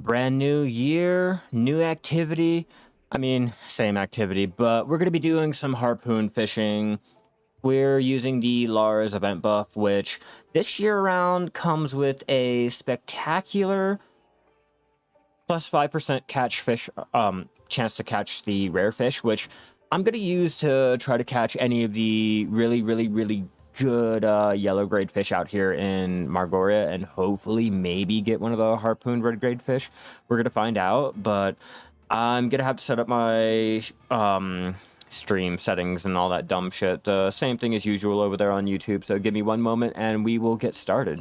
Brand new year, new activity. I mean, same activity, but we're going to be doing some harpoon fishing. We're using the Lars event buff, which this year around comes with a spectacular plus 5% catch fish, chance to catch the rare fish, which I'm going to use to try to catch any of the really good yellow grade fish out here in Margoria, and hopefully maybe get one of the harpoon red grade fish. We're going to find out, but I'm going to have to set up my stream settings and all that dumb shit. The same thing as usual over there on YouTube, so give me one moment and we will get started.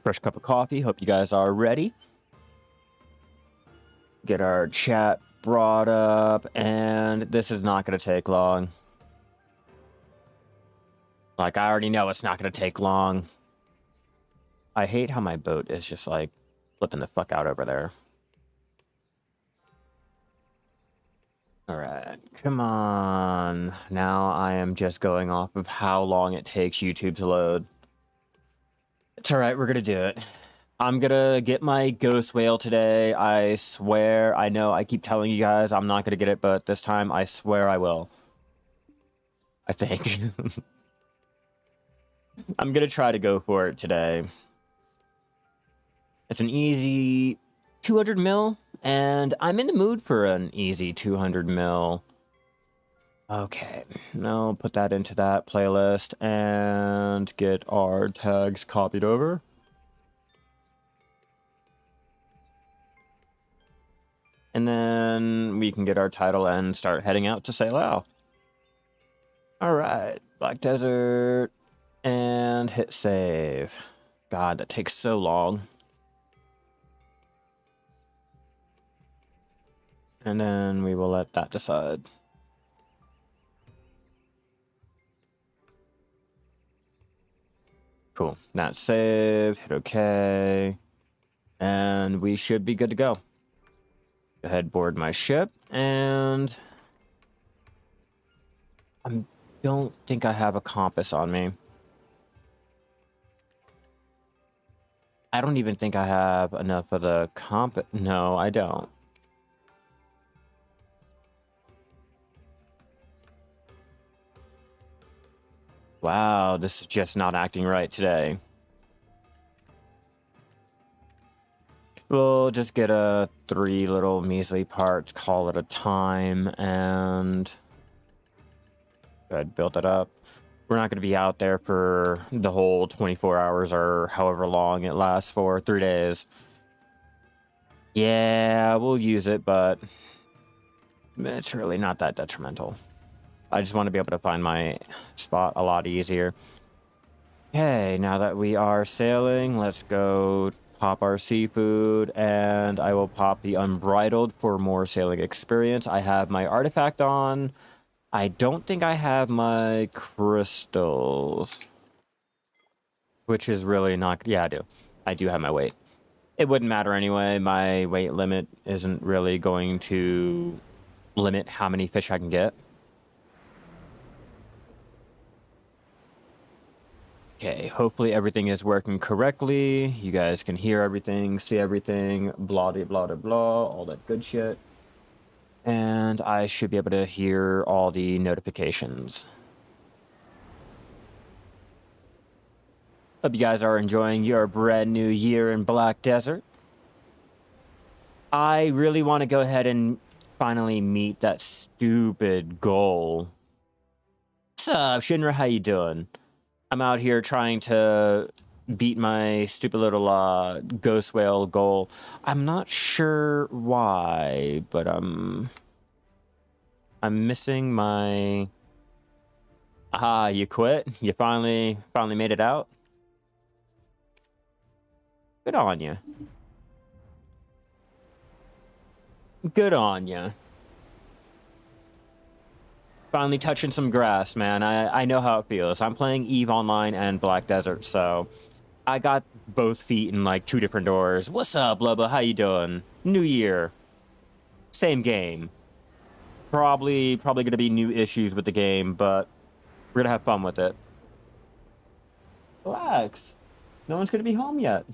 Fresh cup of coffee. Hope you guys are ready. Get our chat brought up, and this is not going to take long. Like, I already know it's not going to take long. I hate how my boat is just, like, flipping the fuck out over there. Alright, come on. Now I am just going off of how long it takes YouTube to load. It's alright, we're going to do it. I'm gonna get my ghost whale today. I swear. I know I keep telling you guys I'm not gonna get it, but this time I swear I will. I think. I'm gonna try to go for it today. It's an easy 200 mil, and I'm in the mood for an easy 200 mil. Okay, now put that into that playlist and get our tags copied over. And then we can get our title and start heading out to sail out. Alright, Black Desert, and hit save. God, that takes so long. And then we will let that decide. Cool, that's saved, hit OK. And we should be good to go. Go ahead, board my ship, and I don't think I have a compass on me. I don't even think I have enough of the compass. No, I don't. Wow, this is just not acting right today. We'll just get 3 little measly parts, call it a time, and go ahead, build it up. We're not going to be out there for the whole 24 hours or however long it lasts for, 3 days. Yeah, we'll use it, but it's really not that detrimental. I just want to be able to find my spot a lot easier. Okay, now that we are sailing, let's go pop our seafood, and I will pop the unbridled for more sailing experience. I have my artifact on. I don't think I have my crystals, which is really not. Yeah, I do. I do have my weight. It wouldn't matter anyway. My weight limit isn't really going to limit how many fish I can get. Okay, hopefully everything is working correctly. You guys can hear everything, see everything, blah, blah, blah, blah, all that good shit. And I should be able to hear all the notifications. Hope you guys are enjoying your brand new year in Black Desert. I really want to go ahead and finally meet that stupid goal. What's up, Shinra? How you doing? I'm out here trying to beat my stupid little ghost whale goal. I'm not sure why, but I'm missing my... Aha, you quit? You finally made it out? Good on you. Good on you. Finally touching some grass, man. I know how it feels. I'm playing EVE Online and Black Desert, so I got both feet in like 2 different doors. What's up, Lubba? How you doing? New year. Same game. Probably gonna be new issues with the game, but we're gonna have fun with it. Relax. No one's gonna be home yet.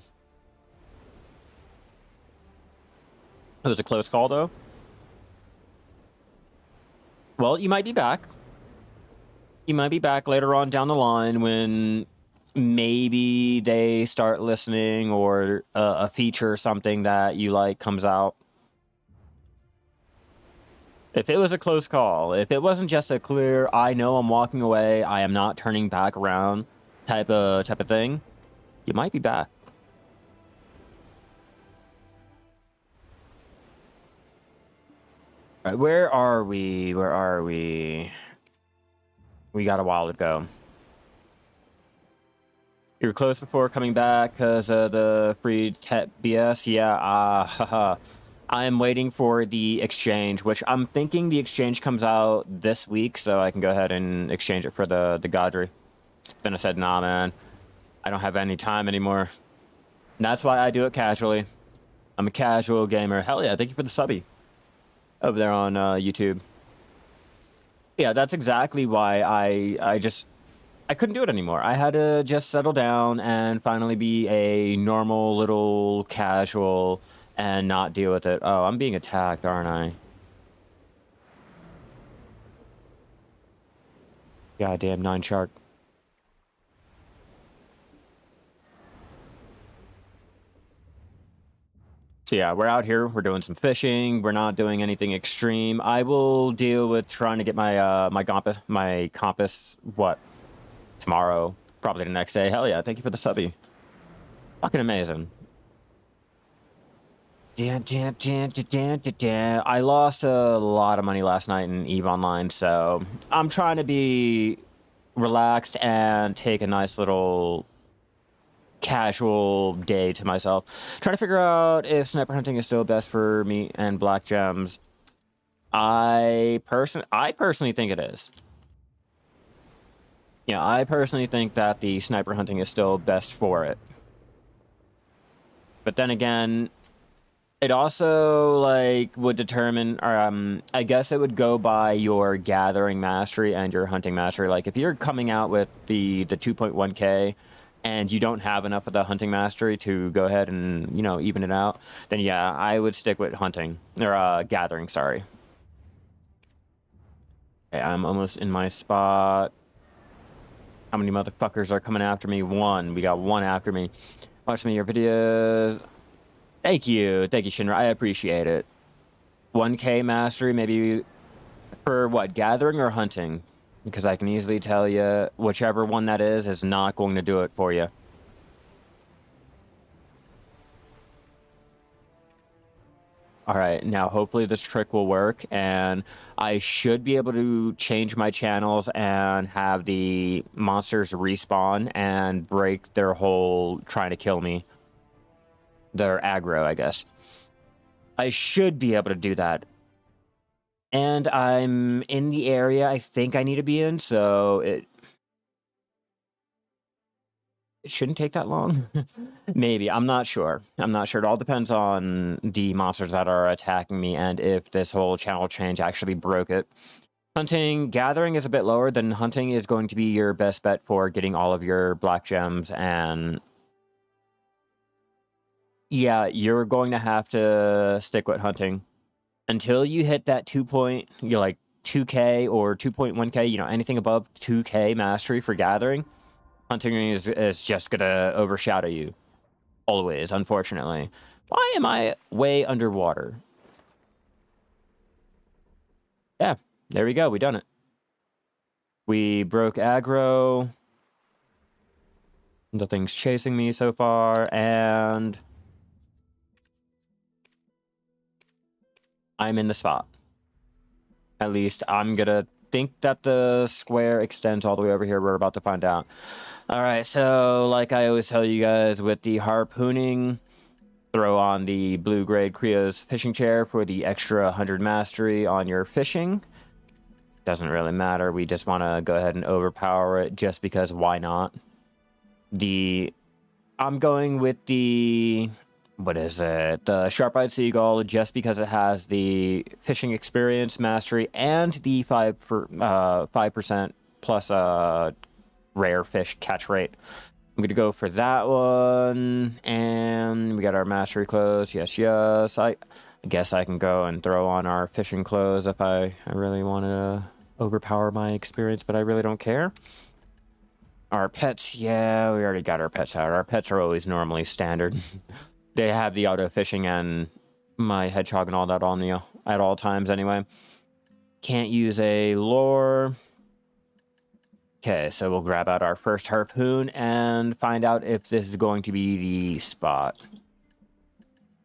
It was a close call, though. Well, you might be back. You might be back later on down the line when maybe they start listening or a feature or something that you like comes out. If it was a close call, if it wasn't just a clear, I know I'm walking away, I am not turning back around type of thing, you might be back. All right, where are we? Where are we? We got a while to go. You were close before coming back because of the free cat BS? Yeah, haha. I am waiting for the exchange, which I'm thinking the exchange comes out this week, so I can go ahead and exchange it for the Godry. Then I said, nah, man, I don't have any time anymore. And that's why I do it casually. I'm a casual gamer. Hell yeah, thank you for the subby over there on YouTube. Yeah, that's exactly why I couldn't do it anymore. I had to just settle down and finally be a normal little casual and not deal with it. Oh, I'm being attacked, aren't I? Goddamn 9 shark. So yeah, we're out here. We're doing some fishing. We're not doing anything extreme. I will deal with trying to get my my compass. What? Tomorrow, probably the next day. Hell yeah! Thank you for the subby. Fucking amazing. I lost a lot of money last night in EVE Online, so I'm trying to be relaxed and take a nice little casual day to myself. Trying to figure out if sniper hunting is still best for me and black gems. I personally think it is. Yeah, I personally think that the sniper hunting is still best for it. But then again, it also like would determine, or I guess it would go by your gathering mastery and your hunting mastery. Like if you're coming out with the 2.1k and you don't have enough of the hunting mastery to go ahead and, you know, even it out, then yeah, I would stick with hunting or gathering. Sorry. Okay, I'm almost in my spot. How many motherfuckers are coming after me? One. We got one after me. Watch some of your videos. Thank you, Shinra. I appreciate it. 1k mastery, maybe for what, gathering or hunting? Because I can easily tell you whichever one that is not going to do it for you. All right, now hopefully this trick will work, and I should be able to change my channels and have the monsters respawn and break their whole trying to kill me. Their aggro, I guess. I should be able to do that. And I'm in the area I think I need to be in, so it shouldn't take that long. Maybe. I'm not sure. I'm not sure. It all depends on the monsters that are attacking me and if this whole channel change actually broke it. Hunting, gathering is a bit lower than hunting is going to be your best bet for getting all of your black gems, and yeah, you're going to have to stick with hunting until you hit that 2K or 2.1K, you know, anything above 2K mastery for gathering. Hunting is just gonna overshadow you. Always, unfortunately. Why am I way underwater? Yeah, there we go. We done it. We broke aggro. Nothing's chasing me so far, and I'm in the spot. At least I'm gonna think that the square extends all the way over here. We're about to find out. All right, so like I always tell you guys with the harpooning, throw on the blue grade Creo's fishing chair for the extra 100 mastery on your fishing. Doesn't really matter. We just want to go ahead and overpower it just because why not? I'm going with the, what is it? The Sharp-Eyed Seagull, just because it has the fishing experience mastery and the 5% plus rare fish catch rate. I'm gonna go for that one, and we got our mastery close. Yes, yes. I guess I can go and throw on our fishing clothes if I really want to overpower my experience, but I really don't care. Our pets, yeah, we already got our pets out. Our pets are always normally standard. They have the auto fishing and my hedgehog and all that on me at all times anyway. Can't use a lure. Okay, so we'll grab out our first harpoon and find out if this is going to be the spot.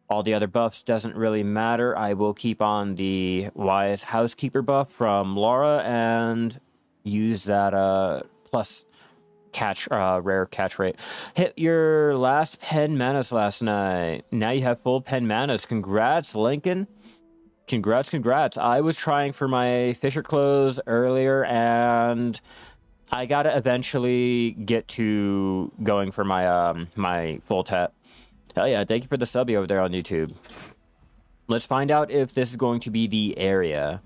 All the other buffs doesn't really matter. I will keep on the Wise Housekeeper buff from Laura and use that plus catch rare catch rate. Hit your last pen manas last night. Now you have full pen manas. Congrats, Lincoln. Congrats. I was trying for my Fisher clothes earlier and I gotta eventually get to going for my my full tap. Hell yeah, thank you for the subby over there on YouTube. Let's find out if this is going to be the area.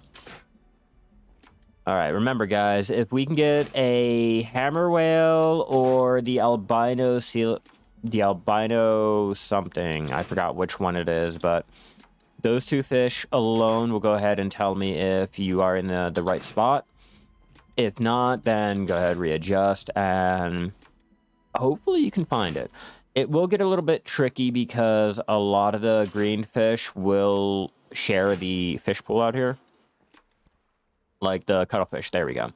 Alright, remember guys, if we can get a hammer whale or the albino seal, the albino something, I forgot which one it is, but those two fish alone will go ahead and tell me if you are in the right spot. If not, then go ahead, readjust, and hopefully you can find it. It will get a little bit tricky because a lot of the green fish will share the fish pool out here. Like the cuttlefish, there we go.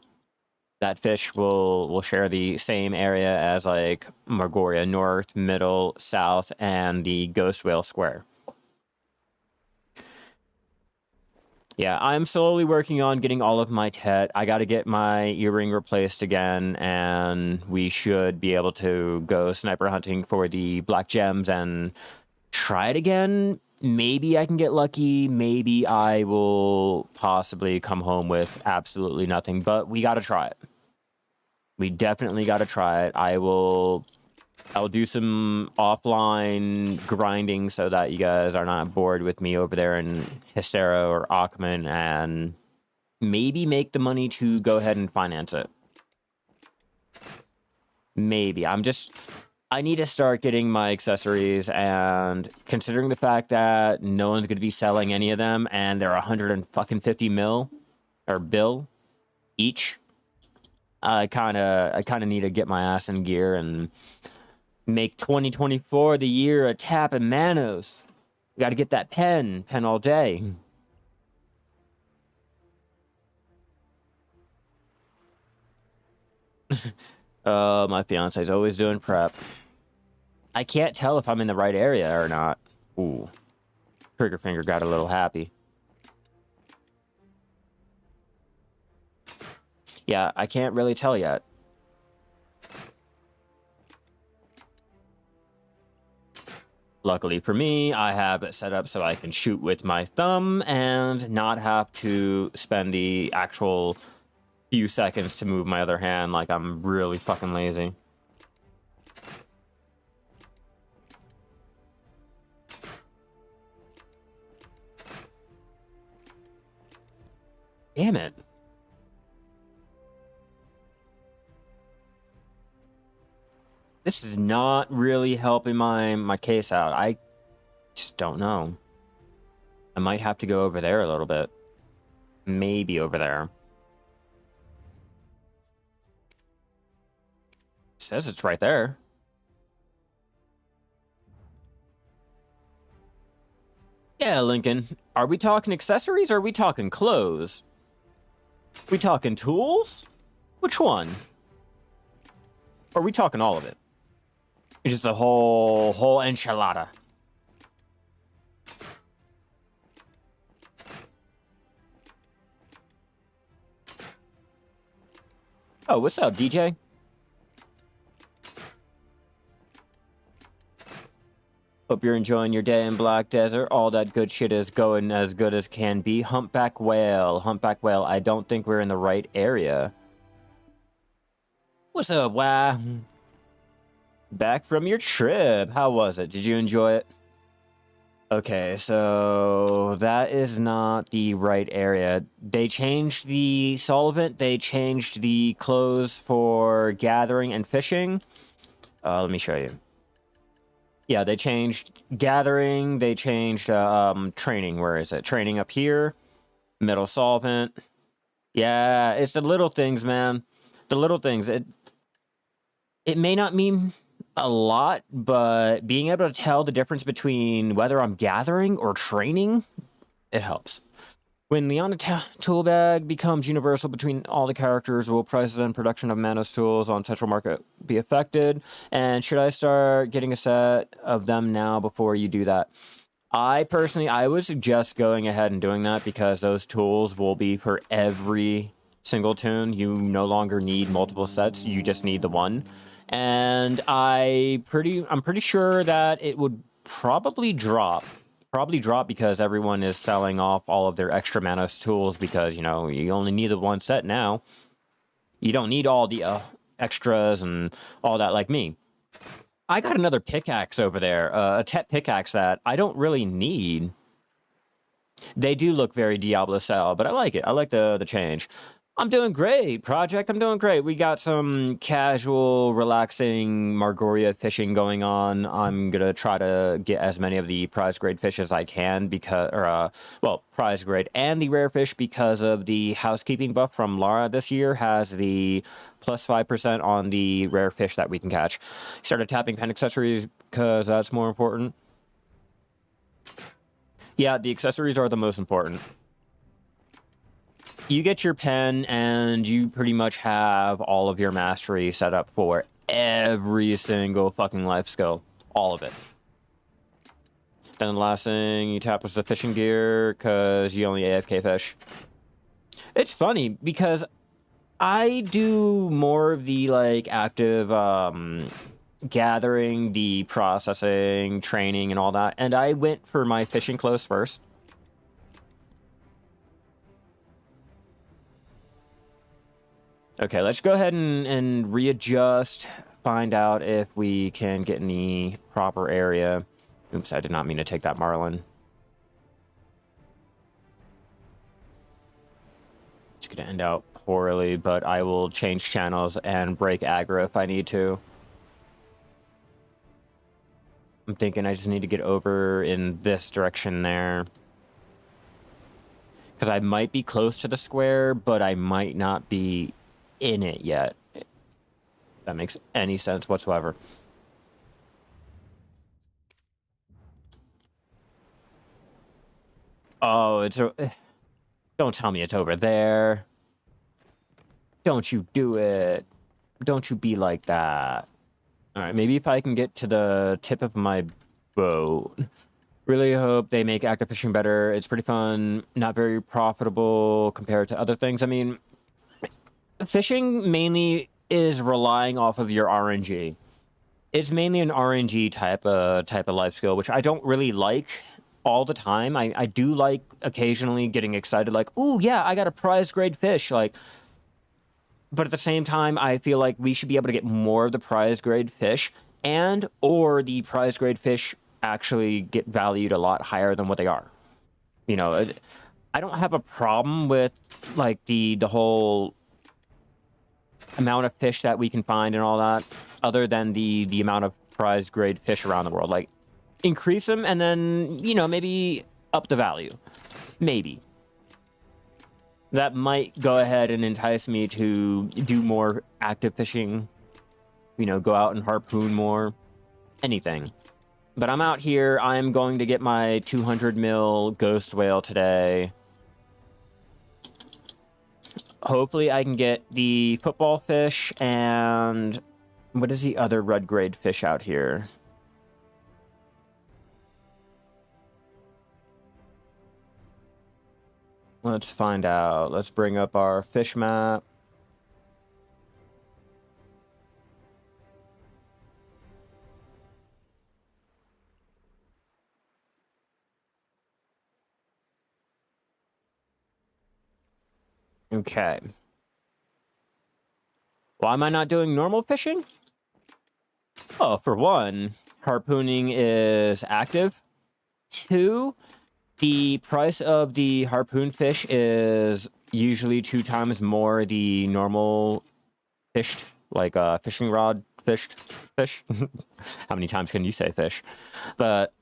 That fish will share the same area as like Margoria North, Middle, South, and the Ghost Whale Square. Yeah, I'm slowly working on getting all of my tet. I got to get my earring replaced again, and we should be able to go sniper hunting for the black gems and try it again. Maybe I can get lucky. Maybe I will possibly come home with absolutely nothing, but we got to try it. We definitely got to try it. I'll do some offline grinding so that you guys are not bored with me over there in Hystera or Ackman, and maybe make the money to go ahead and finance it. Maybe. I need to start getting my accessories, and considering the fact that no one's going to be selling any of them, and they're 150 mil or bill each, I kind of need to get my ass in gear and make 2024 the year of tap and manos. We got to get that pen all day. My fiance's always doing prep. I can't tell if I'm in the right area or not. Ooh. Trigger finger got a little happy. Yeah, I can't really tell yet. Luckily for me, I have it set up so I can shoot with my thumb and not have to spend the actual few seconds to move my other hand like I'm really fucking lazy. Damn it. This is not really helping my case out. I just don't know. I might have to go over there a little bit. Maybe over there. It says it's right there. Yeah, Lincoln. Are we talking accessories or are we talking clothes? We talking tools? Which one? Or are we talking all of it? It's just a whole enchilada. Oh, what's up, DJ? Hope you're enjoying your day in Black Desert. All that good shit is going as good as can be. Humpback whale. Humpback whale. I don't think we're in the right area. What's up, wah? Back from your trip. How was it? Did you enjoy it? Okay, so that is not the right area. They changed the solvent. They changed the clothes for gathering and fishing. Let me show you. Yeah, they changed gathering, they changed training. Where is it? Training up here, middle solvent. Yeah, it's the little things, man. The little things. It may not mean a lot, but being able to tell the difference between whether I'm gathering or training, it helps. When the tool bag becomes universal between all the characters, will prices and production of Manos tools on Central Market be affected? And should I start getting a set of them now before you do that? I personally, I would suggest going ahead and doing that because those tools will be for every single tune. You no longer need multiple sets, you just need the one. And I'm pretty sure that it would probably drop because everyone is selling off all of their extra Manos tools because, you know, you only need the one set now. You don't need all the extras and all that like me. I got another pickaxe over there, a Tet pickaxe that I don't really need. They do look very Diablo-style, but I like it. I like the change. I'm doing great, Project. I'm doing great. We got some casual, relaxing Margoria fishing going on. I'm going to try to get as many of the prize grade fish as I can because, well, prize grade and the rare fish because of the housekeeping buff from Lara this year has the plus 5% on the rare fish that we can catch. Started tapping pen accessories because that's more important. Yeah, the accessories are the most important. You get your pen and you pretty much have all of your mastery set up for every single fucking life skill. All of it. Then the last thing you tap was the fishing gear because you only AFK fish. It's funny because I do more of the like active gathering, the processing, training, and all that. And I went for my fishing clothes first. Okay, let's go ahead and readjust, find out if we can get in the proper area. Oops, I did not mean to take that marlin. It's going to end out poorly, but I will change channels and break aggro if I need to. I'm thinking I just need to get over in this direction there. Because I might be close to the square, but I might not be in it yet. If that makes any sense whatsoever. Oh, it's... Don't tell me it's over there. Don't you do it. Don't you be like that. Alright, maybe if I can get to the tip of my boat. Really hope they make active fishing better. It's pretty fun, not very profitable compared to other things. I mean, fishing mainly is relying off of your RNG. It's mainly an RNG type of life skill, which I don't really like all the time. I do like occasionally getting excited, like, ooh, yeah, I got a prize grade fish, like. But at the same time, I feel like we should be able to get more of the prize grade fish, and or the prize grade fish actually get valued a lot higher than what they are. You know, I don't have a problem with like the whole amount of fish that we can find and all that, other than the amount of prize grade fish around the world. Like, increase them and then, you know, maybe up the value. Maybe. That might go ahead and entice me to do more active fishing, you know, go out and harpoon more, anything. But I'm out here. I'm going to get my 200 mil ghost whale today. Hopefully I can get the football fish and what is the other red grade fish out here? Let's find out. Let's bring up our fish map. Okay. Why am I not doing normal fishing? Oh, for one, harpooning is active. Two, the price of the harpoon fish is usually 2 times more the normal fished, like fishing rod fished fish. How many times can you say fish? But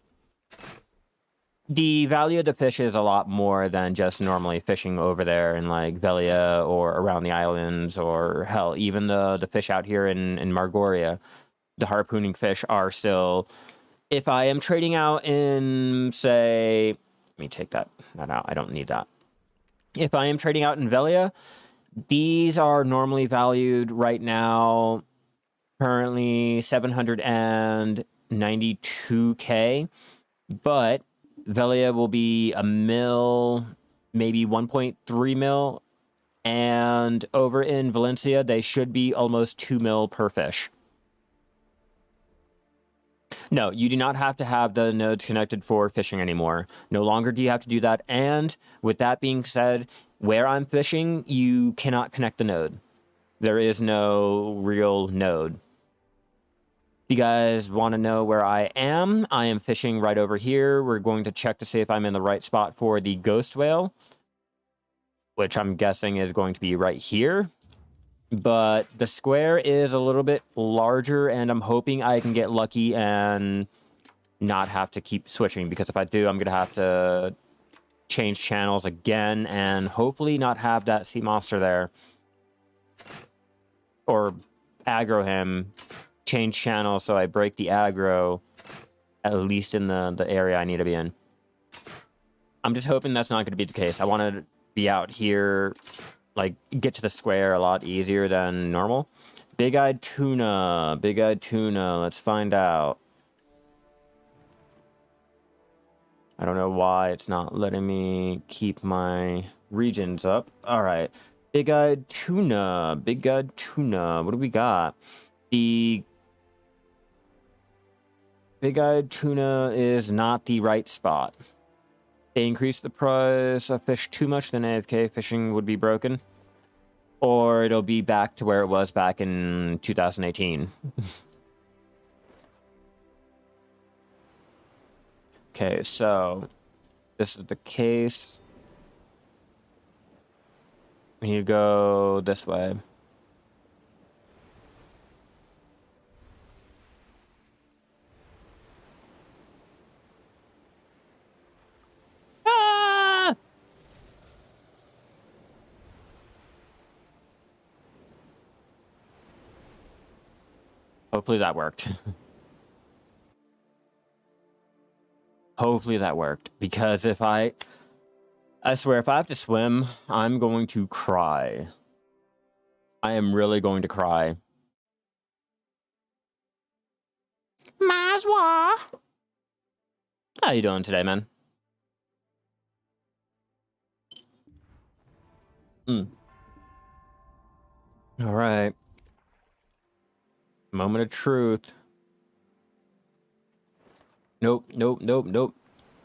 the value of the fish is a lot more than just normally fishing over there in like Velia or around the islands, or hell, even the fish out here in Margoria. The harpooning fish are still, if I am trading out in, say, let me take that out. I don't need that. If I am trading out in Velia, these are normally valued right now, currently 792K, but Velia will be a mil, maybe 1.3 mil, and over in Valencia, they should be almost 2 mil per fish. No, you do not have to have the nodes connected for fishing anymore. No longer do you have to do that. And with that being said, where I'm fishing, you cannot connect the node. There is no real node. If you guys want to know where I am fishing right over here. We're going to check to see if I'm in the right spot for the ghost whale, which I'm guessing is going to be right here. But the square is a little bit larger, and I'm hoping I can get lucky and not have to keep switching, because if I do, I'm going to have to change channels again and hopefully not have that sea monster there. Or aggro him, change channels so I break the aggro, at least in the area I need to be in. I'm just hoping that's not going to be the case. I want to be out here, like, get to the square a lot easier than normal. Big-eyed tuna. Big-eyed tuna. Let's find out. I don't know why it's not letting me keep my regions up. All right. Big-eyed tuna. Big-eyed tuna. What do we got? The big-eyed tuna is not the right spot. They increase the price of fish too much, then AFK fishing would be broken. Or it'll be back to where it was back in 2018. Okay, so this is the case. We need to go this way. Ah! Hopefully that worked. Hopefully that worked, because if I swear, if I have to swim, I'm going to cry. I am really going to cry. Mazwa! How you doing today, man? All right. Moment of truth. Nope, nope, nope, nope.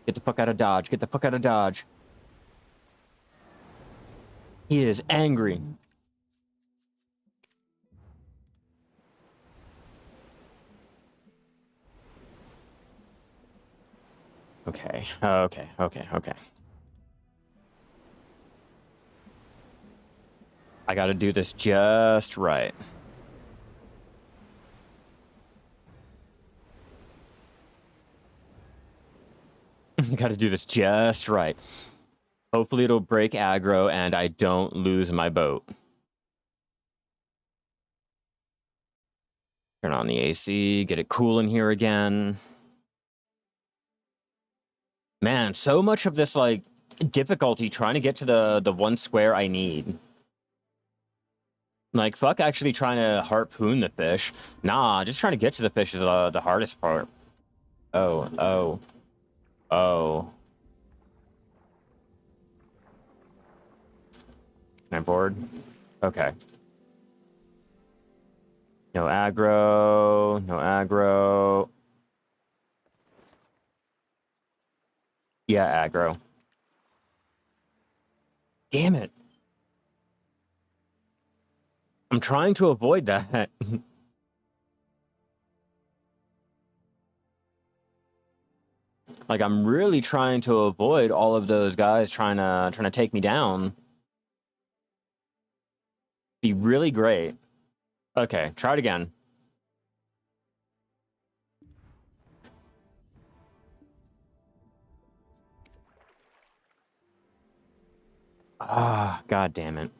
Get the fuck out of Dodge. Get the fuck out of Dodge. He is angry. Okay, okay, okay, okay. I gotta do this just right. Gotta do this just right. Hopefully it'll break aggro and I don't lose my boat. Turn on the AC, get it cool in here again. Man, so much of this, like, difficulty trying to get to the one square I need. Like, fuck actually trying to harpoon the fish. Nah, just trying to get to the fish is the hardest part. Oh, oh. Oh. Can I board? Okay. No aggro. No aggro. Yeah, aggro. Damn it. I'm trying to avoid that. Like, I'm really trying to avoid all of those guys trying to take me down. Be really great. Okay, try it again. Ah, god damn it.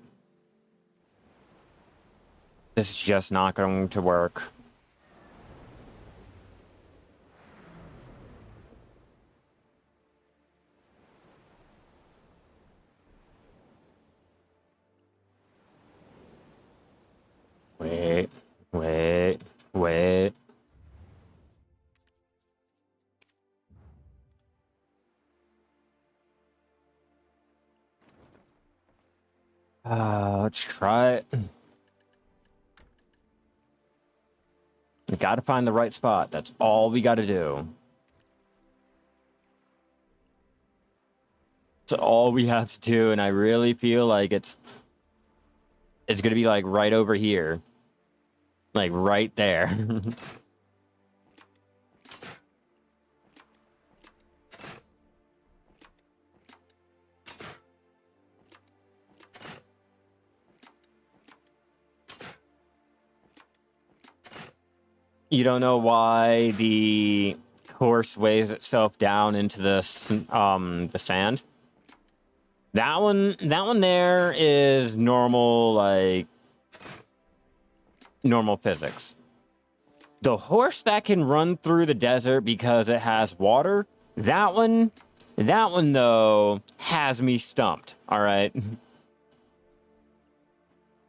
This is just not going to work. Wait, wait, wait. Let's try it. We gotta find the right spot. That's all we gotta do. That's all we have to do, and I really feel like it's gonna be like right over here. Like right there. You don't know why the horse weighs itself down into the sand? That one there is normal, like normal physics. The horse that can run through the desert because it has water, that one though has me stumped, all right?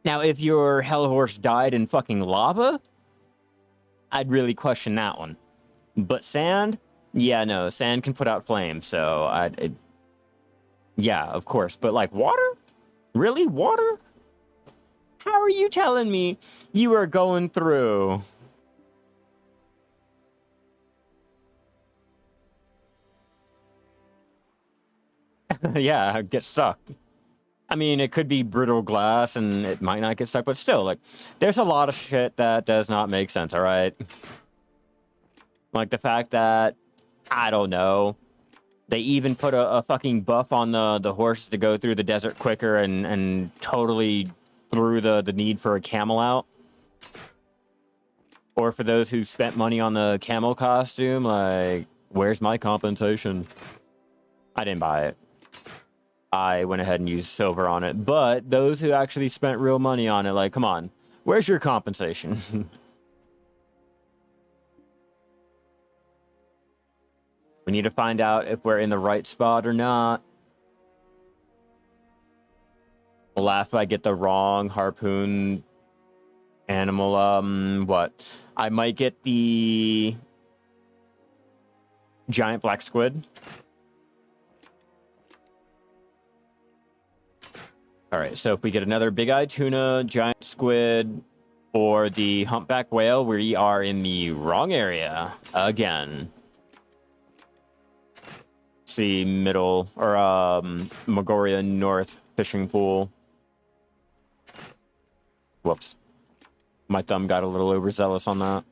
Now, if your hell horse died in fucking lava, I'd really question that one. But sand? Yeah, no, sand can put out flames, so yeah, of course. But like water? Really? Water? How are you telling me you are going through? Yeah, get stuck. I mean, it could be brittle glass and it might not get stuck, but still, like, there's a lot of shit that does not make sense, all right? Like the fact that, I don't know, they even put a fucking buff on the horse to go through the desert quicker and totally threw the need for a camel out. Or for those who spent money on the camel costume, like, where's my compensation? I didn't buy it. I went ahead and used silver on it. But those who actually spent real money on it, like, come on, where's your compensation? We need to find out if we're in the right spot or not. I'll laugh if I get the wrong harpoon animal. What? I might get the giant black squid. All right, so if we get another big-eyed tuna, giant squid, or the humpback whale, we are in the wrong area again. See, middle, or Magoria North fishing pool. Whoops. My thumb got a little overzealous on that.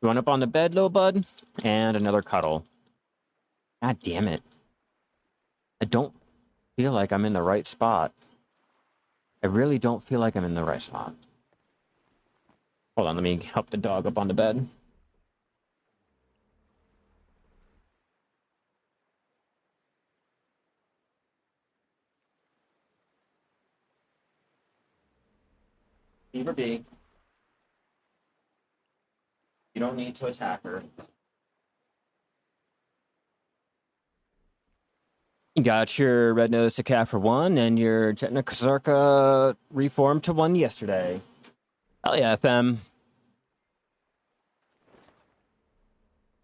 You want up on the bed, little bud? And another cuddle. God damn it. I don't feel like I'm in the right spot. I really don't feel like I'm in the right spot. Hold on, let me help the dog up on the bed. Beaver B. You don't need to attack her. You got your red-nosed cat for 1 and your Chetna reformed to 1 yesterday. Hell yeah, FM.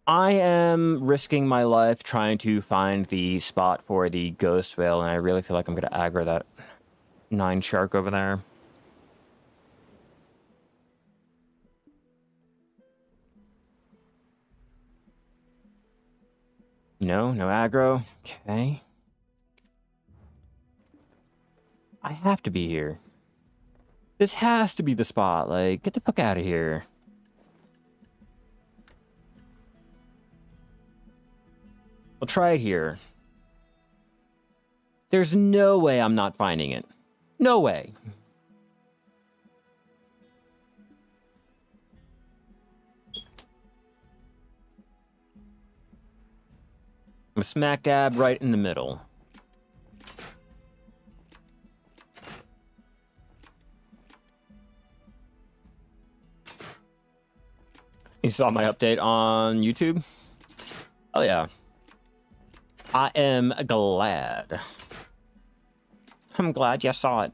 I am risking my life trying to find the spot for the ghost whale, and I really feel like I'm going to aggro that 9 shark over there. No aggro. Okay. I have to be here. This has to be the spot. Like, get the fuck out of here. I'll try it here. There's no way I'm not finding it. No way. I'm smack dab right in the middle. You saw my update on YouTube? Oh yeah. I am glad. I'm glad you saw it.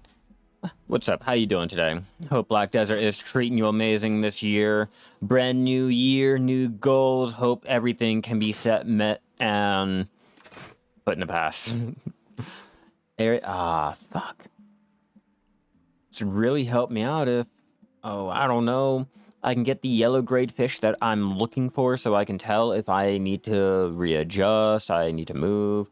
What's up? How you doing today? Hope Black Desert is treating you amazing this year. Brand new year, new goals. Hope everything can be set, met, and put in the past. Fuck. This would really help me out if, I don't know, I can get the yellow grade fish that I'm looking for so I can tell if I need to readjust, I need to move.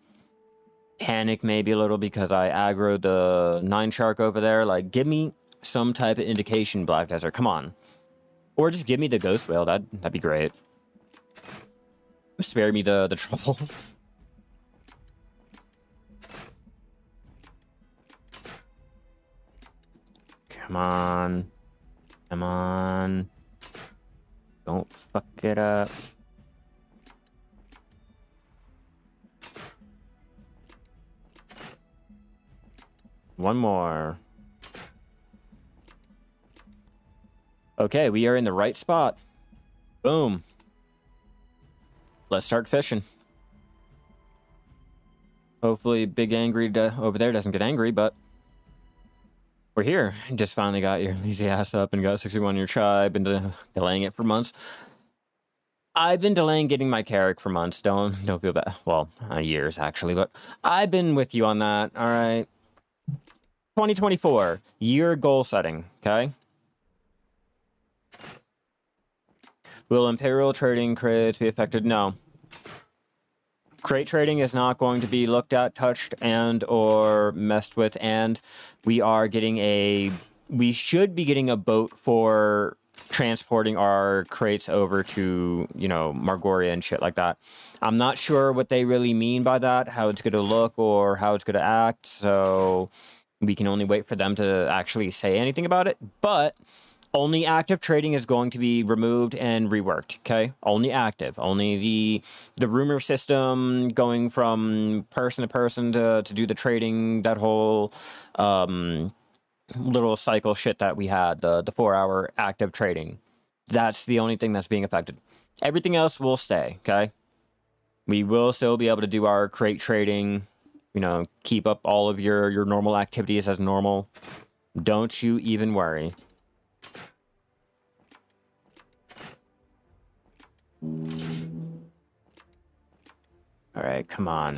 Panic maybe a little because I aggroed the 9 shark over there. Like, give me some type of indication, Black Desert. Come on. Or just give me the ghost whale. That'd be great. Spare me the trouble. Come on. Come on. Don't fuck it up. One more. Okay, we are in the right spot. Boom. Let's start fishing. Hopefully Big Angry over there doesn't get angry, but we're here. Just finally got your lazy ass up and got 61 in your Shai. Been delaying it for months. I've been delaying getting my Carrick for months. Don't feel bad. Well, years actually, but I've been with you on that. All right. 2024, year goal setting, okay? Will Imperial trading crates be affected? No. Crate trading is not going to be looked at, touched, and or messed with, and we should be getting a boat for transporting our crates over to, you know, Margoria and shit like that. I'm not sure what they really mean by that, how it's going to look or how it's going to act, so we can only wait for them to actually say anything about it, but only active trading is going to be removed and reworked, okay? Only active. Only the rumor system going from person to person to do the trading, that whole little cycle shit that we had, the 4-hour active trading. That's the only thing that's being affected. Everything else will stay, okay? We will still be able to do our crate trading, you know, keep up all of your normal activities as normal. Don't you even worry. All right, come on.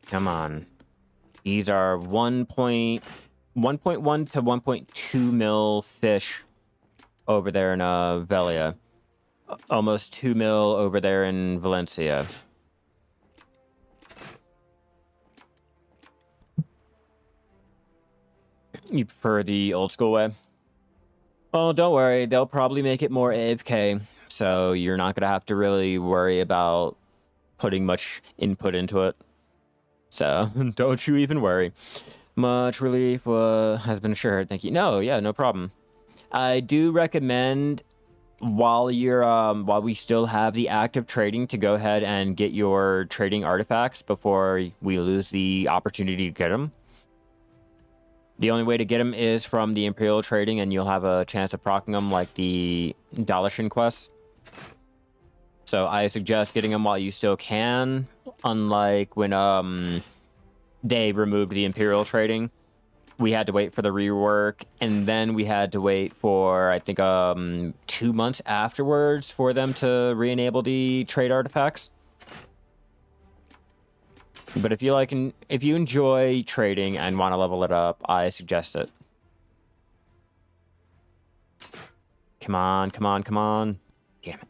Come on. These are 1.1 to 1.2 mil fish over there in Velia. Almost 2 mil over there in Valencia. You prefer the old school way? Well, don't worry. They'll probably make it more AFK, so you're not going to have to really worry about putting much input into it. So, don't you even worry. Much relief has been assured. Thank you. No, yeah, no problem. I do recommend, while we still have the active trading, to go ahead and get your trading artifacts before we lose the opportunity to get them. The only way to get them is from the Imperial trading, and you'll have a chance of proccing them like the Dalashin quests. So I suggest getting them while you still can, unlike when they removed the Imperial trading. We had to wait for the rework, and then we had to wait for, I think, 2 months afterwards for them to re-enable the trade artifacts. But if you enjoy trading and want to level it up, I suggest it. Come on, come on, come on. Damn it.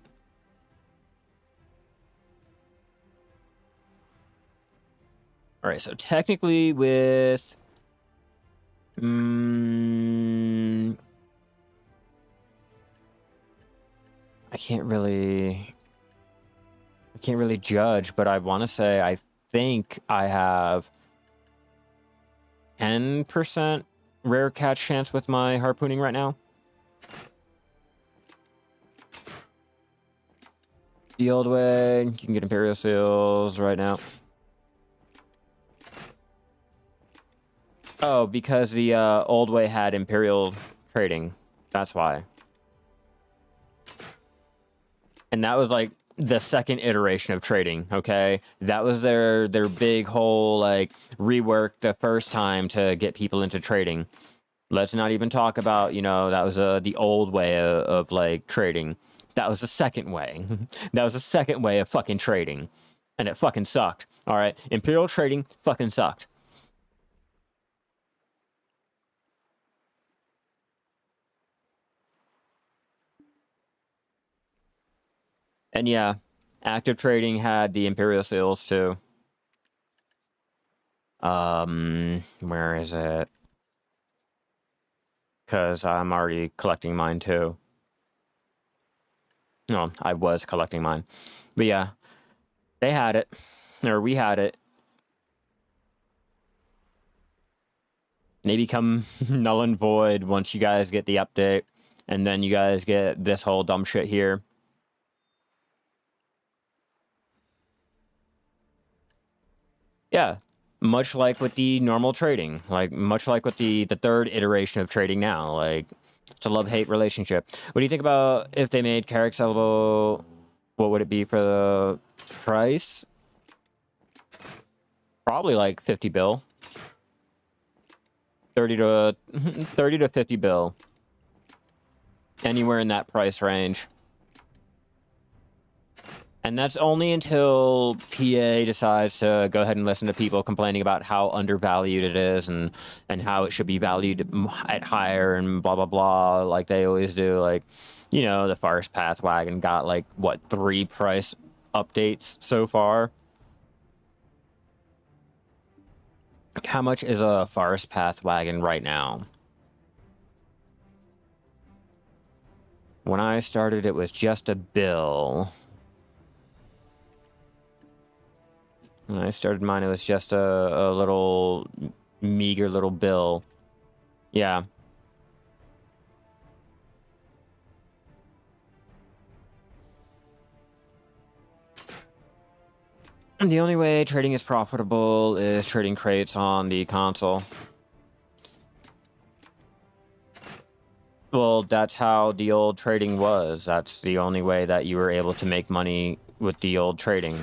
All right, so technically with I can't really judge, but I want to say I think I have 10% rare catch chance with my harpooning right now. The old way, you can get Imperial Seals right now. Oh, because the old way had Imperial trading. That's why. And that was like the second iteration of trading, okay? That was their big whole like rework the first time to get people into trading. Let's not even talk about, you know, that was the old way of like trading. That was the second way. That was the second way of fucking trading. And it fucking sucked. All right? Imperial trading fucking sucked. And yeah, active trading had the Imperial Seals too. Where is it? Because I'm already collecting mine too. No, I was collecting mine. But yeah, they had it. Or we had it. And they become null and void once you guys get the update. And then you guys get this whole dumb shit here. Yeah, much like with the normal trading. Like, much like with the third iteration of trading now. Like, it's a love-hate relationship. What do you think about if they made Carrick sellable? What would it be for the price? Probably like 50 bill. 30 to 50 bill. Anywhere in that price range. And that's only until PA decides to go ahead and listen to people complaining about how undervalued it is and how it should be valued at higher and blah, blah, blah, like they always do. Like, you know, the Forest Path Wagon got like, what, 3 price updates so far? How much is a Forest Path Wagon right now? When I started, it was just a bill. When I started mine, it was just a little meager little bill. Yeah. The only way trading is profitable is trading crates on the console. Well, that's how the old trading was. That's the only way that you were able to make money with the old trading.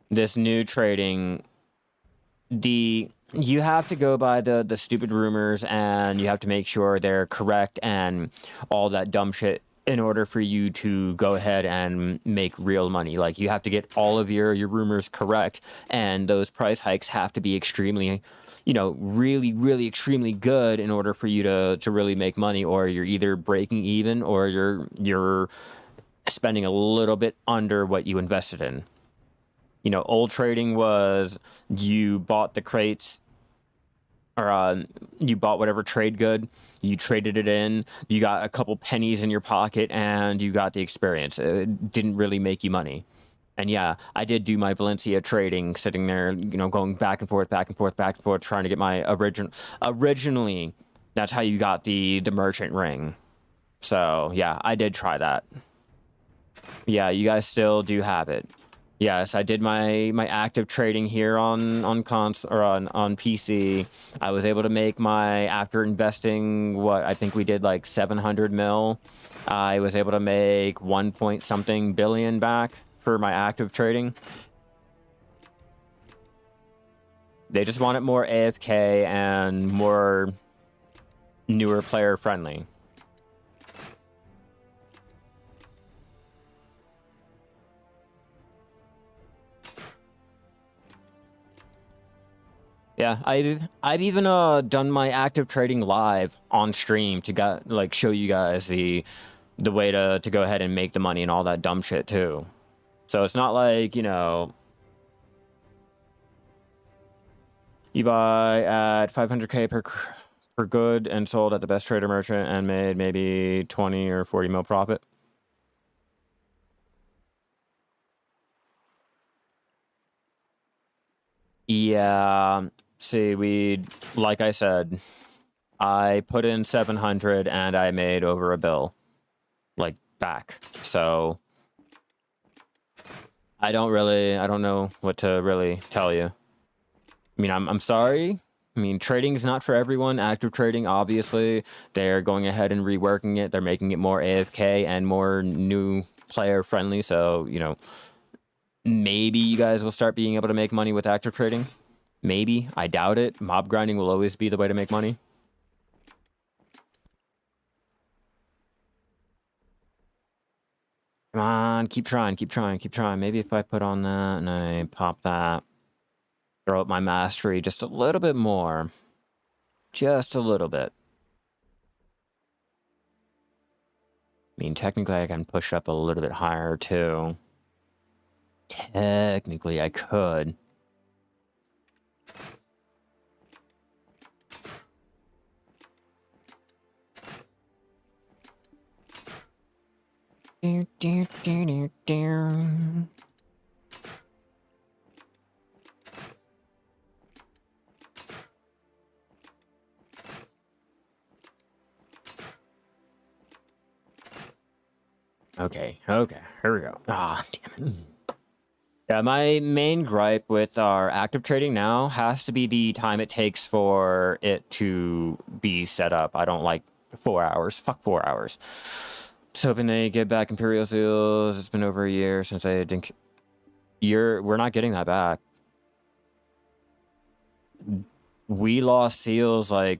This new trading, you have to go by the stupid rumors and you have to make sure they're correct and all that dumb shit in order for you to go ahead and make real money. Like, you have to get all of your rumors correct, and those price hikes have to be extremely, you know, really extremely good in order for you to really make money, or you're either breaking even or you're spending a little bit under what you invested in. You know, old trading was you bought the crates, or you bought whatever trade good, you traded it in, you got a couple pennies in your pocket, and you got the experience. It didn't really make you money. And yeah, I did do my Valencia trading, sitting there, you know, going back and forth, trying to get my originally, that's how you got the merchant ring. So yeah, I did try that. Yeah, you guys still do have it. Yes, I did my active trading here on console or on PC. I was able to make my, after investing what I think we did like 700 mil, I was able to make 1 point something billion back for my active trading. They just want it more AFK and more newer player friendly. Yeah, I've even done my active trading live on stream to show you guys the way to go ahead and make the money and all that dumb shit too. So it's not like, you know, you buy at 500k per good and sold at the best trader merchant and made maybe 20 or 40 mil profit. Yeah, see, like I said, I put in 700 and I made over a bill, like, back. So I don't know what to really tell you. I mean, I'm sorry. I mean, trading's not for everyone. Active trading, obviously, they're going ahead and reworking it. They're making it more AFK and more new player friendly. So, you know, maybe you guys will start being able to make money with active trading. Maybe. I doubt it. Mob grinding will always be the way to make money. Come on, keep trying, keep trying, keep trying. Maybe if I put on that and I pop that, throw up my mastery just a little bit more. Just a little bit. I mean, technically I can push up a little bit higher too. Technically I could. Okay, here we go. Ah, damn it. Yeah, my main gripe with our active trading now has to be the time it takes for it to be set up. I don't like 4 hours. Fuck 4 hours. Just hoping they get back Imperial Seals. It's been over a year since I didn't... We're not getting that back. We lost Seals, like,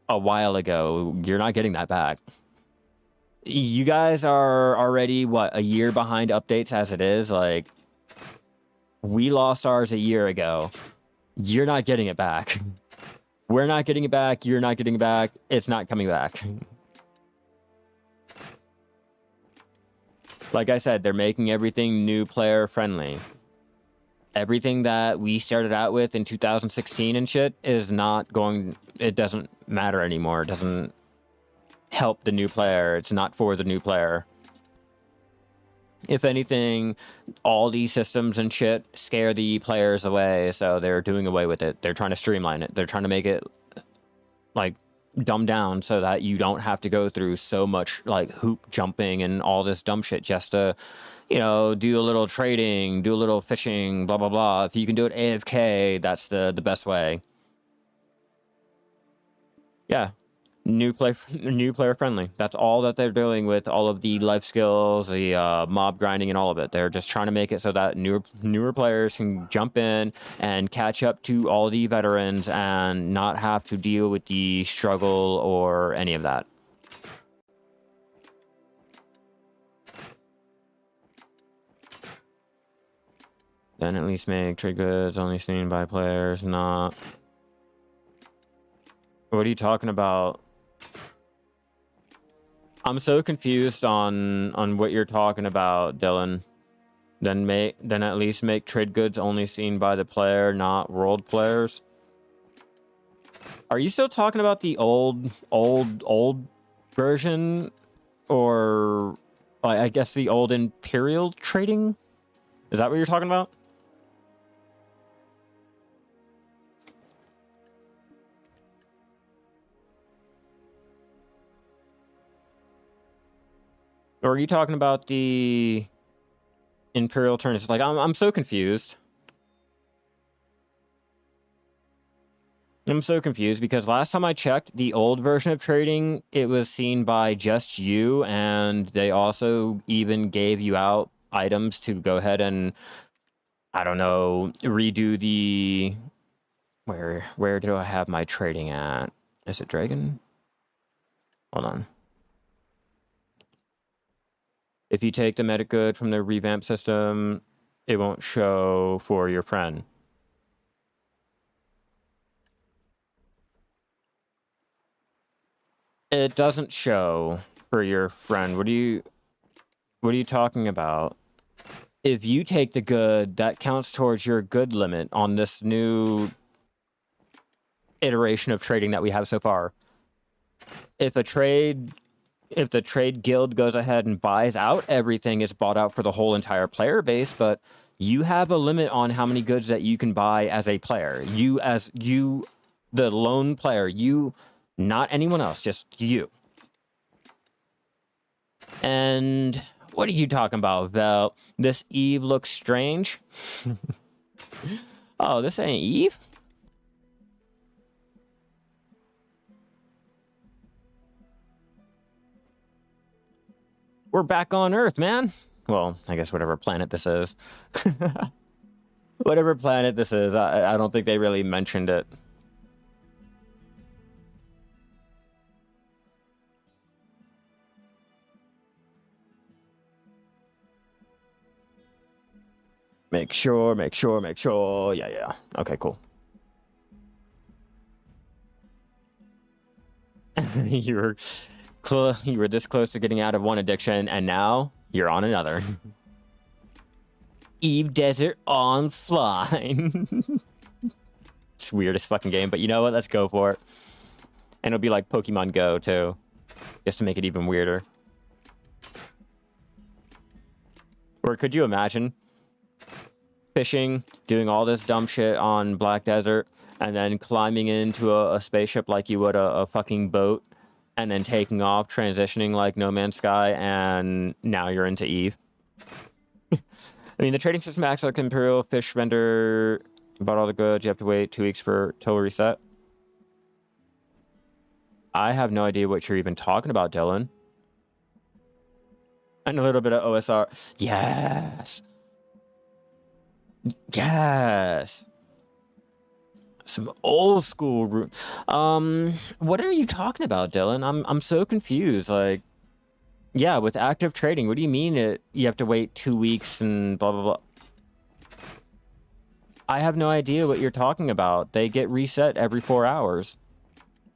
a while ago. You're not getting that back. You guys are already, what, a year behind updates as it is? Like, we lost ours a year ago. You're not getting it back. We're not getting it back. You're not getting it back. It's not coming back. Like I said, they're making everything new player friendly. Everything that we started out with in 2016 and shit is not going... It doesn't matter anymore. It doesn't help the new player. It's not for the new player. If anything, all these systems and shit scare the players away, so they're doing away with it. They're trying to streamline it. They're trying to make it, like, dumbed down so that you don't have to go through so much, like, hoop jumping and all this dumb shit just to, you know, do a little trading, do a little fishing, blah, blah, blah. If you can do it AFK, that's the best way. Yeah. New player friendly. That's all that they're doing with all of the life skills, the mob grinding, and all of it. They're just trying to make it so that newer players can jump in and catch up to all the veterans and not have to deal with the struggle or any of that. Then at least make trade goods only seen by players, not... What are you talking about? I'm so confused on what you're talking about, Dylan. Then at least make trade goods only seen by the player, not world players. Are you still talking about the old version, or I guess the old Imperial trading? Is that what you're talking about? Or are you talking about the Imperial turn? It's like, I'm so confused. I'm so confused because last time I checked, the old version of trading, it was seen by just you, and they also even gave you out items to go ahead and, I don't know, redo the... Where do I have my trading at? Is it Dragon? Hold on. If you take the meta good from the revamp system, it won't show for your friend. It doesn't show for your friend. What are you talking about? If you take the good, that counts towards your good limit on this new iteration of trading that we have so far. If the trade guild goes ahead and buys out everything, it's bought out for the whole entire player base, but you have a limit on how many goods that you can buy as a player. You, the lone player, you, not anyone else, just you. And What are you talking about, Vel? This Eve looks strange. Oh, this ain't Eve? We're back on Earth, man. Well, I guess whatever planet this is. Whatever planet this is, I don't think they really mentioned it. Make sure. Yeah. Okay, cool. you were this close to getting out of one addiction, and now you're on another. Eve Desert on fly. It's the weirdest fucking game, but you know what? Let's go for it. And it'll be like Pokemon Go, too. Just to make it even weirder. Or could you imagine fishing, doing all this dumb shit on Black Desert, and then climbing into a spaceship like you would a fucking boat, and then taking off, transitioning like No Man's Sky, and now you're into Eve? I mean, the trading system acts like Imperial Fish Vendor. You bought all the goods, you have to wait 2 weeks for total reset. I have no idea what you're even talking about, Dylan. And a little bit of OSR. Yes. Yes. Some old school route. What are you talking about, Dylan? I'm so confused. Like, yeah, with active trading, what do you mean you have to wait 2 weeks and blah blah blah? I have no idea what you're talking about. They get reset every 4 hours.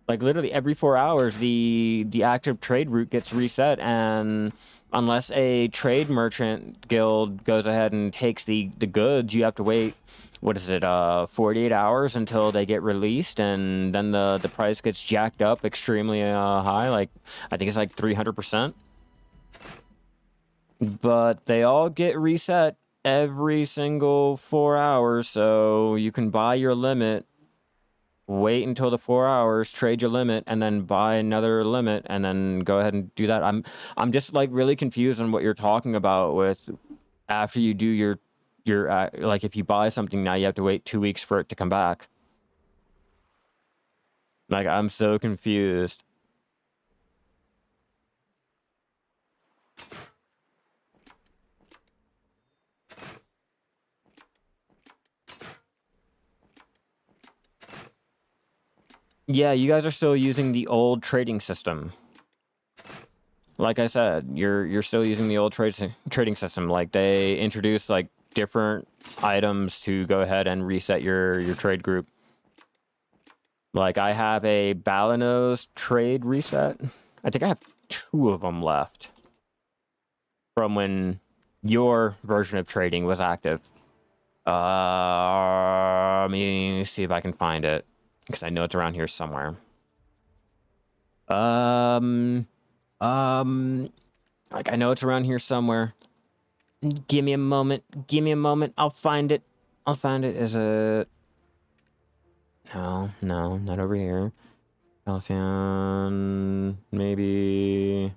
Like literally every 4 hours, the active trade route gets reset, and unless a trade merchant guild goes ahead and takes the goods, you have to wait. What is it? 48 hours until they get released, and then the price gets jacked up extremely high. Like I think it's like 300%. But they all get reset every single 4 hours, so you can buy your limit. Wait until the 4 hours, trade your limit, and then buy another limit, and then go ahead and do that. I'm just like really confused on what you're talking about with after you do your like if you buy something now you have to wait 2 weeks for it to come back. Like I'm so confused. Yeah, you guys are still using the old trading system. Like I said, you're still using the old trading system. Like they introduced like different items to go ahead and reset your trade group. Like I have a Balanos trade reset. I think I have 2 of them left from when your version of trading was active. Let me see if I can find it, because I know it's around here somewhere. Like I know it's around here somewhere. Give me a moment. I'll find it. Is it? No, not over here. Elephant, maybe.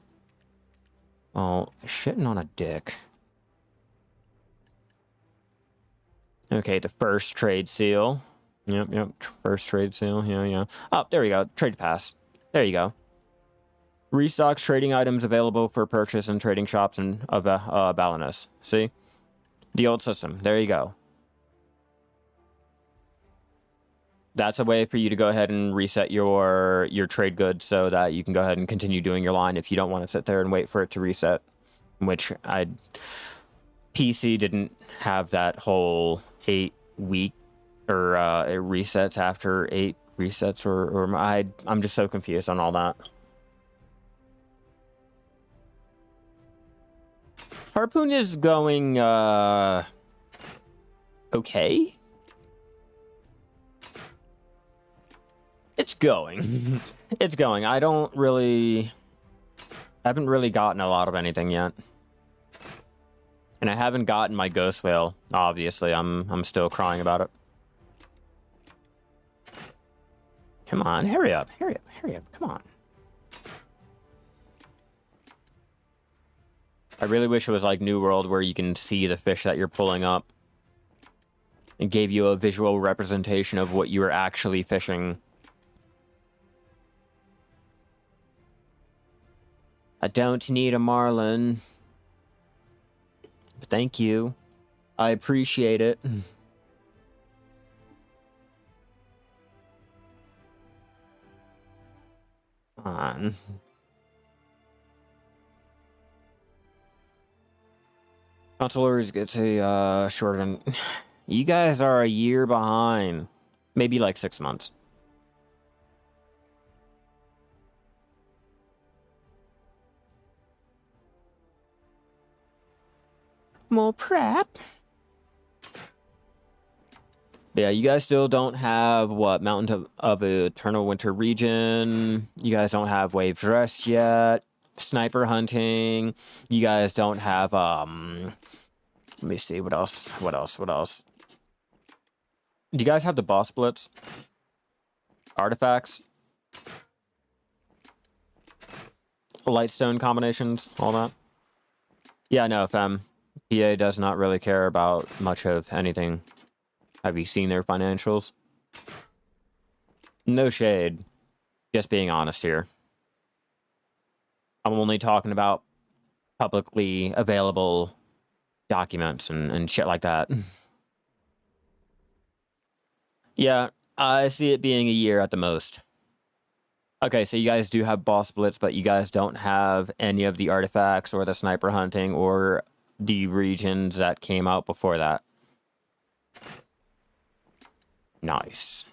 Oh, shitting on a dick. Okay, the first trade seal. Yep. First trade seal. Yeah. Oh, there we go. Trade pass. There you go. Restocks trading items available for purchase in trading shops and of Balanos. See? The old system. There you go. That's a way for you to go ahead and reset your trade goods so that you can go ahead and continue doing your line if you don't want to sit there and wait for it to reset. Which PC didn't have that whole 8-week or it resets after 8 resets or I'm just so confused on all that. Harpoon is going okay. It's going. It's going. I haven't really gotten a lot of anything yet. And I haven't gotten my ghost whale, obviously. I'm still crying about it. Come on, hurry up. Come on. I really wish it was like New World where you can see the fish that you're pulling up. It gave you a visual representation of what you were actually fishing. I don't need a marlin. But thank you. I appreciate it. Come on. Consolers gets a shorter. You guys are a year behind. Maybe like 6 months. More prep. Yeah, you guys still don't have, what, Mountain of Eternal Winter region. You guys don't have Wave Dress yet. Sniper hunting. You guys don't have, let me see, what else? Do you guys have the boss splits? Artifacts? Lightstone combinations? All that? Yeah, no, fam. PA does not really care about much of anything. Have you seen their financials? No shade. Just being honest here. I'm only talking about publicly available documents and shit like that. Yeah, I see it being a year at the most. Okay, so you guys do have boss splits, but you guys don't have any of the artifacts or the sniper hunting or the regions that came out before that. Nice.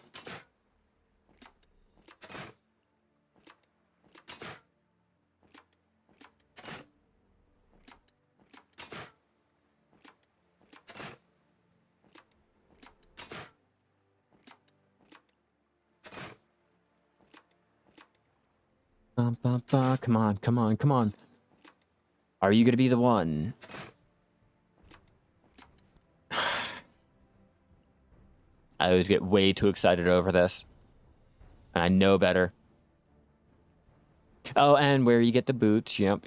Come on. Are you gonna be the one? I always get way too excited over this. And I know better. Oh, and where you get the boots. Yep.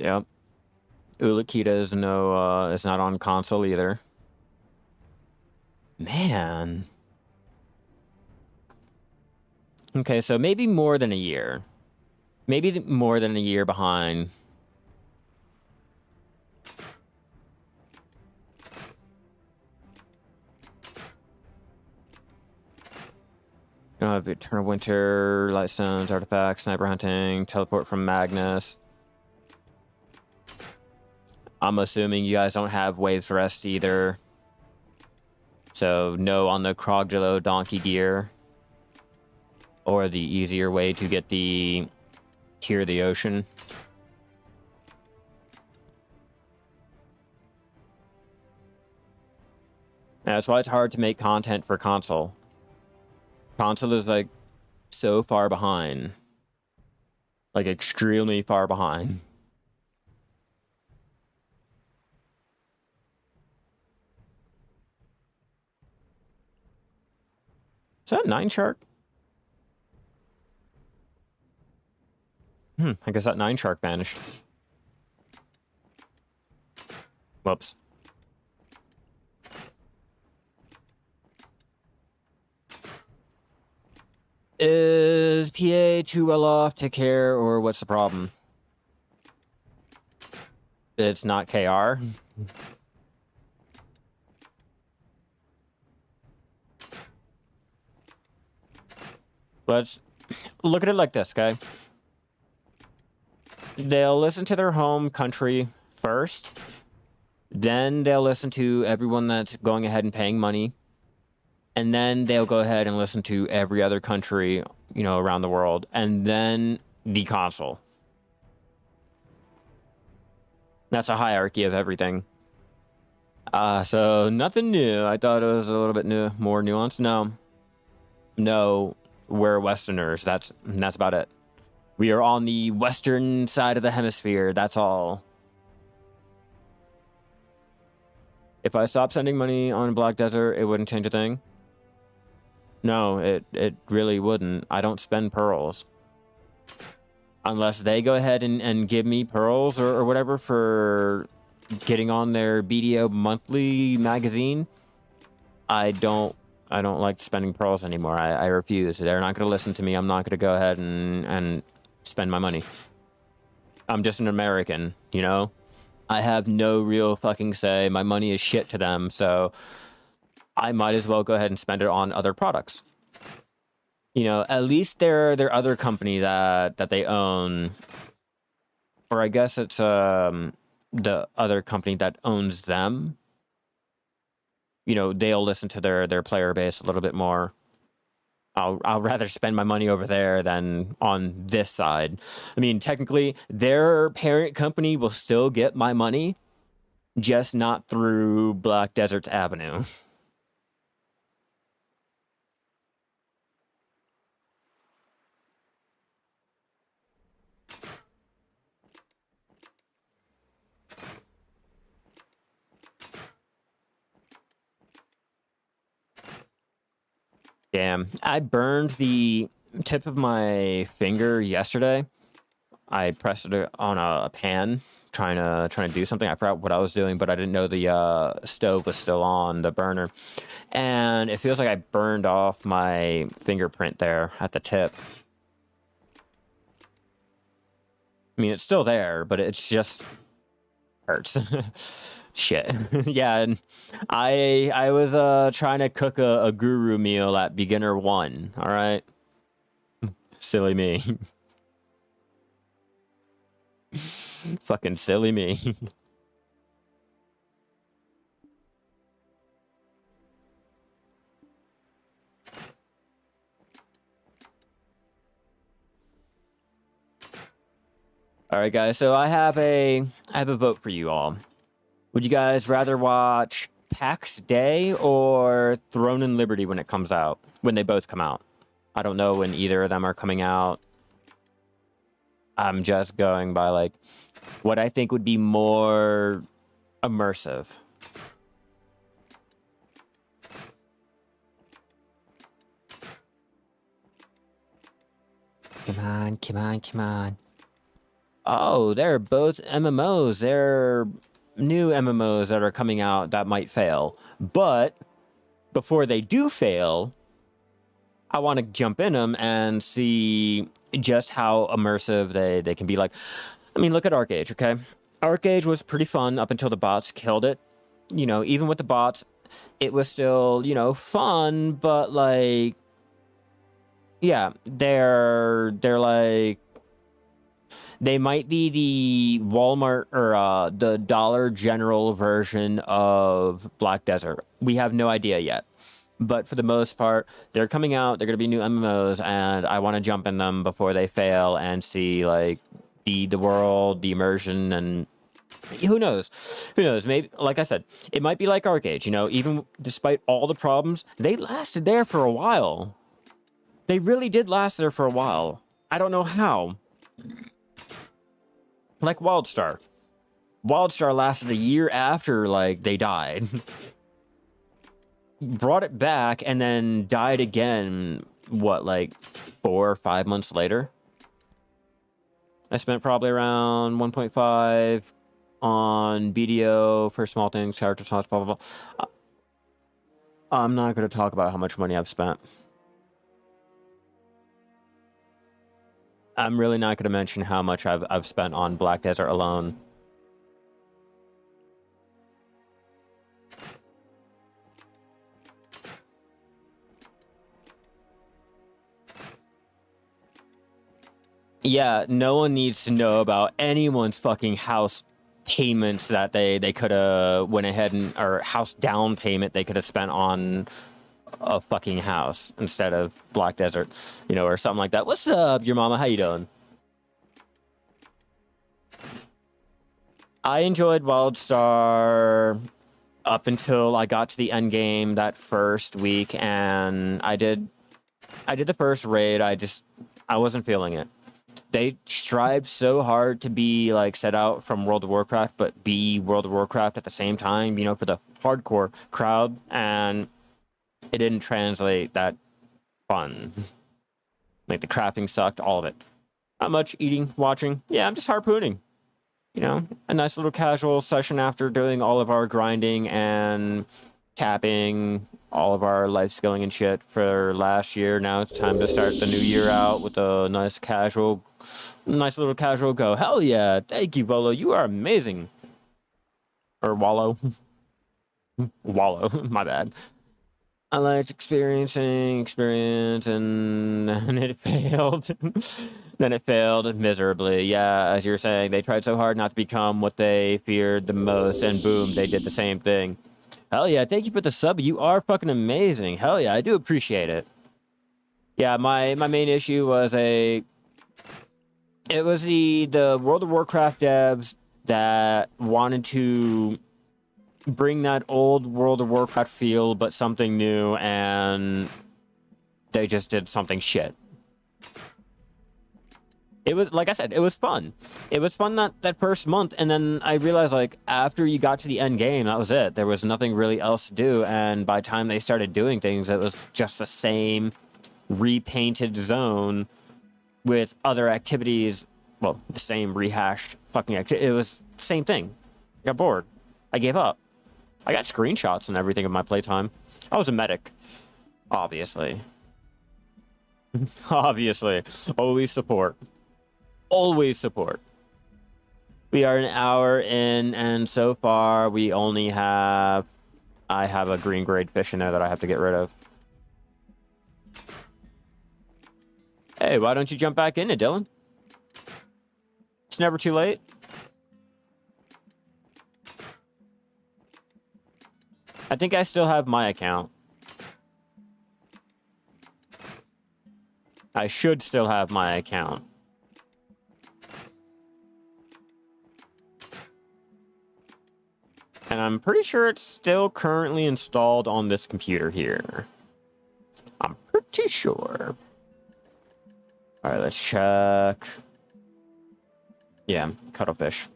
Ulakita is is not on console either. Man. Okay, so maybe more than a year. Maybe more than a year behind. You have Eternal Winter, Lightstones, Artifacts, Sniper Hunting, Teleport from Magnus. I'm assuming you guys don't have Waves Rest either. So no on the Krogdalo Donkey gear. Or the easier way to get the Tear of the Ocean. That's why it's hard to make content for console. Console is like so far behind. Like extremely far behind. Is that 9 shark? I guess that 9 shark vanished. Whoops. Is PA too well off to care, or what's the problem? It's not KR. Let's look at it like this, okay? They'll listen to their home country first. Then they'll listen to everyone that's going ahead and paying money. And then they'll go ahead and listen to every other country, you know, around the world. And then the console. That's a hierarchy of everything. So nothing new. I thought it was a little bit more nuanced. No, we're Westerners. That's about it. We are on the western side of the hemisphere. That's all. If I stopped sending money on Black Desert, it wouldn't change a thing. No, it really wouldn't. I don't spend pearls. Unless they go ahead and give me pearls or whatever for getting on their BDO monthly magazine. I don't like spending pearls anymore. I refuse. They're not going to listen to me. I'm not going to go ahead and spend my money. I'm just an American, you know? I have no real fucking say. My money is shit to them, so I might as well go ahead and spend it on other products. You know, at least their other company that they own, or I guess it's the other company that owns them. You know, they'll listen to their player base a little bit more. I'll rather spend my money over there than on this side. I mean, technically, their parent company will still get my money, just not through Black Desert's avenue. Damn, I burned the tip of my finger yesterday. I pressed it on a pan, trying to do something. I forgot what I was doing, but I didn't know the stove was still on, the burner, and it feels like I burned off my fingerprint there at the tip. I mean, it's still there, but it's just hurts. Shit. Yeah, and I was trying to cook a guru meal at beginner 1, all right? Silly me. Fucking silly me. All right, guys. So I have a vote for you all. Would you guys rather watch PAX Day or Throne and Liberty when it comes out? When they both come out? I don't know when either of them are coming out. I'm just going by like what I think would be more immersive. Come on, come on, come on. Oh, they're both MMOs. They're new MMOs that are coming out that might fail. But before they do fail, I want to jump in them and see just how immersive they can be. Like, I mean, look at ArcAge, okay? ArcAge was pretty fun up until the bots killed it. You know, even with the bots, it was still, you know, fun, but like, yeah, they're like, they might be the Walmart or the Dollar General version of Black Desert. We have no idea yet. But for the most part, they're coming out. They're going to be new MMOs, and I want to jump in them before they fail and see, like, the world, the immersion, and who knows? Who knows? Maybe, like I said, it might be like ArcAge, you know, even despite all the problems, they lasted there for a while. They really did last there for a while. I don't know how. Like WildStar. WildStar lasted a year after, like, they died. Brought it back and then died again, what, like 4 or 5 months later? I spent probably around 1.5 on BDO for small things, character slots, blah, blah, blah. I'm not going to talk about how much money I've spent. I'm really not going to mention how much I've spent on Black Desert alone. Yeah, no one needs to know about anyone's fucking house payments that they could have went ahead and, or house down payment they could have spent on a fucking house instead of Black Desert, you know, or something like that. What's up, your mama? How you doing? I enjoyed WildStar up until I got to the end game that first week, and I did the first raid. I wasn't feeling it. They strived so hard to be like set out from World of Warcraft, but be World of Warcraft at the same time, you know, for the hardcore crowd, and it didn't translate that fun. Like the crafting sucked, all of it. Not much eating, watching. Yeah, I'm just harpooning. you know, a nice little casual session after doing all of our grinding and tapping all of our life skilling and shit for last year. Now it's time to start the new year out with a nice little casual go. Hell yeah. Thank you, Volo. You are amazing. Or Wallow. Wallow. My bad. I liked experience, and it failed. Then it failed miserably. Yeah, as you're saying, they tried so hard not to become what they feared the most, and boom, they did the same thing. Hell yeah, thank you for the sub. You are fucking amazing. Hell yeah, I do appreciate it. Yeah, my main issue was the World of Warcraft devs that wanted to bring that old World of Warcraft feel, but something new, and they just did something shit. It was, like I said, it was fun. It was fun that first month, and then I realized, like, after you got to the end game, that was it. There was nothing really else to do, and by the time they started doing things, it was just the same repainted zone with other activities. Well, the same rehashed fucking activity. It was the same thing. I got bored. I gave up. I got screenshots and everything of my playtime. I was a medic. Obviously. Obviously. Always support. Always support. We are an hour in, and so far we only have... I have a green grade fish in there that I have to get rid of. Hey, why don't you jump back in it, Dylan? It's never too late. I think I still have my account. I should still have my account. And I'm pretty sure it's still currently installed on this computer here. I'm pretty sure. All right, let's check. Yeah, cuttlefish.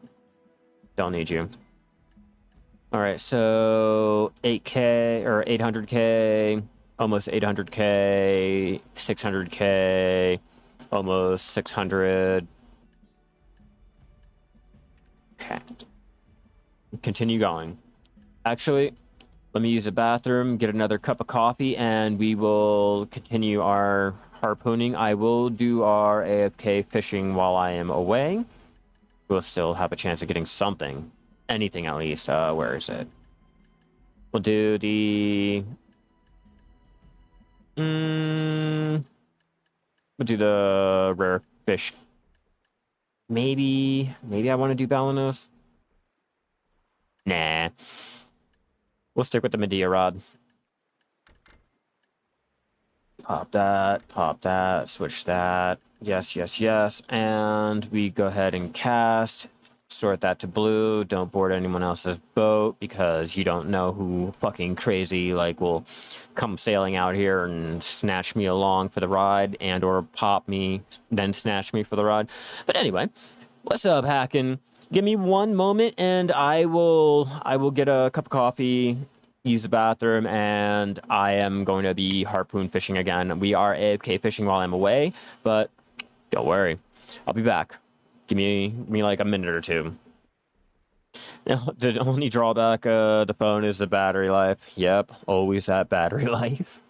Don't need you. All right, so 8K or 800K, almost 800K, 600K, almost 600. Okay. Continue going. Actually, let me use the bathroom, get another cup of coffee, and we will continue our harpooning. I will do our AFK fishing while I am away. We'll still have a chance of getting something. Anything at least. Where is it? We'll do the... We'll do the rare fish. Maybe I want to do Balanos. Nah. We'll stick with the Medea rod. Pop that, switch that. Yes, yes, yes. And we go ahead and cast. Sort that to blue. Don't board anyone else's boat because you don't know who fucking crazy like will come sailing out here and snatch me along for the ride and or pop me, then snatch me for the ride. But anyway, what's up, hacking? Give me one moment and I will get a cup of coffee, use the bathroom, and I am going to be harpoon fishing again. We are AFK fishing while I'm away, but don't worry. I'll be back. Give me like a minute or two. Now, the only drawback of the phone is the battery life. Yep, always that battery life.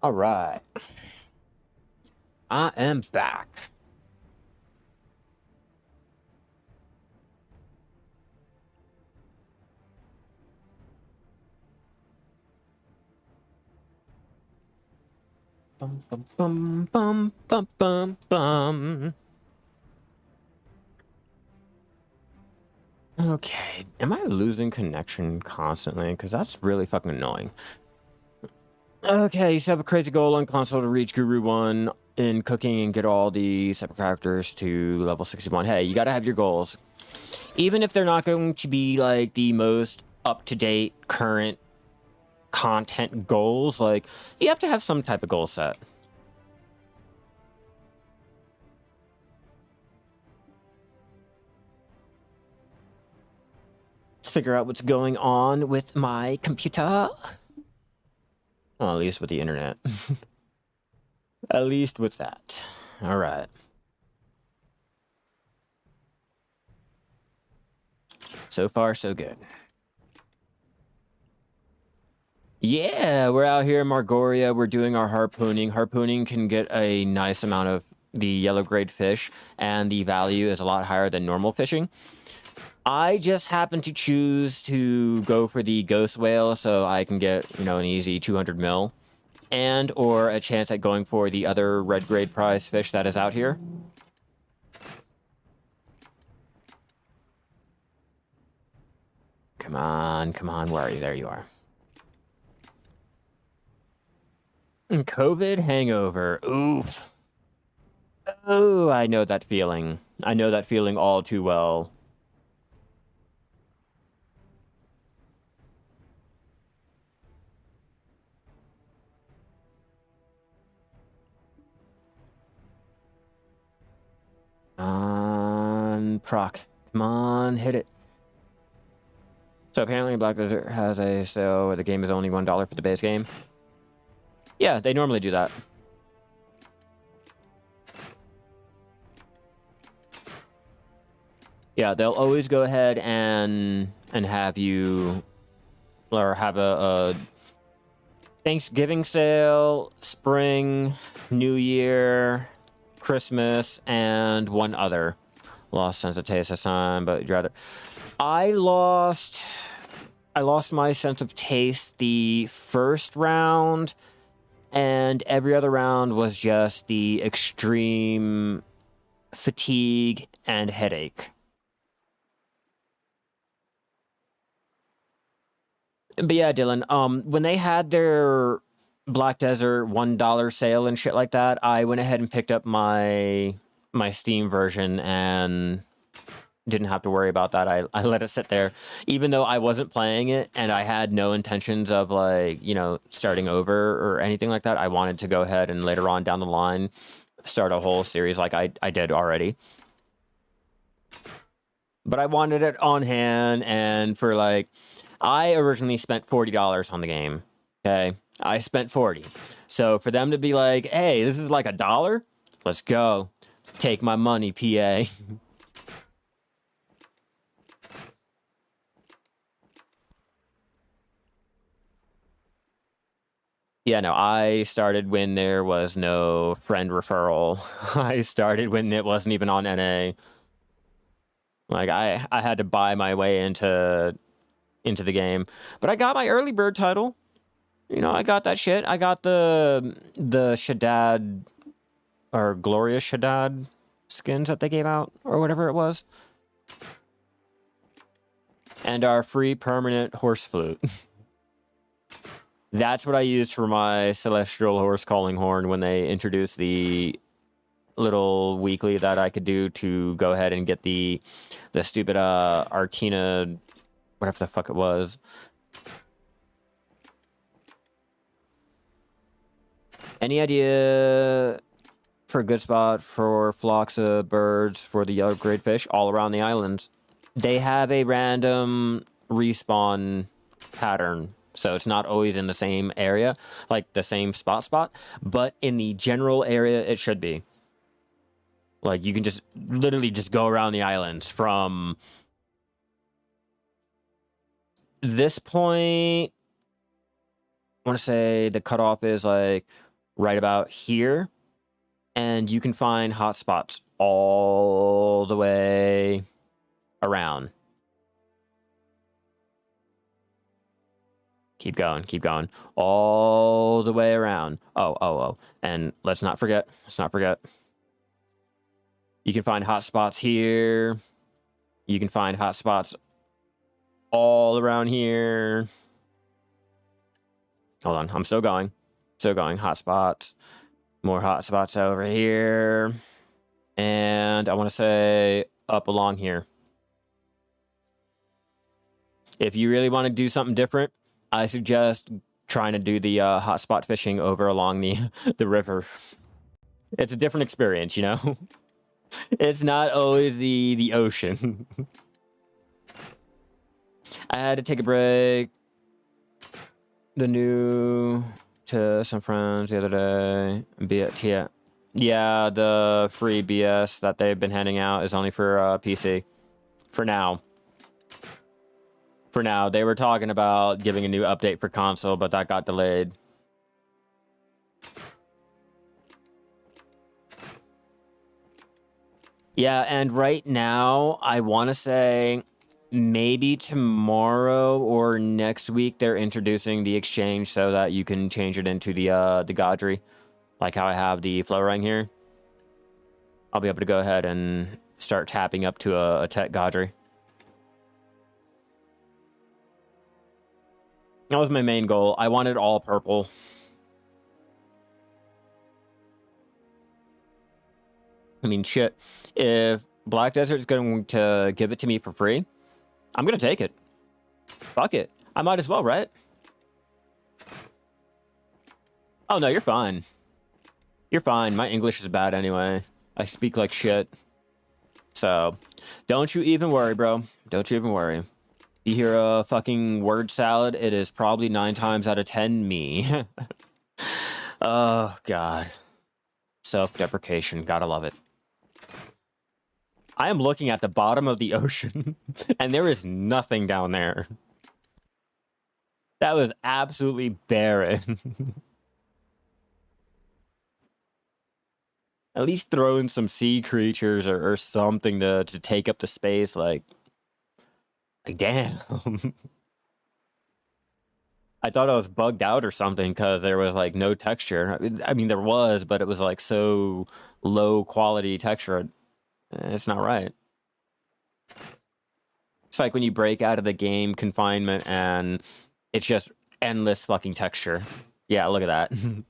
All right. I am back. Bum, bum, bum, bum, bum, bum, bum. Okay, am I losing connection constantly? Because that's really fucking annoying. Okay, you set up a crazy goal on console to reach Guru 1 in cooking and get all the separate characters to level 61. Hey, you gotta have your goals. Even if they're not going to be, like, the most up-to-date, current content goals, like, you have to have some type of goal set. Let's figure out what's going on with my computer. Well, at least with the internet. At least with that. All right. So far, so good. Yeah, we're out here in Margoria. We're doing our harpooning. Harpooning can get a nice amount of the yellow grade fish, and the value is a lot higher than normal fishing. I just happen to choose to go for the ghost whale so I can get, you know, an easy 200 mil. And or a chance at going for the other red grade prize fish that is out here. Come on, come on, where are you? There you are. COVID hangover. Oof. Oh, I know that feeling. I know that feeling all too well. Proc. Come on, hit it. So apparently Black Desert has a sale where the game is only $1 for the base game. Yeah, they normally do that. Yeah, they'll always go ahead and have you, or have a Thanksgiving sale, spring, New Year, Christmas, and one other. Lost sense of taste this time, but you'd rather. I lost my sense of taste the first round, and every other round was just the extreme fatigue and headache. But yeah, Dylan, when they had their Black Desert $1 sale and shit like that, I went ahead and picked up my Steam version and didn't have to worry about that. I let it sit there, even though I wasn't playing it and I had no intentions of, like, you know, starting over or anything like that. I wanted to go ahead and later on down the line start a whole series like I did already. But I wanted it on hand, and for, like, I originally spent $40 on the game. Okay, I spent 40. So for them to be like, "Hey, this is like $1. Let's go. Take my money, PA." Yeah, no, I started when there was no friend referral. I started when it wasn't even on NA. Like, I had to buy my way into the game. But I got my early bird title. You know, I got that shit. I got the Shaddad, or Glorious Shaddad skins that they gave out, or whatever it was. And our free permanent horse flute. That's what I used for my celestial horse calling horn when they introduced the little weekly that I could do to go ahead and get the stupid Artina, whatever the fuck it was. Any idea for a good spot for flocks of birds for the yellow grade fish all around the islands? They have a random respawn pattern, so it's not always in the same area, like the same spot, but in the general area it should be. Like, you can just literally just go around the islands from this point. I want to say the cutoff is like right about here. And you can find hotspots all the way around. Keep going, all the way around. Oh. And let's not forget. You can find hotspots here. You can find hotspots all around here. Hold on, I'm still going. Hotspots. More hotspots over here. And I want to say up along here. If you really want to do something different, I suggest trying to do the hotspot fishing over along the river. It's a different experience, you know? It's not always the ocean. I had to take a break. To some friends the other day. Yeah, the free BS that they've been handing out is only for PC. For now. They were talking about giving a new update for console, but that got delayed. Yeah, and right now, I want to say maybe tomorrow or next week they're introducing the exchange so that you can change it into the Godry, like how I have the flow ring here. I'll be able to go ahead and start tapping up to a tech Godry. That was my main goal. I wanted all purple. I mean, shit. If Black Desert's going to give it to me for free, I'm going to take it. Fuck it. I might as well, right? Oh, no, you're fine. You're fine. My English is bad anyway. I speak like shit. So, don't you even worry, bro. Don't you even worry. You hear a fucking word salad, it is probably 9 times out of 10 me. Oh, God. Self-deprecation. Gotta love it. I am looking at the bottom of the ocean, and there is nothing down there. That was absolutely barren. At least throw in some sea creatures or something to take up the space, like damn. I thought I was bugged out or something because there was like no texture. I mean, there was, but it was like so low quality texture. It's not right. It's like when you break out of the game confinement and it's just endless fucking texture. Yeah, look at that.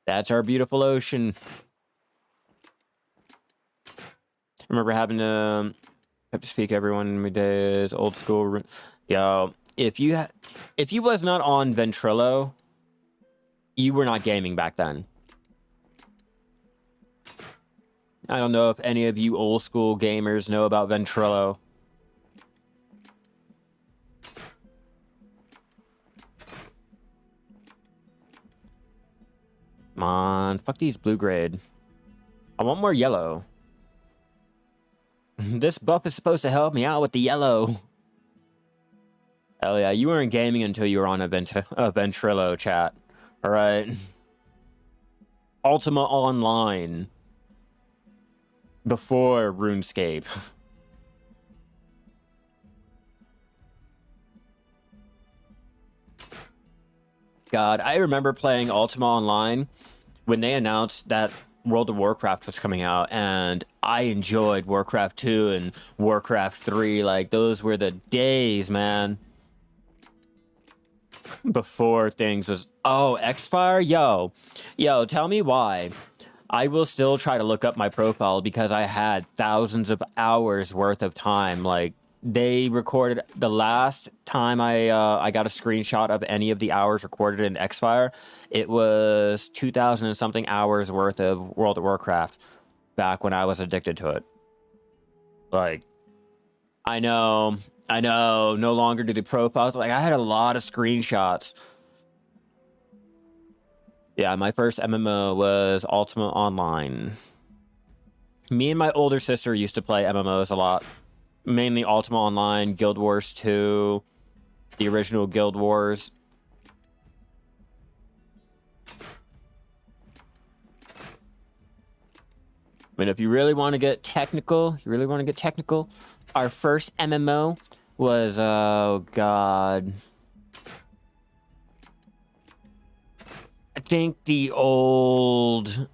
That's our beautiful ocean. I remember having to have to speak everyone every day is old school. Yo, if you was not on Ventrilo, you were not gaming back then. I don't know if any of you old school gamers know about Ventrilo. Come on, fuck these blue grade. I want more yellow. This buff is supposed to help me out with the yellow. Hell yeah, you weren't gaming until you were on a Ventrilo chat. Alright. Ultima Online. Before RuneScape. God, I remember playing Ultima Online when they announced that World of Warcraft was coming out, and I enjoyed Warcraft 2 and Warcraft 3. Like, those were the days, man. Before things was... Oh, Xfire? Yo, tell me why. I will still try to look up my profile because I had thousands of hours worth of time. Like, they recorded the last time I got a screenshot of any of the hours recorded in Xfire. It was 2,000 and something hours worth of World of Warcraft back when I was addicted to it. Like, I know, no longer do the profiles. Like, I had a lot of screenshots. Yeah, my first MMO was Ultima Online. Me and my older sister used to play MMOs a lot. Mainly Ultima Online, Guild Wars 2, the original Guild Wars. mean, if you really want to get technical, our first MMO was, oh god, I think the old,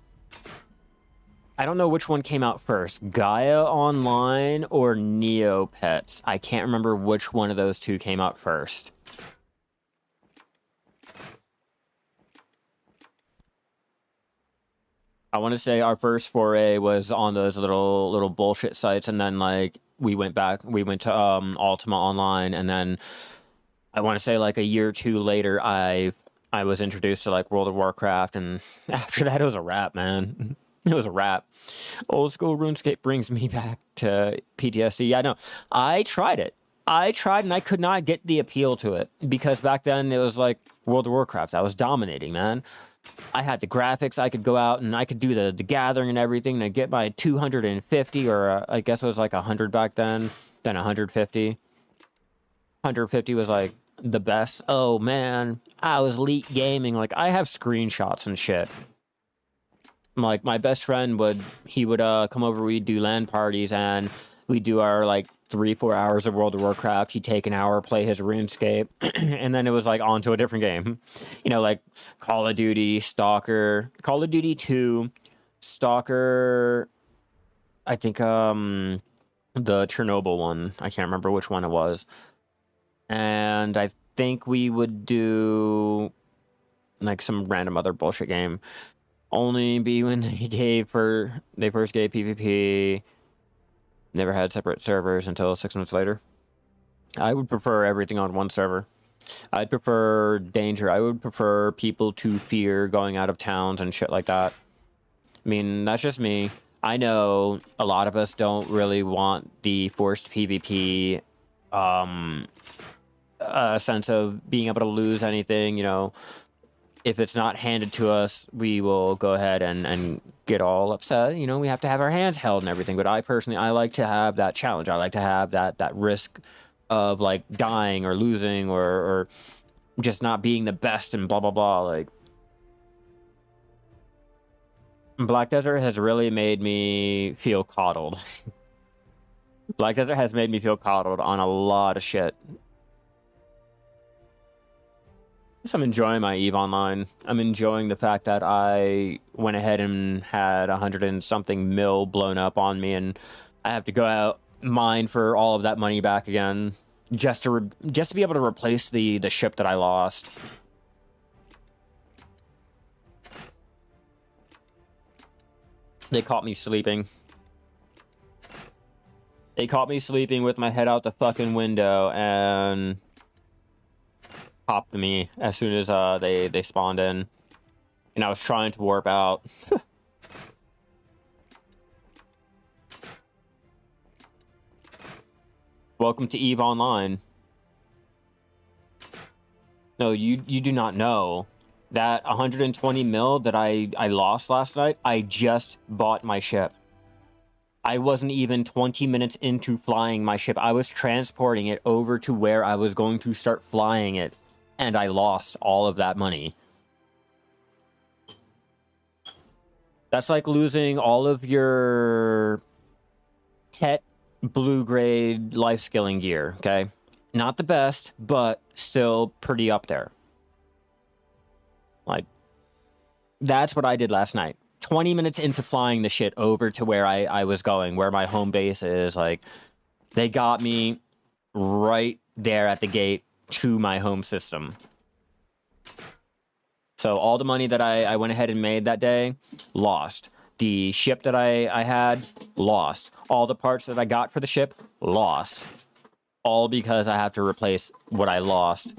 I don't know which one came out first, Gaia Online or Neopets. I can't remember which one of those two came out first. I want to say our first foray was on those little bullshit sites, and then like we went to Ultima Online, and then I want to say like a year or two later, I was introduced to like World of Warcraft, and after that it was a wrap, man. It was a wrap. Old school RuneScape brings me back to PTSD. I know. I tried it. And I could not get the appeal to it because back then it was like World of Warcraft. I was dominating, man. I had the graphics. I could go out and I could do the gathering and everything, and I'd get my 250, or I guess it was like 100 back then 150. 150 was like the best. Oh man, I was elite gaming. Like, I have screenshots and shit. Like, my best friend would come over, we'd do LAN parties, and we'd do our like 3-4 hours of World of Warcraft. He'd take an hour, play his RuneScape, and then it was like on to a different game. You know, like Call of Duty, Stalker, Call of Duty 2, Stalker, I think the Chernobyl one. I can't remember which one it was. And I think we would do like some random other bullshit game. Only be when they first gave PvP. Never had separate servers until 6 months later. I would prefer everything on one server. I'd prefer danger. I would prefer people to fear going out of towns and shit like that. I mean, that's just me. I know a lot of us don't really want the forced PvP sense of being able to lose anything, you know. If it's not handed to us, we will go ahead and get all upset. You know, we have to have our hands held and everything. But I personally, I like to have that challenge. I like to have that risk of like dying or losing or just not being the best and blah, blah, blah. Like, Black Desert has really made me feel coddled. Black Desert has made me feel coddled on a lot of shit. I'm enjoying my EVE Online. I'm enjoying the fact that I went ahead and had 100 and something mil blown up on me, and I have to go out mine for all of that money back again, just to be able to replace the ship that I lost. They caught me sleeping. They caught me sleeping with my head out the fucking window and popped me as soon as they spawned in, and I was trying to warp out. Welcome to EVE Online. No, you do not know that 120 mil that I lost last night. I just bought my ship. I wasn't even 20 minutes into flying my ship. I was transporting it over to where I was going to start flying it, and I lost all of that money. That's like losing all of your TET blue grade life skilling gear, okay? Not the best, but still pretty up there. Like, that's what I did last night. 20 minutes into flying the shit over to where I was going, where my home base is. Like, they got me right there at the gate to my home system. So all the money that I went ahead and made that day, lost. The ship that I had, lost. All the parts that I got for the ship, lost. All because I have to replace what I lost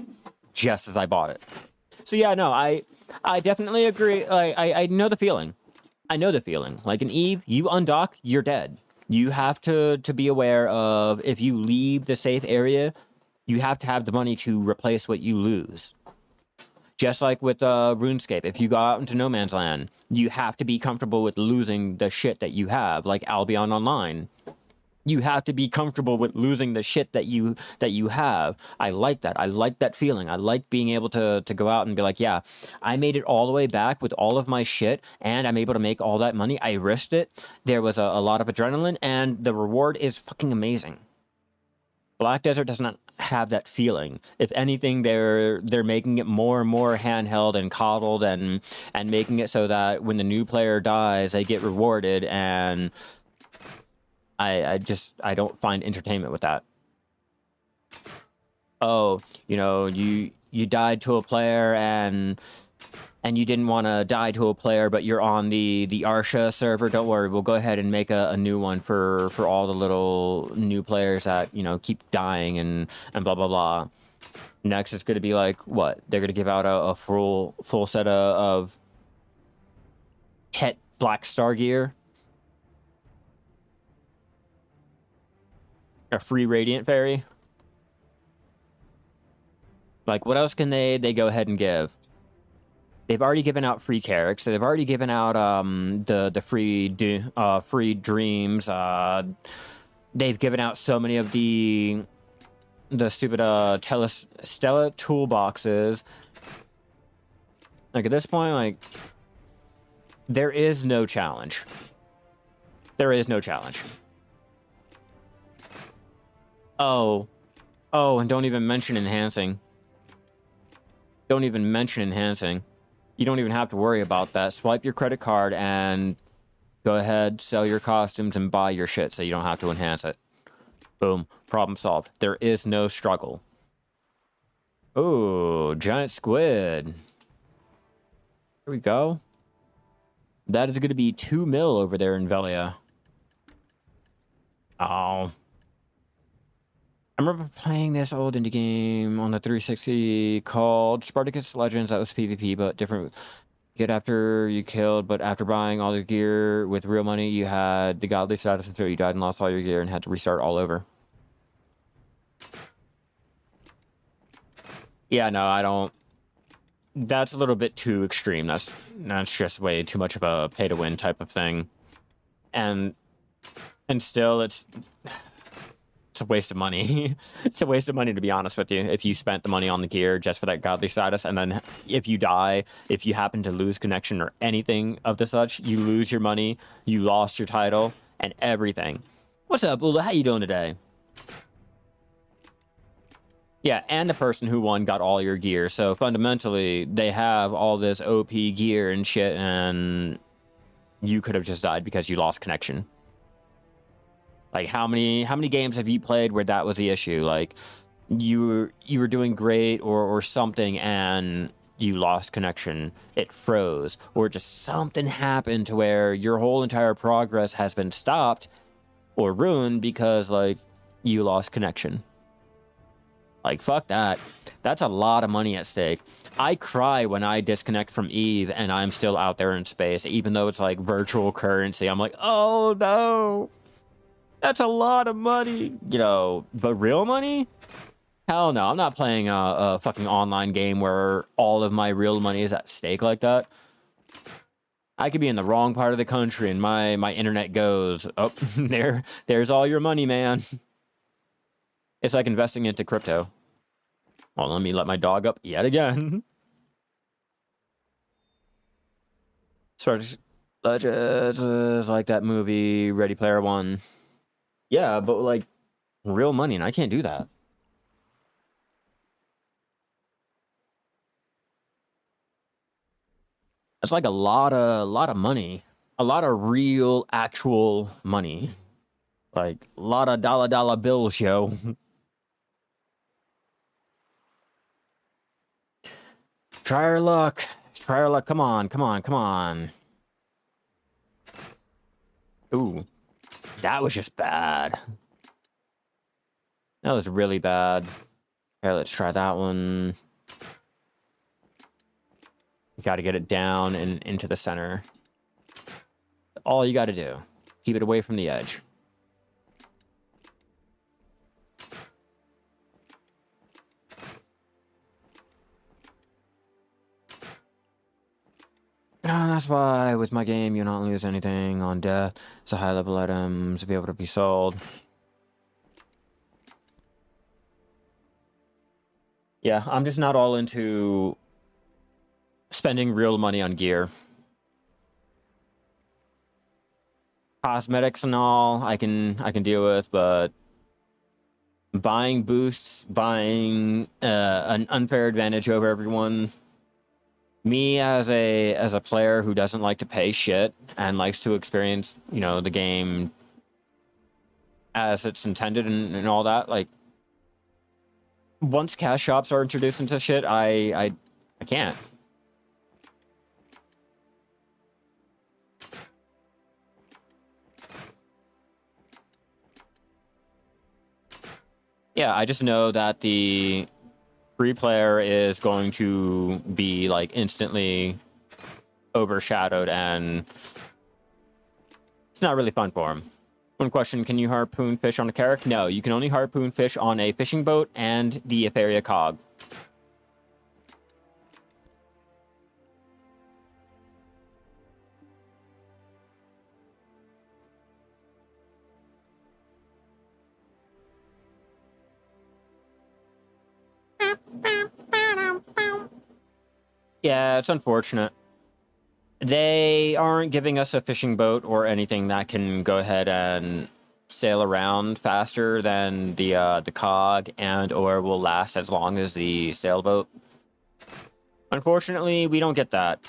just as I bought it. So yeah, no, I definitely agree. I know the feeling. I know the feeling. Like in EVE, you undock, you're dead. You have to be aware of, if you leave the safe area, you have to have the money to replace what you lose. Just like with RuneScape, if you go out into no man's land, you have to be comfortable with losing the shit that you have, like Albion Online. You have to be comfortable with losing the shit that you have. I like that. I like that feeling. I like being able to go out and be like, yeah, I made it all the way back with all of my shit, and I'm able to make all that money. I risked it. There was a lot of adrenaline, and the reward is fucking amazing. Black Desert does not have that feeling. If anything, they're making it more and more handheld and coddled, and making it so that when the new player dies, they get rewarded, and I don't find entertainment with that. Oh, you died to a player, and you didn't want to die to a player, but you're on the Arsha server. Don't worry, we'll go ahead and make a new one for all the little new players that keep dying and blah blah blah. Next, it's going to be like, what? They're going to give out a full set of Tet Black Star gear. A free Radiant Fairy. Like, what else can they go ahead and give? They've already given out free Carracks. They've already given out the free dreams. They've given out so many of the stupid Stella toolboxes. Like, at this point, like, there is no challenge. There is no challenge. Oh, and don't even mention enhancing. Don't even mention enhancing. You don't even have to worry about that. Swipe your credit card and go ahead, sell your costumes, and buy your shit so you don't have to enhance it. Boom. Problem solved. There is no struggle. Oh, giant squid. Here we go. That is going to be 2 mil over there in Velia. Oh. I remember playing this old indie game on the 360 called Spartacus Legends. That was PvP, but different. Get after you killed, but after buying all the gear with real money, you had the godly status until you died and lost all your gear and had to restart all over. Yeah, no, I don't. That's a little bit too extreme. That's just way too much of a pay-to-win type of thing. And still, it's a waste of money. It's a waste of money, to be honest with you, if you spent the money on the gear just for that godly status, and then if you die, if you happen to lose connection or anything of the such, you lose your money, you lost your title, and everything. What's up, Ula? How you doing today? Yeah, and the person who won got all your gear, so fundamentally, they have all this OP gear and shit, and you could have just died because you lost connection. Like, how many games have you played where that was the issue? Like, you were doing great or something, and you lost connection. It froze, or just something happened to where your whole entire progress has been stopped or ruined because, like, you lost connection. Like, fuck that. That's a lot of money at stake. I cry when I disconnect from Eve and I'm still out there in space, even though it's like virtual currency. I'm like, oh no. That's a lot of money, but real money? Hell no, I'm not playing a fucking online game where all of my real money is at stake like that. I could be in the wrong part of the country and my internet goes, oh, there's all your money, man. It's like investing into crypto. Well, let me let my dog up yet again. Spartacus Legends is like that movie, Ready Player One. Yeah, but like real money, and I can't do that. It's like a lot of money, a lot of real, actual money, like a lot of dollar bills, yo. Try our luck. Try our luck. Come on, come on, come on. Ooh, that was just bad. That was really bad. Okay, let's try that one. You gotta get it down and into the center. All you gotta do. Keep it away from the edge. That's why with my game you don't lose anything on death. So high level items to be able to be sold. Yeah, I'm just not all into spending real money on gear. Cosmetics and all, I can deal with, but buying boosts, buying an unfair advantage over everyone. Me as a player who doesn't like to pay shit and likes to experience, you know, the game as it's intended and all that, like once cash shops are introduced into shit, I can't. Yeah, I just know that the free player is going to be like instantly overshadowed, and it's not really fun for him. One question: can you harpoon fish on a carrack? No, you can only harpoon fish on a fishing boat and the Etheria cog. Yeah, it's unfortunate. They aren't giving us a fishing boat or anything that can go ahead and sail around faster than the cog and or will last as long as the sailboat. Unfortunately, we don't get that.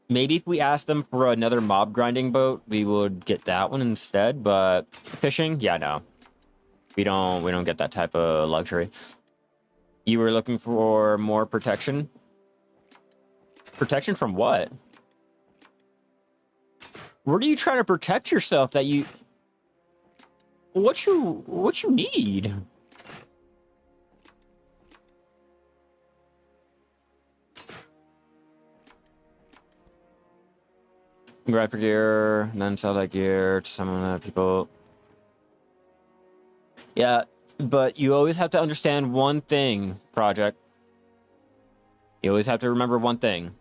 Maybe if we asked them for another mob grinding boat, we would get that one instead, but fishing, yeah, no. We don't get that type of luxury. You were looking for more protection? Protection from what? Where are you trying to protect yourself that you... What you need? Grab for gear, and then sell that gear to some of the people. Yeah, but you always have to understand one thing, Project. You always have to remember one thing.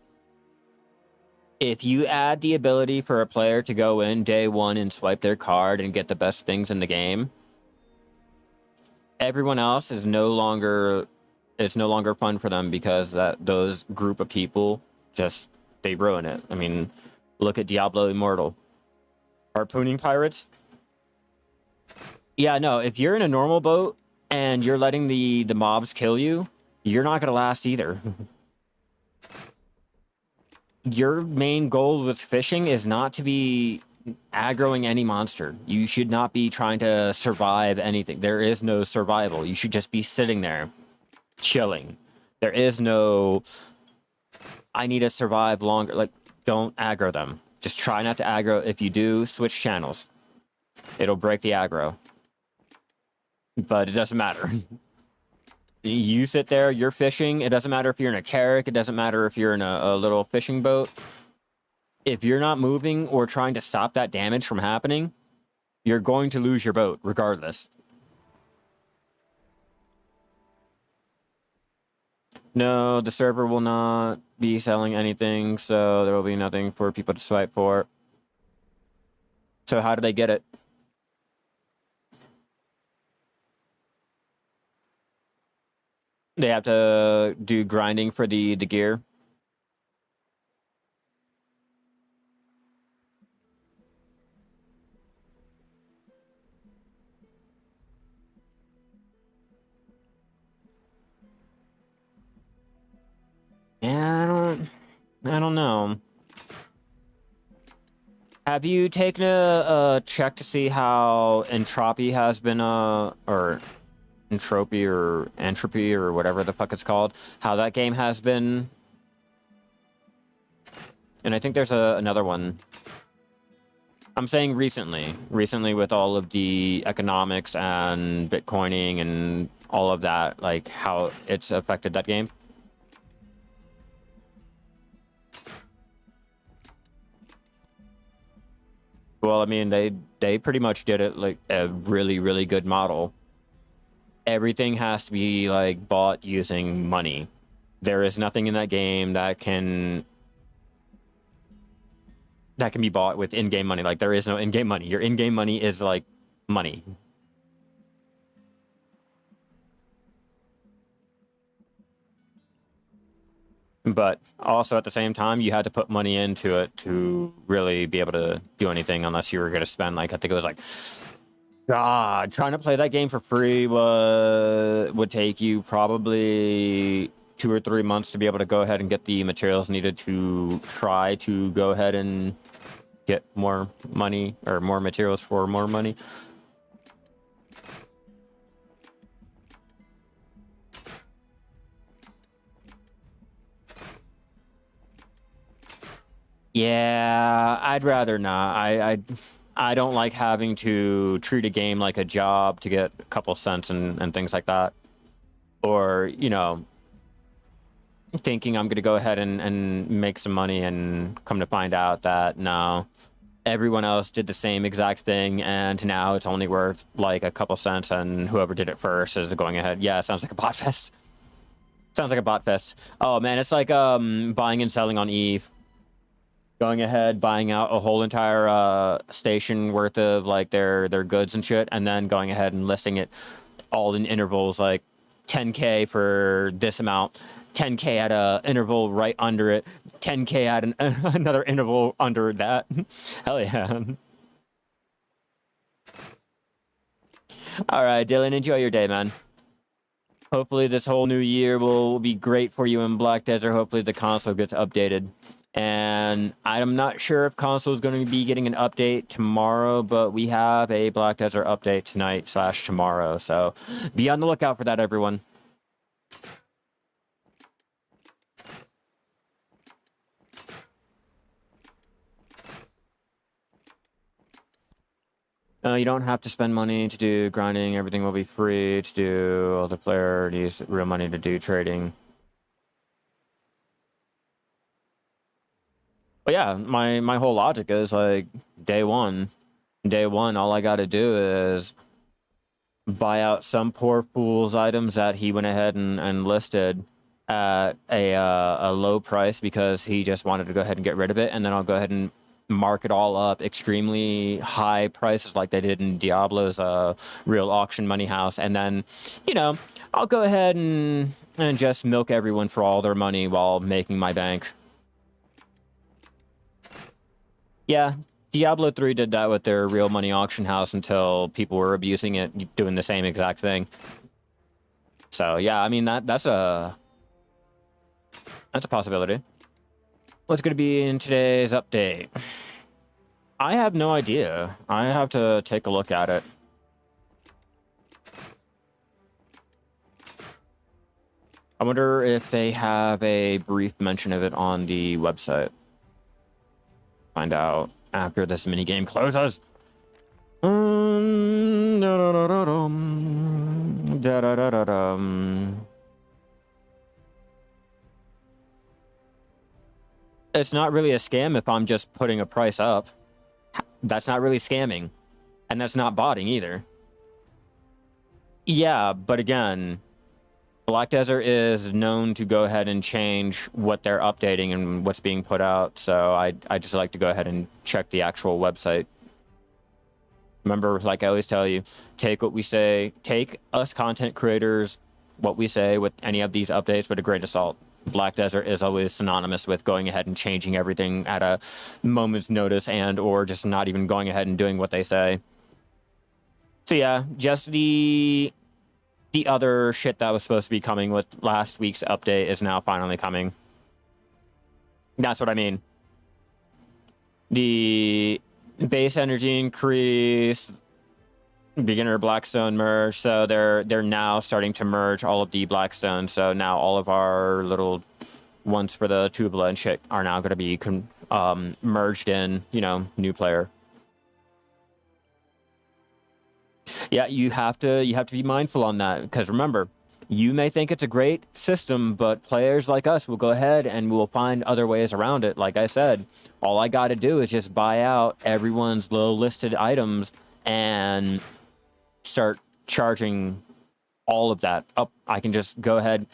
If you add the ability for a player to go in day one and swipe their card and get the best things in the game, everyone else is no longer... It's no longer fun for them because those group of people just... They ruin it. I mean... Look at Diablo Immortal. Harpooning pirates? Yeah, no, if you're in a normal boat and you're letting the mobs kill you, you're not going to last either. Your main goal with fishing is not to be aggroing any monster. You should not be trying to survive anything. There is no survival. You should just be sitting there, chilling. There is no, I need to survive longer. Like, don't aggro them. Just try not to aggro. If you do, switch channels. It'll break the aggro. But it doesn't matter. You sit there, you're fishing. It doesn't matter if you're in a carrack. It doesn't matter if you're in a little fishing boat. If you're not moving or trying to stop that damage from happening, you're going to lose your boat regardless. No, the server will not be selling anything, so there will be nothing for people to swipe for. So how do they get it? They have to do grinding for the gear. Yeah, I don't know. Have you taken a check to see how entropy has been, or entropy or entropy or whatever the fuck it's called, how that game has been? And I think there's another one. I'm saying recently with all of the economics and Bitcoining and all of that, like how it's affected that game. Well, I mean, they pretty much did it like a really, really good model. Everything has to be like bought using money. There is nothing in that game that can be bought with in-game money. Like, there is no in-game money. Your in-game money is like money. But also at the same time, you had to put money into it to really be able to do anything, unless you were going to spend, like, I think it was like, God, trying to play that game for free would take you probably 2 or 3 months to be able to go ahead and get the materials needed to try to go ahead and get more money, or more materials for more money. Yeah, I'd rather not. I don't like having to treat a game like a job to get a couple cents and things like that. Or, you know, thinking I'm going to go ahead and make some money, and come to find out that no, everyone else did the same exact thing, and now it's only worth like a couple cents, and whoever did it first is going ahead. Yeah, it sounds like a bot fest. Sounds like a bot fest. Oh man, it's like buying and selling on Eve. Going ahead, buying out a whole entire station worth of like their goods and shit, and then going ahead and listing it all in intervals, like 10K for this amount, 10K at a interval right under it, 10K at another interval under that. Hell yeah. All right, Dylan, enjoy your day, man. Hopefully this whole new year will be great for you in Black Desert. Hopefully the console gets updated. And I'm not sure if console is going to be getting an update tomorrow, but we have a Black Desert update tonight/tomorrow. So be on the lookout for that, everyone. You don't have to spend money to do grinding. Everything will be free to do. All the player needs real money to do trading. But yeah, my whole logic is like day one, all I got to do is buy out some poor fool's items that he went ahead and listed at a low price because he just wanted to go ahead and get rid of it, and then I'll go ahead and mark it all up extremely high prices like they did in Diablo's real auction money house, and then, you know, I'll go ahead and just milk everyone for all their money while making my bank. Yeah, Diablo 3 did that with their real money auction house until people were abusing it, doing the same exact thing. So yeah, I mean that's a possibility. What's going to be in today's update? I have no idea. I have to take a look at it. I wonder if they have a brief mention of it on the website. Find out after this minigame closes. It's not really a scam if I'm just putting a price up. That's not really scamming. And that's not botting either. Yeah, but again, Black Desert is known to go ahead and change what they're updating and what's being put out, so I just like to go ahead and check the actual website. Remember, like I always tell you, take what we say, take us content creators, what we say with any of these updates with a grain of salt. Black Desert is always synonymous with going ahead and changing everything at a moment's notice, and or just not even going ahead and doing what they say. So yeah, just the other shit that was supposed to be coming with last week's update is now finally coming. That's what I mean. The base energy increase, beginner Blackstone merge, so they're now starting to merge all of the Blackstone, so now all of our little ones for the Twighlite and shit are now going to be merged in, you know, new player. Yeah, you have to be mindful on that, because remember, you may think it's a great system, but players like us will go ahead and we'll find other ways around it. Like I said, all I got to do is just buy out everyone's low listed items and start charging all of that up. I can just go ahead,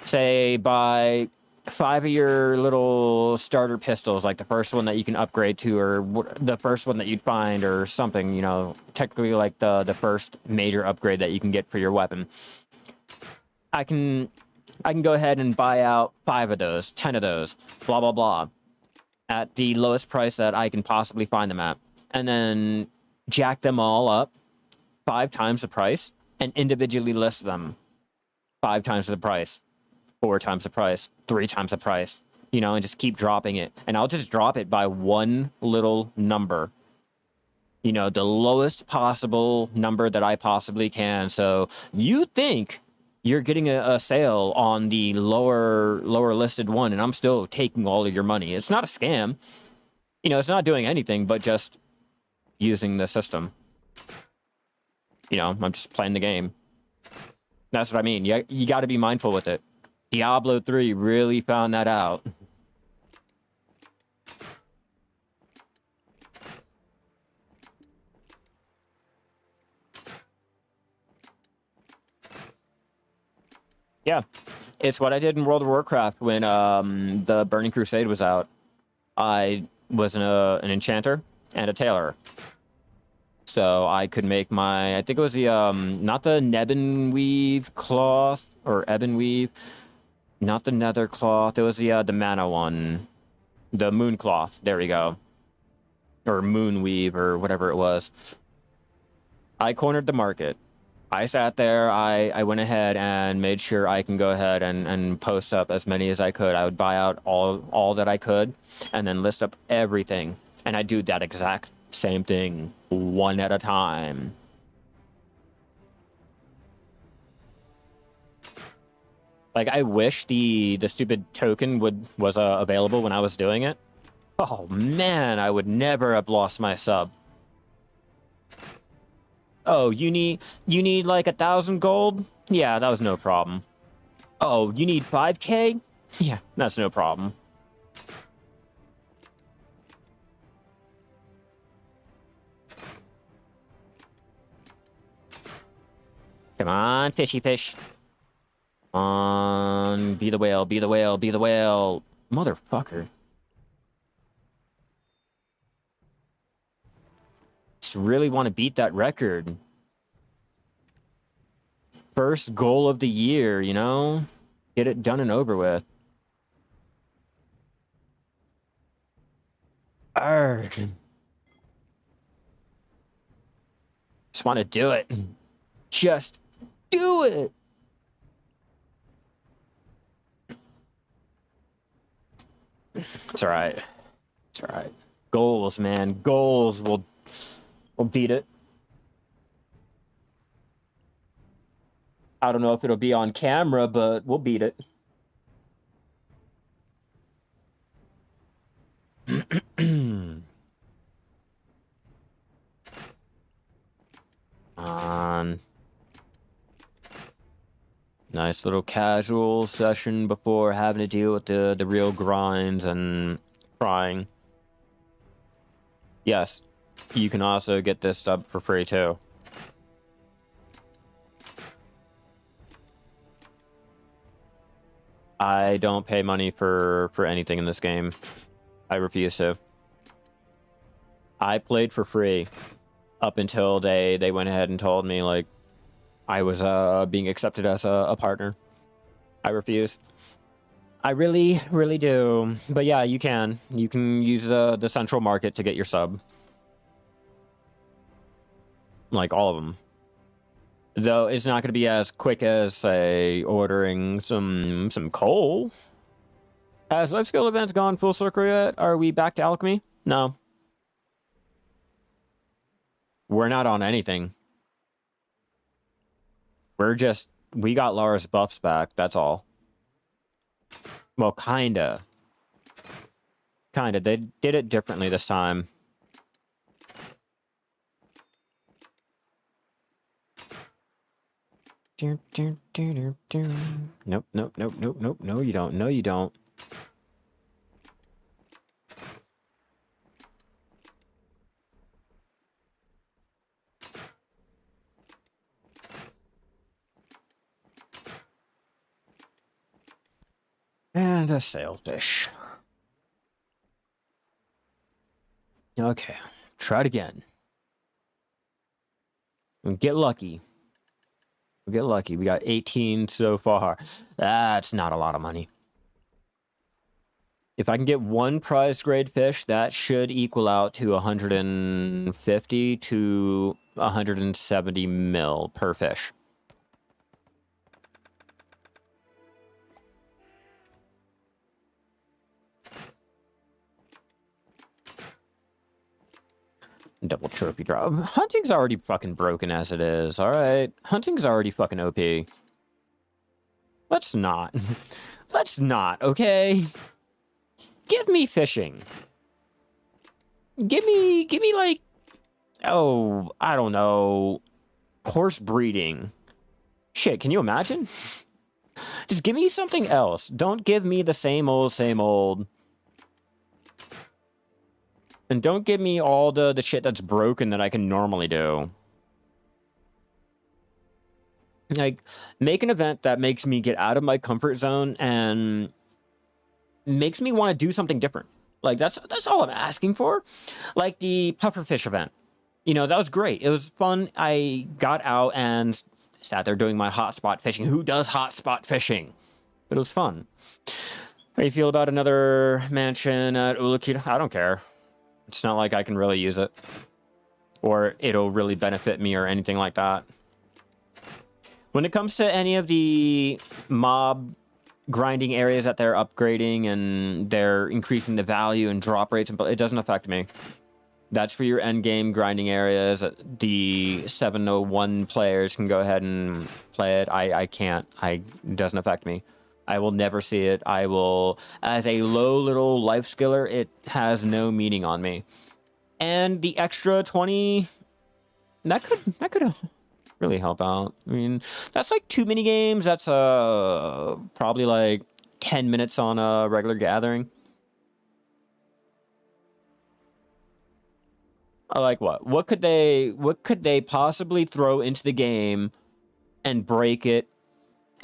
say, buy 5 of your little starter pistols, like the first one that you can upgrade to, or the first one that you'd find, or something, you know, technically like the first major upgrade that you can get for your weapon. I can I can go ahead and buy out 5 of those, 10 of those, blah, blah, blah, at the lowest price that I can possibly find them at. And then jack them all up 5 times the price and individually list them 5 times the price, 4 times the price, 3 times the price, you know, and just keep dropping it. And I'll just drop it by one little number. You know, the lowest possible number that I possibly can. So you think you're getting a sale on the lower listed one, and I'm still taking all of your money. It's not a scam. You know, it's not doing anything but just using the system. You know, I'm just playing the game. That's what I mean. You got to be mindful with it. Diablo 3 really found that out. Yeah, it's what I did in World of Warcraft when the Burning Crusade was out. I was an enchanter and a tailor. So I could make my, I think it was the, not the Nebben Weave cloth, or Ebon Weave, not the Nether cloth, it was the mana one. The Moon cloth, there we go. Or Moon Weave, or whatever it was. I cornered the market. I sat there, I went ahead and made sure I can go ahead and post up as many as I could. I would buy out all that I could, and then list up everything. And I do that exact same thing, one at a time. Like, I wish the stupid token was available when I was doing it. Oh man, I would never have lost my sub. Oh, you need like 1,000 gold? Yeah, that was no problem. Oh, you need 5K? Yeah, that's no problem. Come on, fishy fish. On, be the whale, be the whale, be the whale. Motherfucker. Just really want to beat that record. First goal of the year, you know? Get it done and over with. Arrgh. Just want to do it. Just do it. It's alright. It's alright. Goals, man. Goals will beat it. I don't know if it'll be on camera, but we'll beat it. Nice little casual session before having to deal with the real grinds and crying. Yes, you can also get this sub for free too. I don't pay money for anything in this game. I refuse to. I played for free up until they went ahead and told me, like, I was being accepted as a partner. I refuse. I really, really do. But yeah, you can. You can use the central market to get your sub. Like, all of them. Though it's not going to be as quick as, say, ordering some coal. Has life skill events gone full circle yet? Are we back to alchemy? No. We're not on anything. We got Lara's buffs back, that's all. Well, kinda. Kinda. They did it differently this time. Nope, nope, nope, nope, nope. No, you don't. No, you don't. And a sailfish. Okay, try it again. And get lucky. We get lucky. We got 18 so far. That's not a lot of money. If I can get one prize grade fish, that should equal out to 150 to 170 mil per fish. Double trophy drop. Hunting's already fucking broken as it is, alright? Hunting's already fucking OP. Let's not. Let's not, okay? Give me fishing. Give me like, oh, I don't know, horse breeding. Shit, can you imagine? Just give me something else. Don't give me the same old, same old. And don't give me all the shit that's broken that I can normally do. Like, make an event that makes me get out of my comfort zone and makes me want to do something different. Like, that's all I'm asking for. Like the pufferfish event. You know, that was great. It was fun. I got out and sat there doing my hotspot fishing. Who does hotspot fishing? But it was fun. How do you feel about another mansion at Ulukita? I don't care. It's not like I can really use it. Or it'll really benefit me or anything like that. When it comes to any of the mob grinding areas that they're upgrading and they're increasing the value and drop rates, it doesn't affect me. That's for your end game grinding areas. The 701 players can go ahead and play it. I can't. It doesn't affect me. I will never see it. I will, as a low little life skiller, it has no meaning on me. And the extra 20, that could really help out. I mean, that's like 2 mini games. That's probably like 10 minutes on a regular gathering. I like what could they possibly throw into the game and break it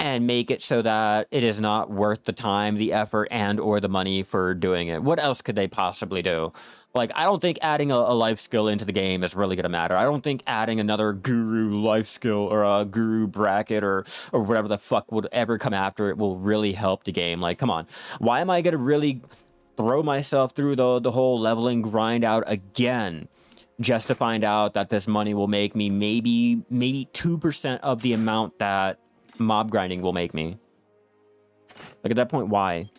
and make it so that it is not worth the time, the effort, and or the money for doing it? What else could they possibly do? Like, I don't think adding a life skill into the game is really going to matter. I don't think adding another guru life skill or a guru bracket or whatever the fuck would ever come after it will really help the game. Like, come on. Why am I going to really throw myself through the whole leveling grind out again just to find out that this money will make me maybe 2% of the amount that mob grinding will make me? Like, at that point, why?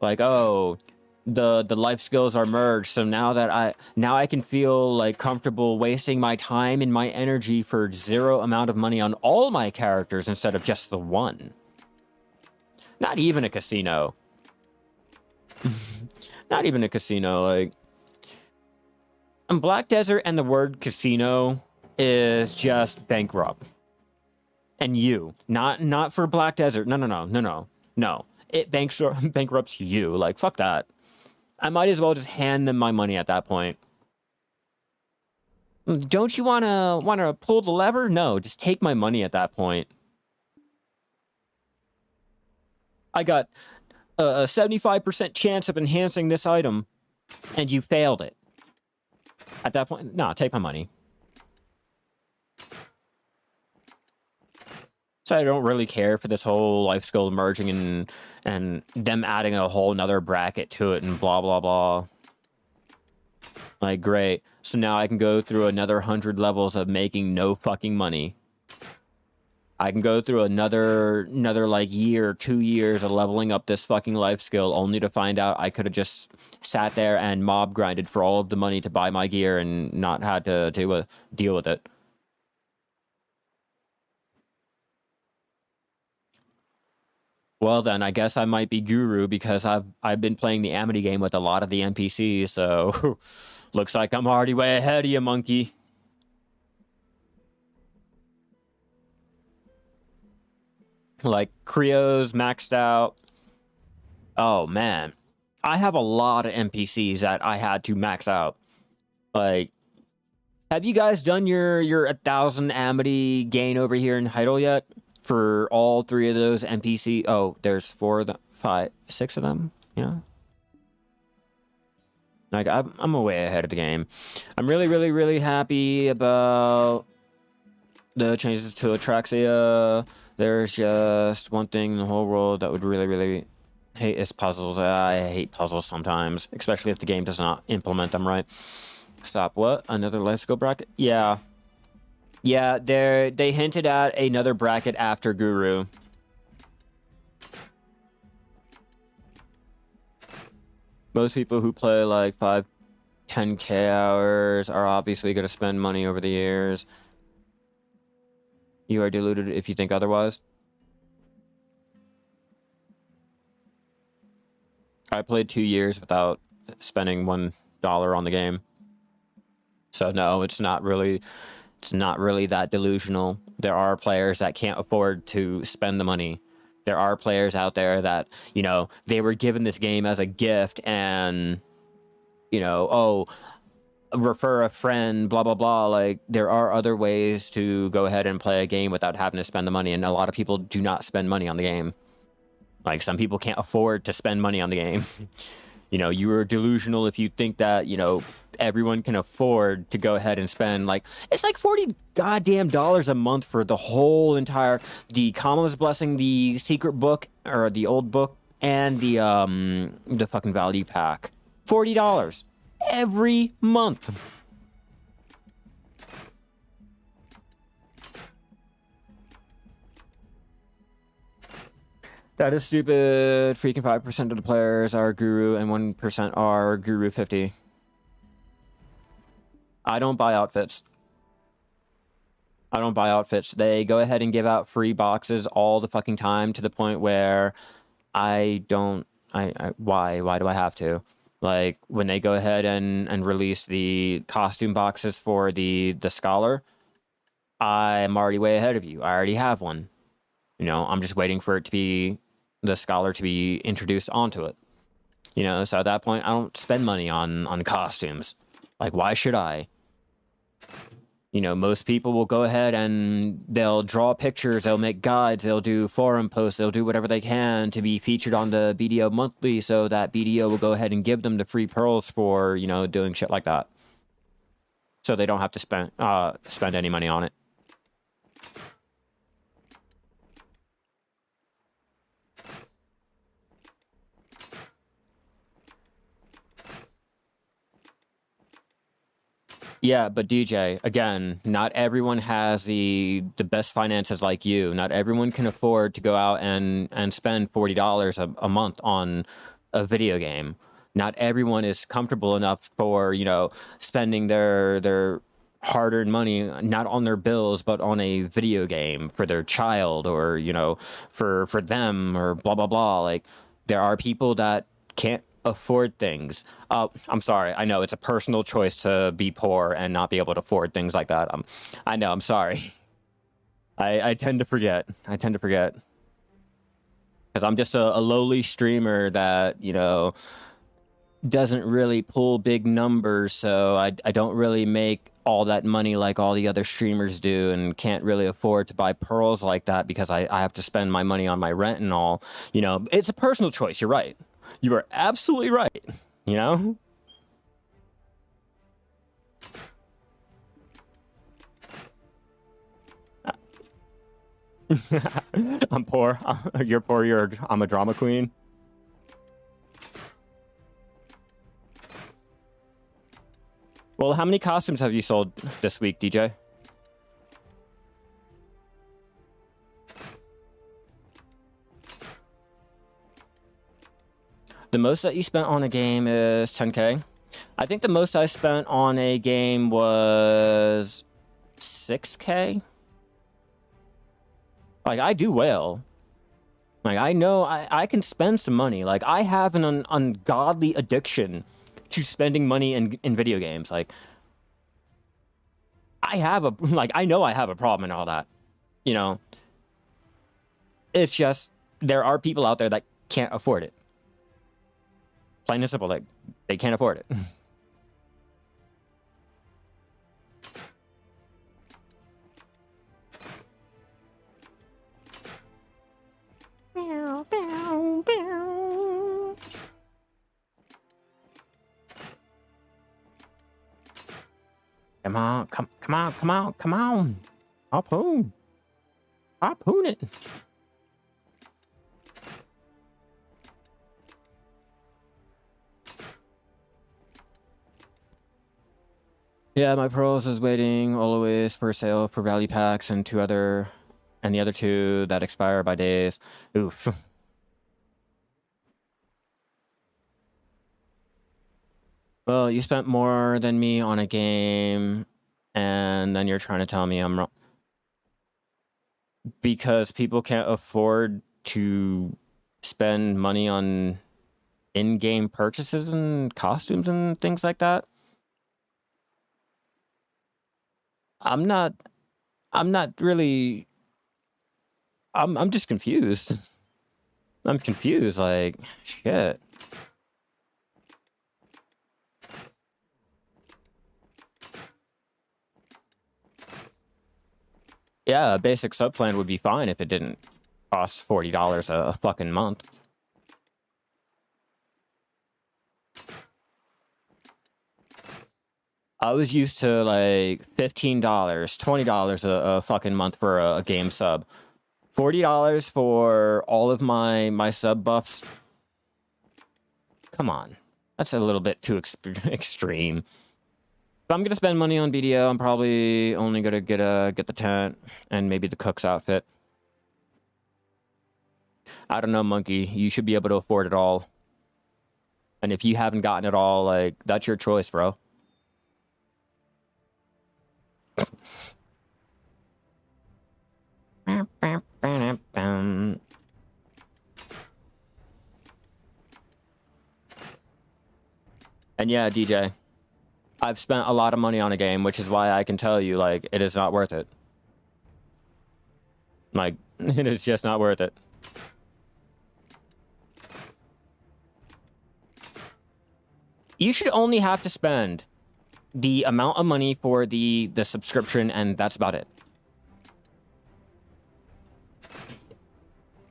Like, oh, the life skills are merged, so now I can feel like comfortable wasting my time and my energy for zero amount of money on all my characters instead of just the one. Not even a casino. Not even a casino. Like, in Black Desert, and the word casino is just bankrupt. And you, not for Black Desert. No. It bankrupts you. Like, fuck that. I might as well just hand them my money at that point. Don't you wanna pull the lever? No, just take my money at that point. I got a 75% chance of enhancing this item, and you failed it. At that point, no, take my money. So I don't really care for this whole life skill merging and them adding a whole nother bracket to it and blah, blah, blah. Like, great. So now I can go through another 100 levels of making no fucking money. I can go through another like year, 2 years of leveling up this fucking life skill only to find out I could have just sat there and mob grinded for all of the money to buy my gear and not had to deal with it. Well then, I guess I might be guru because I've been playing the Amity game with a lot of the NPCs, so looks like I'm already way ahead of you, monkey. Like, Creo's maxed out. Oh man, I have a lot of NPCs that I had to max out. Like, have you guys done your 1,000 Amity gain over here in Heidel yet? For all 3 of those NPC, oh, there's 4 of them, 5, 6 of them, yeah. Like, I'm way ahead of the game. I'm really, really, really happy about the changes to Atraxia. There's just one thing in the whole world that would really, really hate is puzzles. I hate puzzles sometimes, especially if the game does not implement them right. Stop, what? Another life skill bracket? Yeah. Yeah, they hinted at another bracket after Guru. Most people who play like 10K hours are obviously going to spend money over the years. You are deluded if you think otherwise. I played 2 years without spending $1 on the game. So no, it's not really that delusional. There are players that can't afford to spend the money. There are players out there that, you know, they were given this game as a gift and, you know, oh, refer a friend, blah, blah, blah. Like, there are other ways to go ahead and play a game without having to spend the money. And a lot of people do not spend money on the game. Like, some people can't afford to spend money on the game. You know, you are delusional if you think that, you know, everyone can afford to go ahead and spend, like, it's like $40 goddamn a month for the whole entire, the Kama's Blessing, the secret book, or the old book, and the fucking value pack. $40 every month. That is stupid. Freaking 5% of the players are Guru and 1% are Guru 50. I don't buy outfits. I don't buy outfits. They go ahead and give out free boxes all the fucking time to the point where I don't... Why do I have to? Like, when they go ahead and release the costume boxes for the Scholar, I'm already way ahead of you. I already have one. You know, I'm just waiting for it to be... the Scholar to be introduced onto it. You know, so at that point, I don't spend money on costumes. Like, why should I? You know, most people will go ahead and they'll draw pictures, they'll make guides, they'll do forum posts, they'll do whatever they can to be featured on the BDO monthly, so that BDO will go ahead and give them the free pearls for, you know, doing shit like that. So they don't have to spend any money on it. Yeah, but DJ, again, not everyone has the best finances like you. Not everyone can afford to go out and spend $40 a month on a video game. Not everyone is comfortable enough for, you know, spending their hard-earned money not on their bills but on a video game for their child, or, you know, for them, or blah blah blah. Like, there are people that can't afford things. I'm sorry. I know it's a personal choice to be poor and not be able to afford things like that. I know. I'm sorry. I tend to forget. Because I'm just a lowly streamer that, you know, doesn't really pull big numbers, so I don't really make all that money like all the other streamers do, and can't really afford to buy pearls like that because I have to spend my money on my rent and all. You know, it's a personal choice. You're right. You are absolutely right. You know? I'm poor. You're poor. I'm a drama queen. Well, how many costumes have you sold this week, DJ? The most that you spent on a game is 10K. I think the most I spent on a game was 6K. Like, I do well. Like, I know I can spend some money. Like, I have an ungodly addiction to spending money in video games. Like, I know I have a problem and all that. You know, it's just, there are people out there that can't afford it. Plain and simple, like, they can't afford it. Come on, come on, come on, come on. Harpoon. Harpoon it. Yeah, my Pearls is waiting always for sale for value packs and the other two that expire by days. Oof. Well, you spent more than me on a game, and then you're trying to tell me I'm wrong. Because people can't afford to spend money on in-game purchases and costumes and things like that. I'm not really... I'm just confused. I'm confused, like, shit. Yeah, a basic sub plan would be fine if it didn't cost $40 a fucking month. I was used to like $15, $20 a fucking month for a game sub. $40 for all of my sub buffs. Come on, that's a little bit too extreme. If I'm gonna spend money on BDO, I'm probably only gonna get the tent and maybe the cook's outfit. I don't know, Monkey. You should be able to afford it all. And if you haven't gotten it all, like, that's your choice, bro. And yeah, DJ, I've spent a lot of money on a game, which is why I can tell you, like, it is not worth it. Like, it is just not worth it. You should only have to spend the amount of money for the subscription, and that's about it.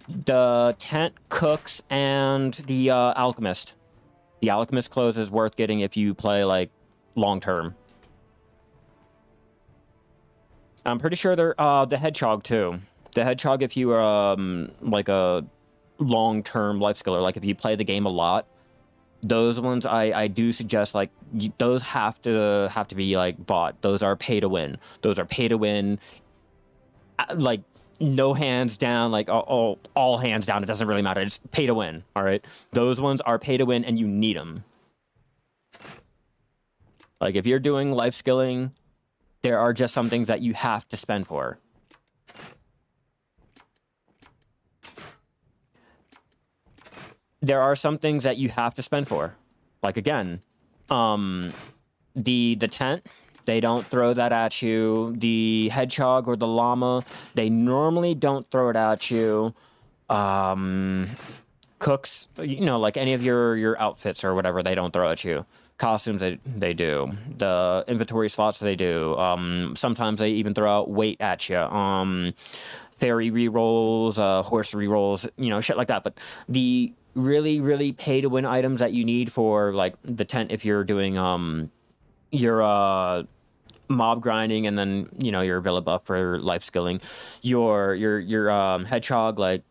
The tent, cooks, and the alchemist. The alchemist clothes is worth getting if you play, like, long term. I'm pretty sure they're the hedgehog too. The hedgehog, if you are like a long-term life skiller, like if you play the game a lot, those ones I do suggest, like, those have to be like bought. Those are pay to win. Those are pay to win. Like, no hands down, like all hands down. It doesn't really matter. It's pay to win. All right, those ones are pay to win, and you need them. Like, if you're doing life skilling, there are just some things that you have to spend for. There are some things that you have to spend for. Like, again, the tent, they don't throw that at you. The hedgehog or the llama, they normally don't throw it at you. Cooks, you know, like any of your outfits or whatever, they don't throw at you. Costumes, they do. The inventory slots, they do. Sometimes they even throw out weight at you. Fairy rerolls, horse rerolls, you know, shit like that. But the really pay to win items that you need for, like, the tent, if you're doing your mob grinding, and then, you know, your villa buff for life skilling, your hedgehog, like,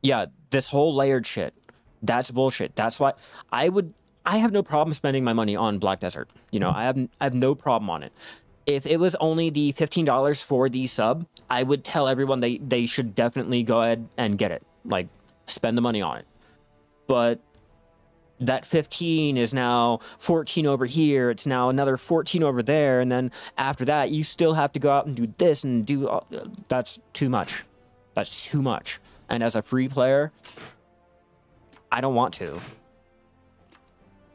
yeah, this whole layered shit, that's bullshit. That's why I have no problem spending my money on Black Desert. You know, I have no problem on it. If it was only the $15 for the sub, I would tell everyone they should definitely go ahead and get it. Like, spend the money on it. But that 15 is now 14 over here. It's now another 14 over there. And then after that, you still have to go out and do this and do... that's too much. That's too much. And as a free player, I don't want to.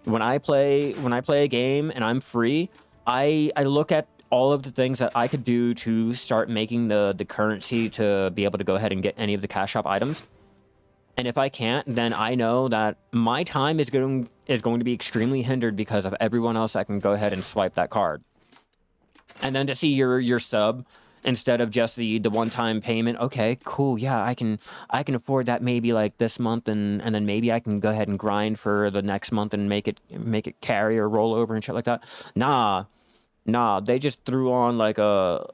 When I play a game and I'm free, I look at all of the things that I could do to start making the currency to be able to go ahead and get any of the cash shop items. And if I can't, then I know that my time is going to be extremely hindered because of everyone else that can go ahead and swipe that card. And then to see your sub, instead of just the one-time payment, okay, cool, yeah, I can afford that maybe like this month, and then maybe I can go ahead and grind for the next month and make it carry or roll over and shit like that. Nah, Nah, they just threw on like a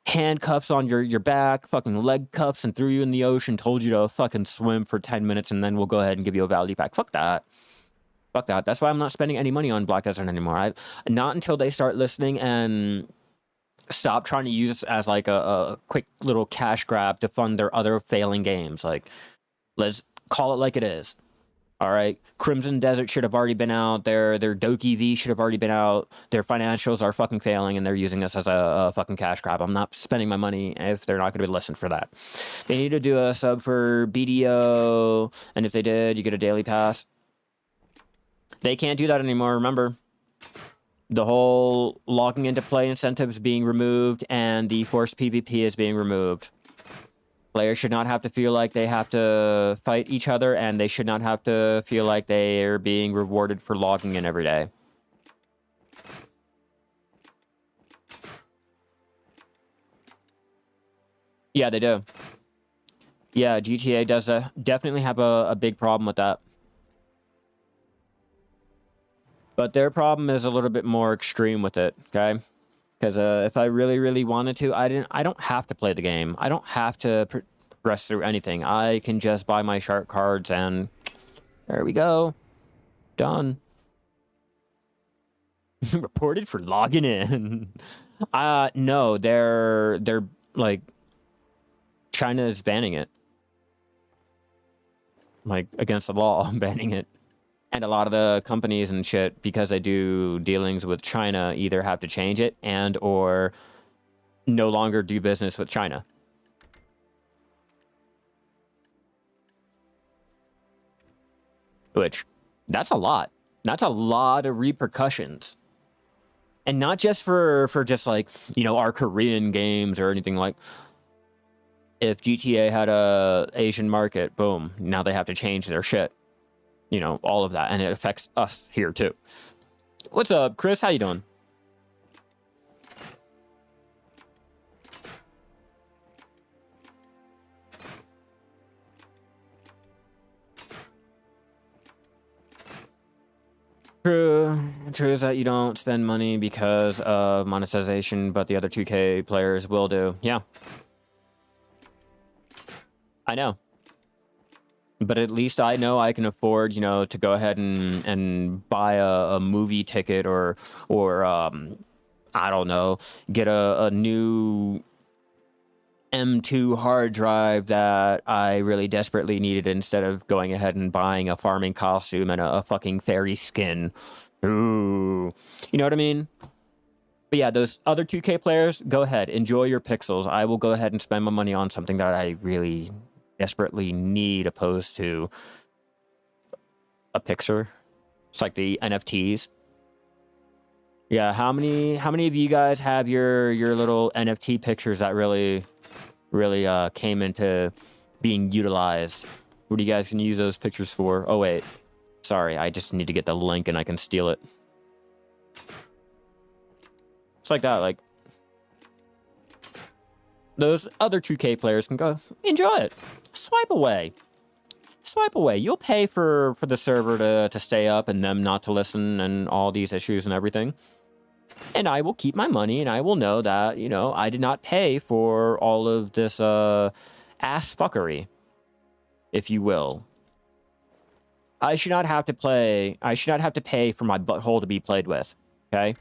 handcuffs on your back, fucking leg cuffs, and threw you in the ocean, told you to fucking swim for 10 minutes, and then we'll go ahead and give you a value pack. Fuck that. Fuck that. That's why I'm not spending any money on Black Desert anymore. Not until they start listening and stop trying to use this as like a quick little cash grab to fund their other failing games. Like, let's call it like it is. All right, Crimson Desert should have already been out. Their Doki V should have already been out. Their financials are fucking failing, and they're using us as a fucking cash grab. I'm not spending my money if they're not going to be listened for that. They need to do a sub for BDO, and if they did, you get a daily pass. They can't do that anymore. Remember, the whole logging into play incentives being removed, and the forced PvP is being removed. Players should not have to feel like they have to fight each other, and they should not have to feel like they are being rewarded for logging in every day. Yeah, they do. Yeah, GTA does definitely have a big problem with that. But their problem is a little bit more extreme with it, okay? Because if I really wanted to, I don't have to play the game. I don't have to progress through anything. I can just buy my shark cards and there we go. Done. Reported for logging in. No, they're like China is banning it. Like against the law, banning it. And a lot of the companies and shit, because they do dealings with China, either have to change it and or no longer do business with China. Which, that's a lot. That's a lot of repercussions. And not just for just like, you know, our Korean games or anything like. If GTA had a Asian market, boom, now they have to change their shit. You know, all of that, and it affects us here too. What's up, Chris? How you doing? True is that you don't spend money because of monetization, but the other 2K players will do. Yeah. I know. But at least I know I can afford, you know, to go ahead and buy a movie ticket or I don't know, get a new M2 hard drive that I really desperately needed instead of going ahead and buying a farming costume and a fucking fairy skin. Ooh. You know what I mean? But yeah, those other 2K players, go ahead, enjoy your pixels. I will go ahead and spend my money on something that I really desperately need opposed to a picture. It's like the NFTs. Yeah, how many of you guys have your little NFT pictures that really came into being utilized? What do you guys can use those pictures for? Oh wait, sorry, I just need to get the link and I can steal it. It's like that, like those other 2K players can go enjoy it. Swipe away. Swipe away. You'll pay for the server to stay up and them not to listen and all these issues and everything. And I will keep my money and I will know that, you know, I did not pay for all of this ass fuckery, if you will. I should not have to pay for my butthole to be played with, okay?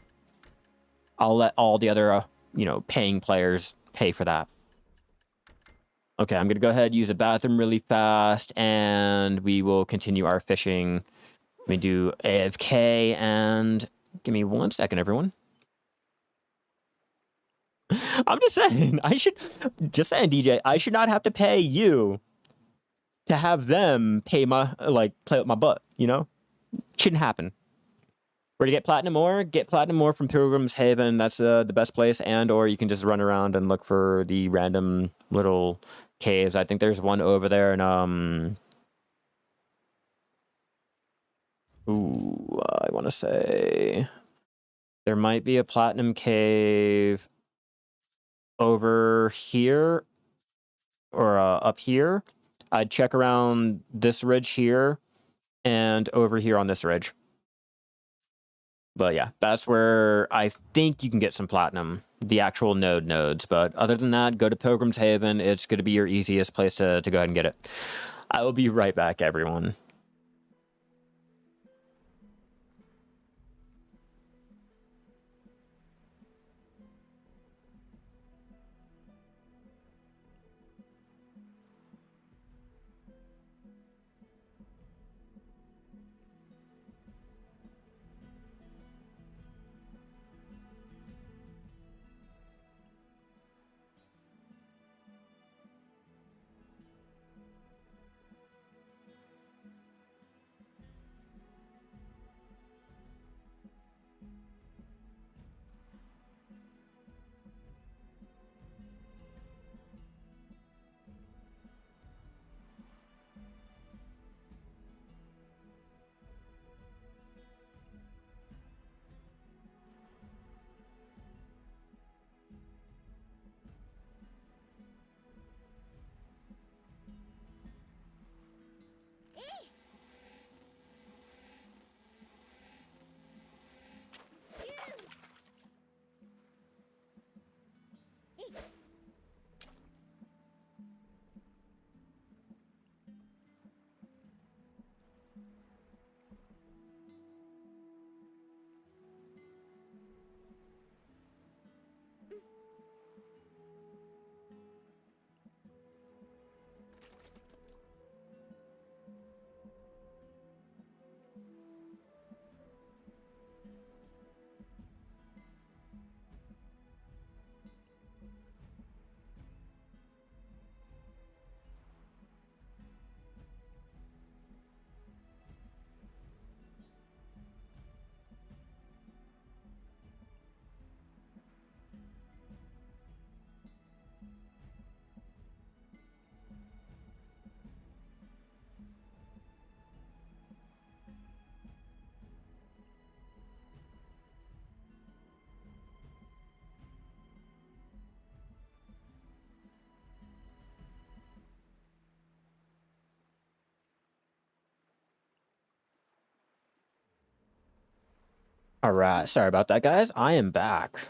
I'll let all the other, you know, paying players pay for that. Okay, I'm going to go ahead and use a bathroom really fast, and we will continue our fishing. Let me do AFK, and give me 1 second, everyone. I'm just saying, DJ, I should not have to pay you to have them pay my, like, play with my butt, you know? Shouldn't happen. Where to get platinum ore? Get platinum ore from Pilgrim's Haven. That's the best place. And or you can just run around and look for the random little caves. I think there's one over there. And I want to say there might be a platinum cave over here or up here. I'd check around this ridge here and over here on this ridge. But yeah, that's where I think you can get some platinum, the actual nodes. But other than that, go to Pilgrim's Haven. It's going to be your easiest place to go ahead and get it. I will be right back, everyone. All right, sorry about that, guys. I am back.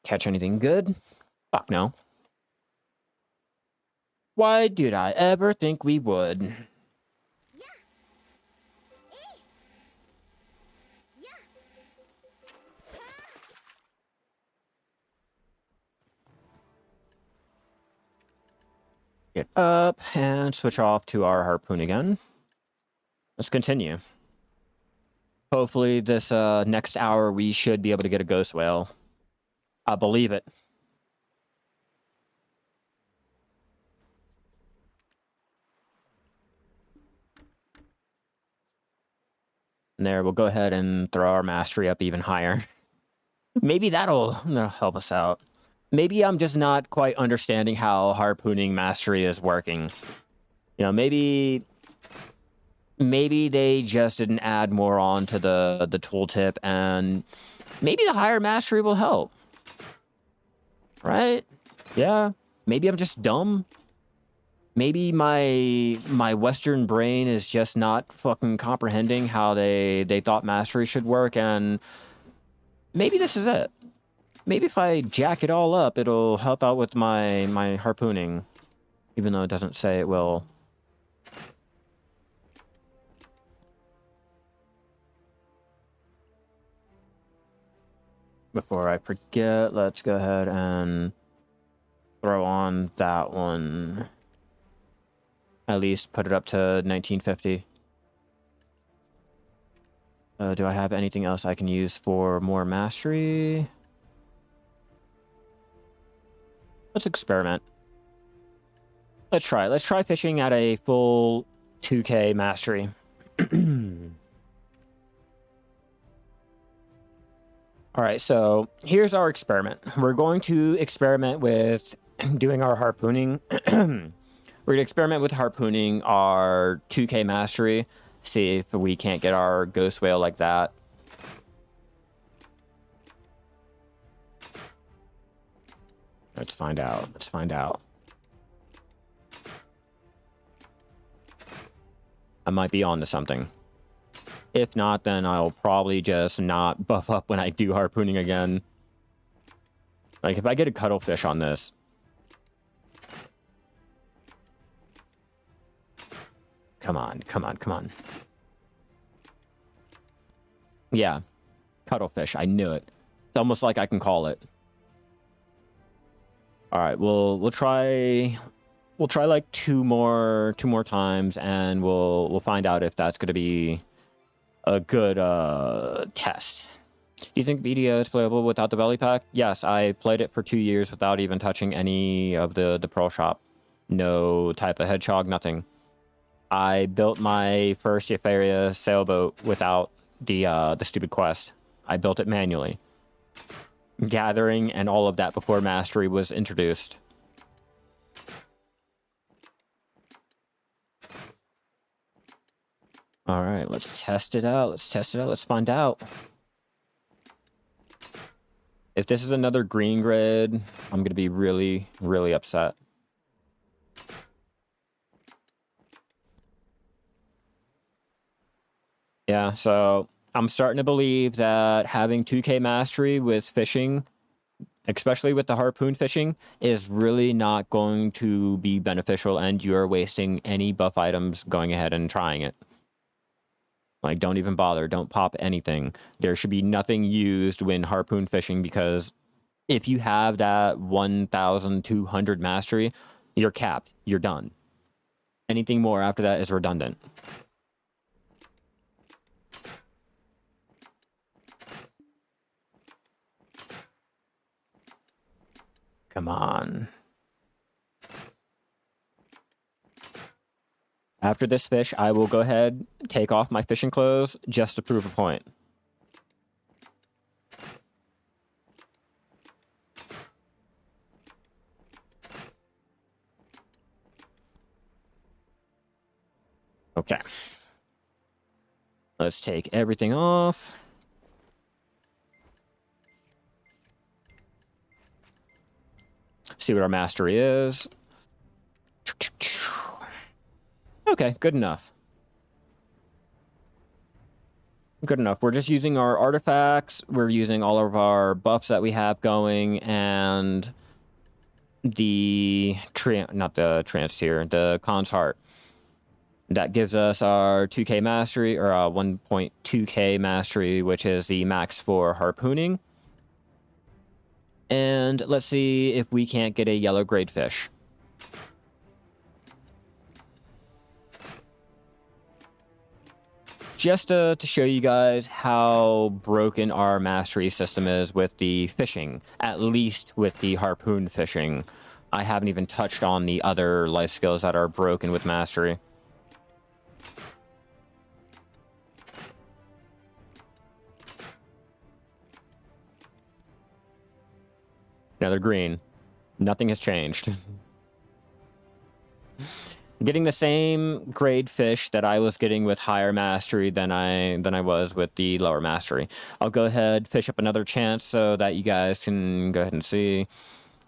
Catch anything good? Fuck no. Why did I ever think we would? Get up and switch off to our harpoon again. Let's continue. Hopefully this next hour we should be able to get a ghost whale. I believe it. And there, we'll go ahead and throw our mastery up even higher. Maybe that'll help us out. Maybe I'm just not quite understanding how harpooning mastery is working. You know, maybe they just didn't add more on to the tooltip, and maybe the higher mastery will help. Right? Yeah. Maybe I'm just dumb. Maybe my Western brain is just not fucking comprehending how they thought mastery should work, and maybe this is it. Maybe if I jack it all up, it'll help out with my harpooning, even though it doesn't say it will. Before I forget, let's go ahead and throw on that one. At least put it up to 1950. Do I have anything else I can use for more mastery? Let's experiment. Let's try. Let's try fishing at a full 2K mastery. All right, so here's our experiment. We're going to experiment with doing our harpooning. We're going to experiment with harpooning our 2K mastery. See if we can't get our ghost whale like that. Let's find out. Let's find out. I might be on to something. If not, then I'll probably just not buff up when I do harpooning again. Like, if I get a cuttlefish on this... Come on, come on, come on. Yeah, cuttlefish. I knew it. It's almost like I can call it. All right, we'll try like two more times, and we'll find out if that's going to be a good test. Do you think BDO is playable without the belly pack? Yes, I played it for 2 years without even touching any of the Pearl Shop. No type of hedgehog, nothing. I built my first Euphoria sailboat without the stupid quest. I built it manually. Gathering and all of that before mastery was introduced. All right, let's test it out. Let's test it out. Let's find out. If this is another green grid, I'm going to be really, really upset. Yeah, so I'm starting to believe that having 2K mastery with fishing, especially with the harpoon fishing, is really not going to be beneficial, and you're wasting any buff items going ahead and trying it. Like, don't even bother. Don't pop anything. There should be nothing used when harpoon fishing, because if you have that 1,200 mastery, you're capped. You're done. Anything more after that is redundant. Come on. After this fish, I will go ahead, take off my fishing clothes just to prove a point. Okay. Let's take everything off. See what our mastery is. Okay, good enough. Good enough. We're just using our artifacts. We're using all of our buffs that we have going, and the not the trance tier, the Khan's Heart. That gives us our 2K mastery, or 1.2K mastery, which is the max for harpooning. And let's see if we can't get a yellow grade fish. Just to show you guys how broken our mastery system is with the fishing, at least with the harpoon fishing. I haven't even touched on the other life skills that are broken with mastery. Another green. Nothing has changed. Getting the same grade fish that I was getting with higher mastery than I was with the lower mastery. I'll go ahead, fish up another chance so that you guys can go ahead and see.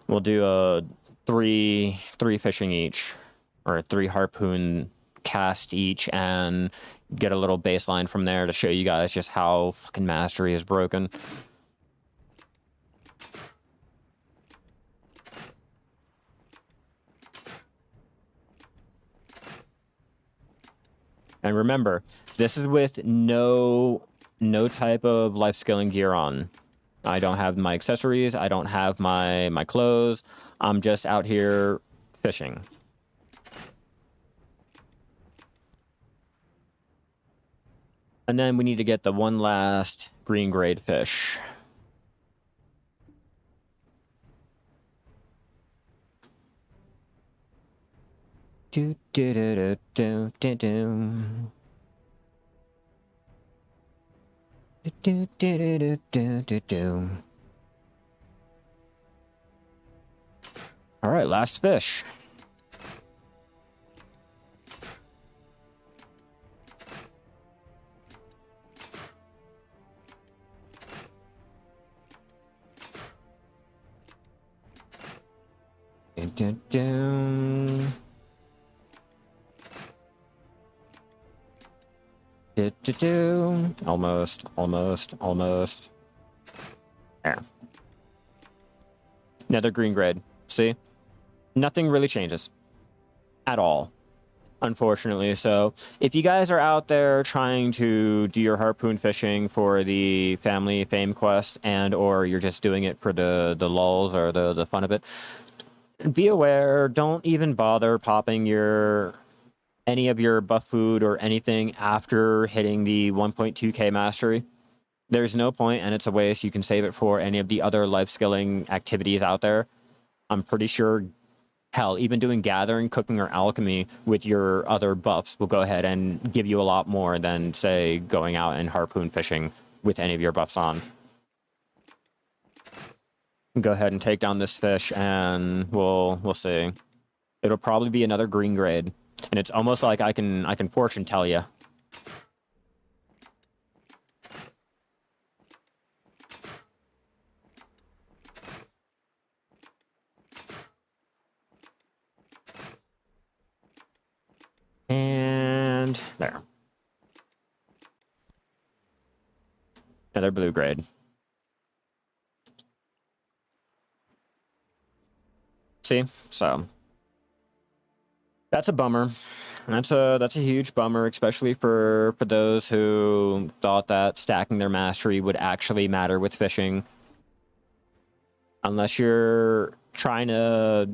We'll do a three fishing each, or 3 harpoon cast each, and get a little baseline from there to show you guys just how fucking mastery is broken. And remember, this is with no type of life skilling gear on. I don't have my accessories. I don't have my clothes. I'm just out here fishing. And then we need to get the one last green grade fish. Do do do do do do do do do do do do. All right, last fish. Do do do. Almost, almost, almost. There. Another green grade. See? Nothing really changes. At all. Unfortunately. So if you guys are out there trying to do your harpoon fishing for the family fame quest, and or you're just doing it for the lulz or the fun of it, be aware, don't even bother popping any of your buff food or anything after hitting the 1.2k mastery. There's no point, and it's a waste. You can save it for any of the other life skilling activities out there. I'm pretty sure, hell, even doing gathering, cooking, or alchemy with your other buffs will go ahead and give you a lot more than, say, going out and harpoon fishing with any of your buffs on. Go ahead and take down this fish, and we'll see. It'll probably be another green grade, and it's almost like I can fortune tell you. And there. Another blue grade. See? So that's a bummer. That's a huge bummer, especially for those who thought that stacking their mastery would actually matter with fishing. Unless you're trying to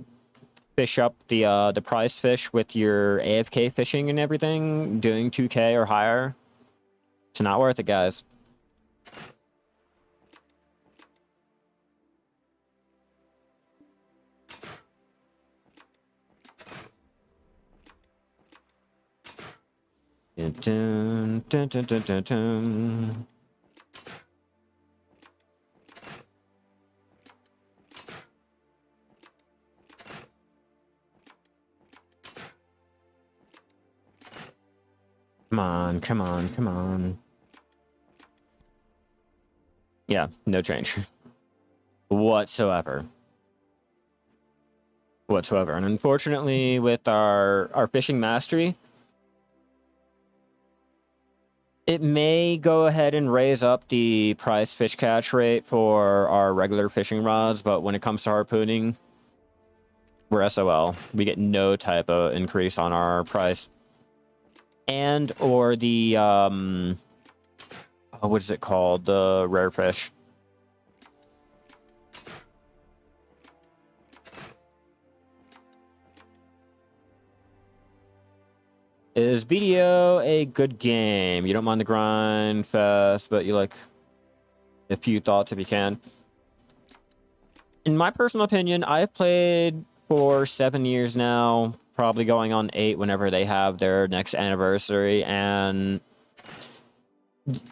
fish up the prized fish with your AFK fishing and everything, doing 2k or higher, it's not worth it, guys. Dun, dun, dun, dun, dun, dun. Come on, come on, come on. Yeah, no change. Whatsoever. And unfortunately, with our fishing mastery, it may go ahead and raise up the prize fish catch rate for our regular fishing rods, but when it comes to harpooning, we're SOL. We get no type of increase on our price. And or the what is it called? The rare fish. Is BDO a good game? You don't mind the grind fest, but you like a few thoughts if you can. In my personal opinion, I've played for 7 years now, probably going on 8 whenever they have their next anniversary, and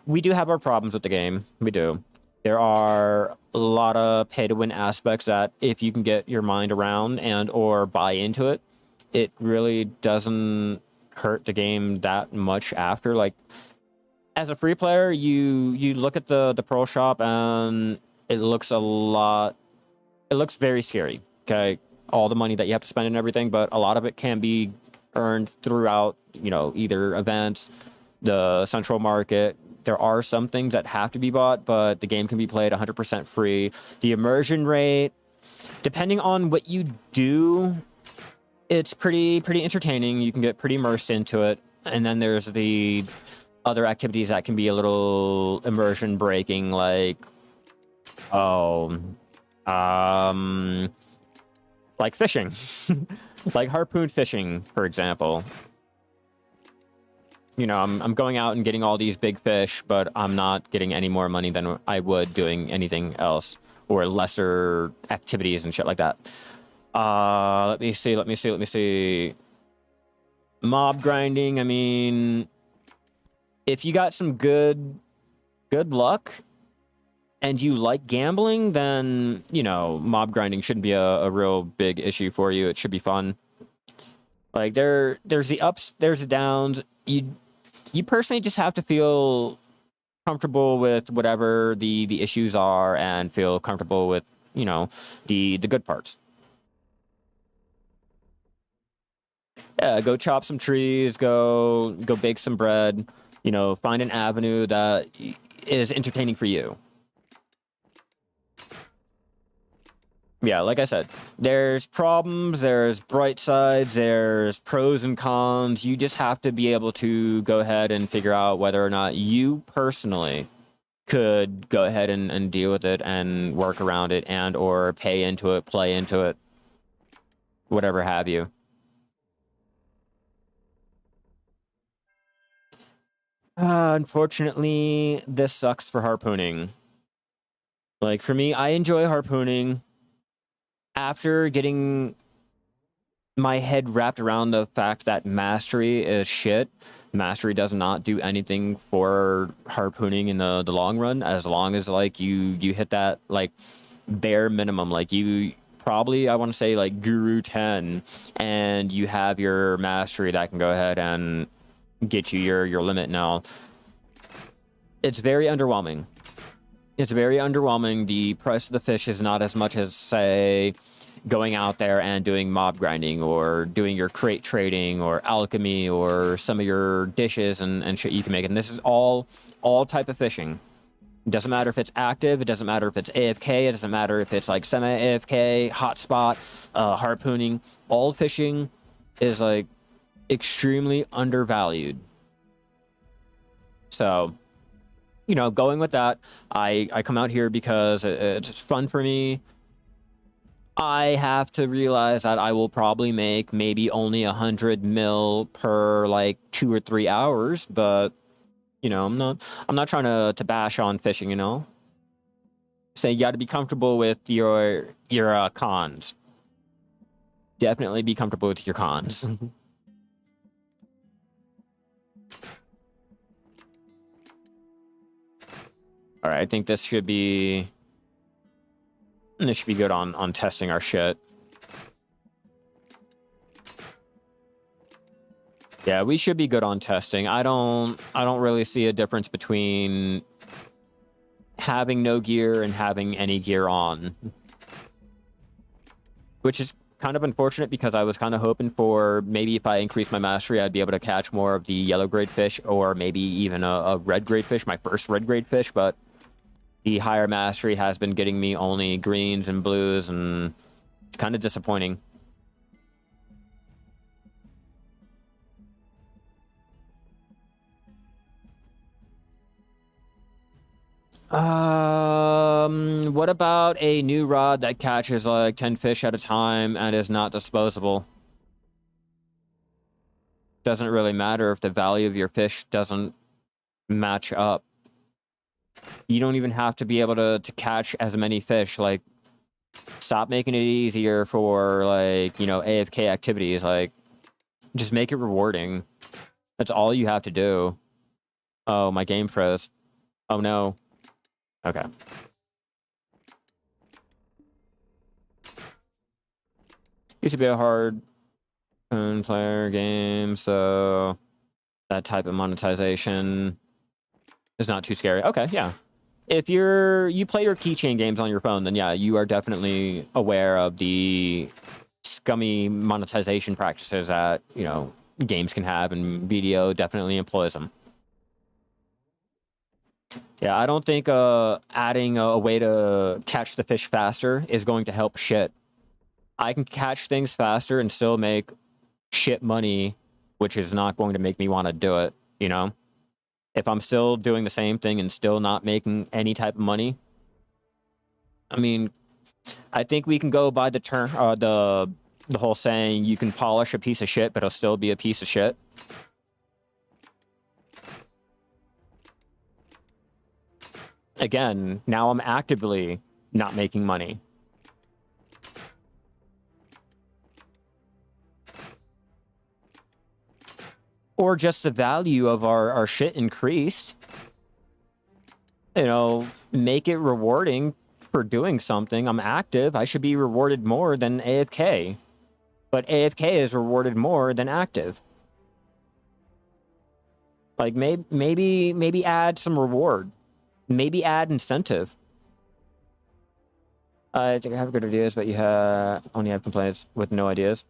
we do have our problems with the game. We do. There are a lot of pay-to-win aspects that if you can get your mind around and or buy into it, it really doesn't hurt the game that much after. Like, as a free player, you look at the pro shop and it looks very scary, okay? All the money that you have to spend and everything, but a lot of it can be earned throughout, you know, either events, the central market. There are some things that have to be bought, but the game can be played 100% free. The immersion rate, depending on what you do, it's pretty entertaining. You can get pretty immersed into it. And then there's the other activities that can be a little immersion breaking, like like fishing. Like harpoon fishing, for example. You know, I'm going out and getting all these big fish, but I'm not getting any more money than I would doing anything else or lesser activities and shit like that. Let me see. Mob grinding, I mean, if you got some good luck and you like gambling, then, you know, mob grinding shouldn't be a real big issue for you. It should be fun. Like, there's the ups, there's the downs. You personally just have to feel comfortable with whatever the issues are and feel comfortable with, you know, the good parts. Yeah, go chop some trees, go bake some bread. you know, find an avenue that is entertaining for you. Yeah, like I said, there's problems, there's bright sides, there's pros and cons. You just have to be able to go ahead and figure out whether or not you personally could go ahead and deal with it and work around it and or pay into it, play into it, whatever have you. Unfortunately, this sucks for harpooning. Like, for me, I enjoy harpooning. After getting my head wrapped around the fact that mastery is shit, mastery does not do anything for harpooning in the long run, as long as, like, you hit that, like, bare minimum. Like, you probably, I want to say, like, Guru 10, and you have your mastery that can go ahead and get you your limit now. It's very underwhelming. It's very underwhelming. The price of the fish is not as much as, say, going out there and doing mob grinding or doing your crate trading or alchemy or some of your dishes and shit you can make. And this is all type of fishing. It doesn't matter if it's active. It doesn't matter if it's AFK. It doesn't matter if it's like semi-AFK, hotspot, harpooning. All fishing is like extremely undervalued. So, you know, going with that, I come out here because it's fun for me. I have to realize that I will probably make maybe only 100 mil per like 2 or 3 hours, but you know, I'm not trying to bash on fishing, you know. So you got to be comfortable with your cons. Definitely be comfortable with your cons. All right, I think this should be good on testing our shit. Yeah, we should be good on testing. I don't really see a difference between having no gear and having any gear on, which is kind of unfortunate because I was kind of hoping for maybe if I increase my mastery, I'd be able to catch more of the yellow grade fish or maybe even a red grade fish, my first red grade fish, but the higher mastery has been getting me only greens and blues, and it's kind of disappointing. What about a new rod that catches like 10 fish at a time and is not disposable? Doesn't really matter if the value of your fish doesn't match up. You don't even have to be able to catch as many fish. Like, stop making it easier for, like, you know, AFK activities. Like, just make it rewarding. That's all you have to do. Oh, my game froze. Oh, no. Okay. Used to be a hard player game, so that type of monetization is not too scary. Okay, yeah. If you play your keychain games on your phone, then yeah, you are definitely aware of the scummy monetization practices that, you know, games can have, and BDO definitely employs them. Yeah, I don't think adding a way to catch the fish faster is going to help shit. I can catch things faster and still make shit money, which is not going to make me want to do it, you know? If I'm still doing the same thing and still not making any type of money, I mean, I think we can go by the term, the whole saying, you can polish a piece of shit, but it'll still be a piece of shit. Again, now I'm actively not making money. Or just the value of our shit increased. You know, make it rewarding for doing something. I'm active. I should be rewarded more than AFK. But AFK is rewarded more than active. Like, maybe add some reward. Maybe add incentive. I think I have good ideas, but you only have complaints with no ideas.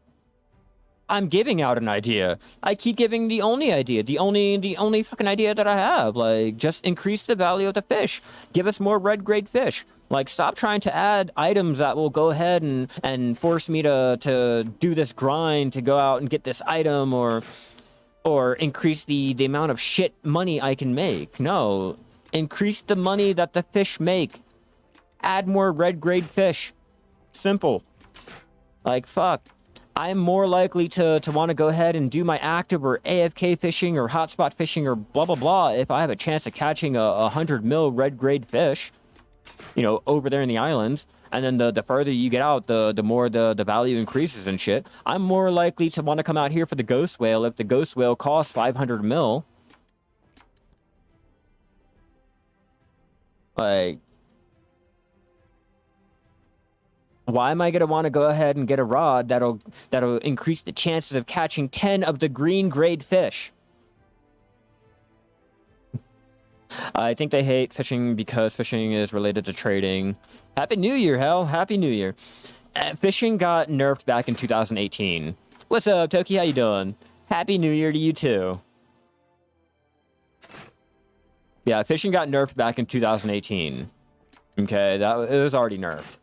I'm giving out an idea. I keep giving the only idea, the only fucking idea that I have. Like, just increase the value of the fish. Give us more red grade fish. Like, stop trying to add items that will go ahead and force me to do this grind to go out and get this item or increase the amount of shit money I can make. No, increase the money that the fish make. Add more red grade fish. Simple. Like, fuck. I'm more likely to want to go ahead and do my active or AFK fishing or hotspot fishing or blah, blah, blah if I have a chance of catching a 100 mil red grade fish, you know, over there in the islands. And then the further you get out, the more the value increases and shit. I'm more likely to want to come out here for the ghost whale if the ghost whale costs 500 mil. Like, why am I going to want to go ahead and get a rod that'll increase the chances of catching 10 of the green grade fish? I think they hate fishing because fishing is related to trading. Happy New Year, hell. Happy New Year. Fishing got nerfed back in 2018. What's up, Toki? How you doing? Happy New Year to you, too. Yeah, fishing got nerfed back in 2018. Okay, it was already nerfed.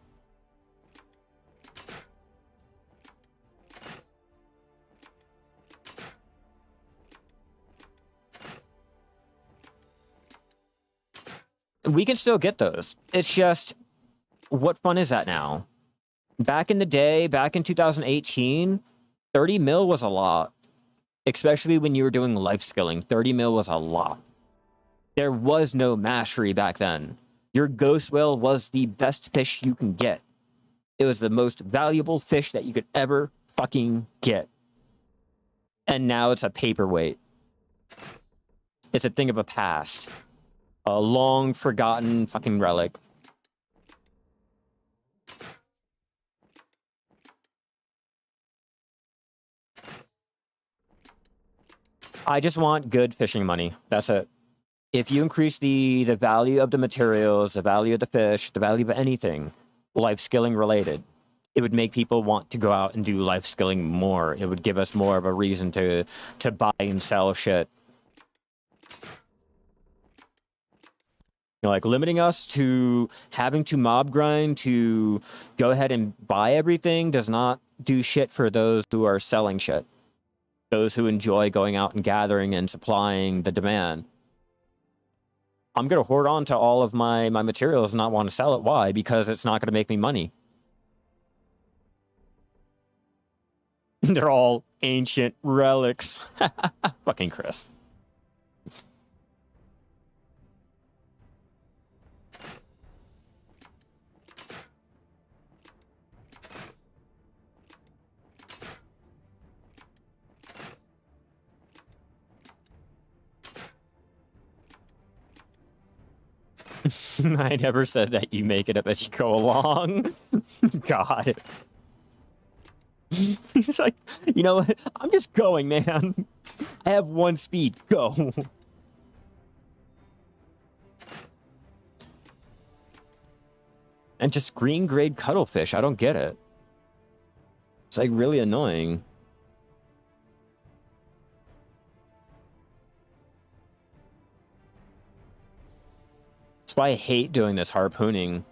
We can still get those. It's just, what fun is that now? Back in the day, back in 2018, 30 mil was a lot. Especially when you were doing life skilling, 30 mil was a lot. There was no mastery back then. Your ghost whale was the best fish you can get. It was the most valuable fish that you could ever fucking get. And now it's a paperweight. It's a thing of a past. A long forgotten fucking relic. I just want good fishing money. That's it. If you increase the value of the materials, the value of the fish, the value of anything, life skilling related, it would make people want to go out and do life skilling more. It would give us more of a reason to buy and sell shit. You know, like limiting us to having to mob grind to go ahead and buy everything does not do shit for those who are selling shit. Those who enjoy going out and gathering and supplying the demand. I'm going to hoard on to all of my materials and not want to sell it. Why? Because it's not going to make me money. They're all ancient relics. Fucking Chris. I never said that you make it up as you go along. God. He's like, you know what? I'm just going, man. I have one speed. Go. And just green grade cuttlefish. I don't get it. It's like really annoying. That's why I hate doing this harpooning.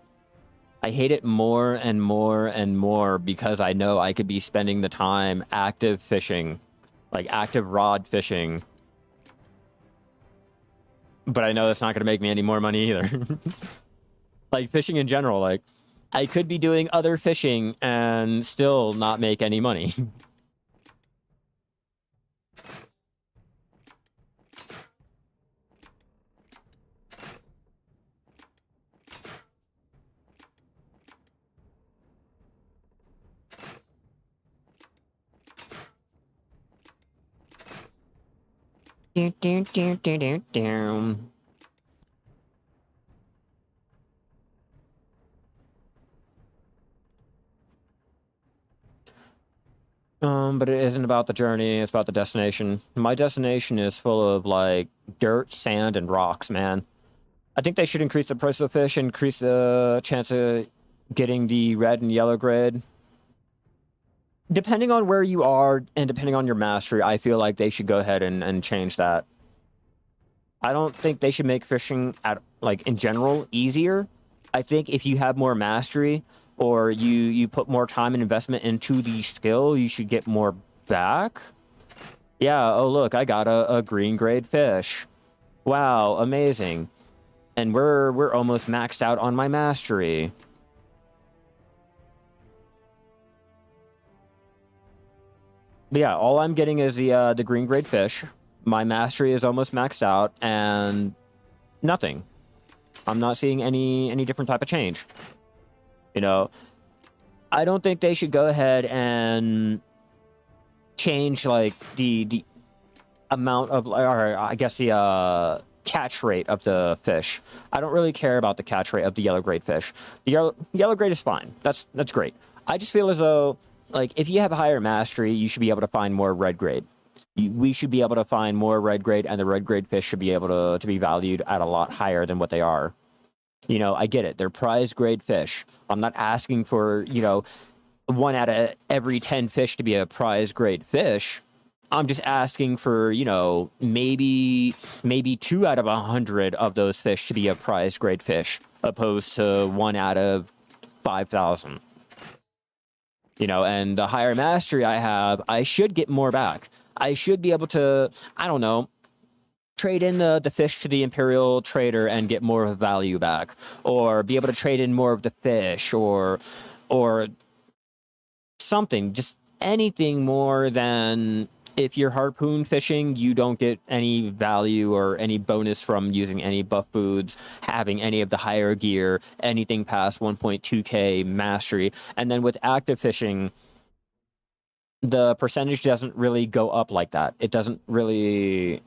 I hate it more and more and more because I know I could be spending the time active fishing, like active rod fishing. But I know that's not going to make me any more money either. Like fishing in general, like I could be doing other fishing and still not make any money. But it isn't about the journey, it's about the destination. My destination is full of, like, dirt, sand, and rocks, man. I think they should increase the price of fish, increase the chance of getting the red and yellow grade. Depending on where you are and depending on your mastery, I feel like they should go ahead and change that. I don't think they should make fishing like in general easier. I think if you have more mastery or you put more time and investment into the skill, you should get more back. Yeah, oh look, I got a green grade fish. Wow, amazing. And we're almost maxed out on my mastery. But yeah, all I'm getting is the green grade fish. My mastery is almost maxed out, and nothing. I'm not seeing any different type of change. You know, I don't think they should go ahead and change like the amount of, or I guess the catch rate of the fish. I don't really care about the catch rate of the yellow grade fish. The yellow grade is fine. That's great. I just feel as though, like, if you have a higher mastery, you should be able to find more red grade. We should be able to find more red grade, and the red grade fish should be able to be valued at a lot higher than what they are. You know, I get it. They're prize grade fish. I'm not asking for, you know, 1 out of every 10 fish to be a prize grade fish. I'm just asking for, you know, maybe 2 out of 100 of those fish to be a prize grade fish, opposed to 1 out of 5,000. You know, and the higher mastery I have, I should get more back. I should be able to, I don't know, trade in the fish to the Imperial trader and get more of value back, or be able to trade in more of the fish, or something, just anything more than if you're harpoon fishing, you don't get any value or any bonus from using any buff foods, having any of the higher gear, anything past 1.2k mastery. And then with active fishing, the percentage doesn't really go up like that. It doesn't really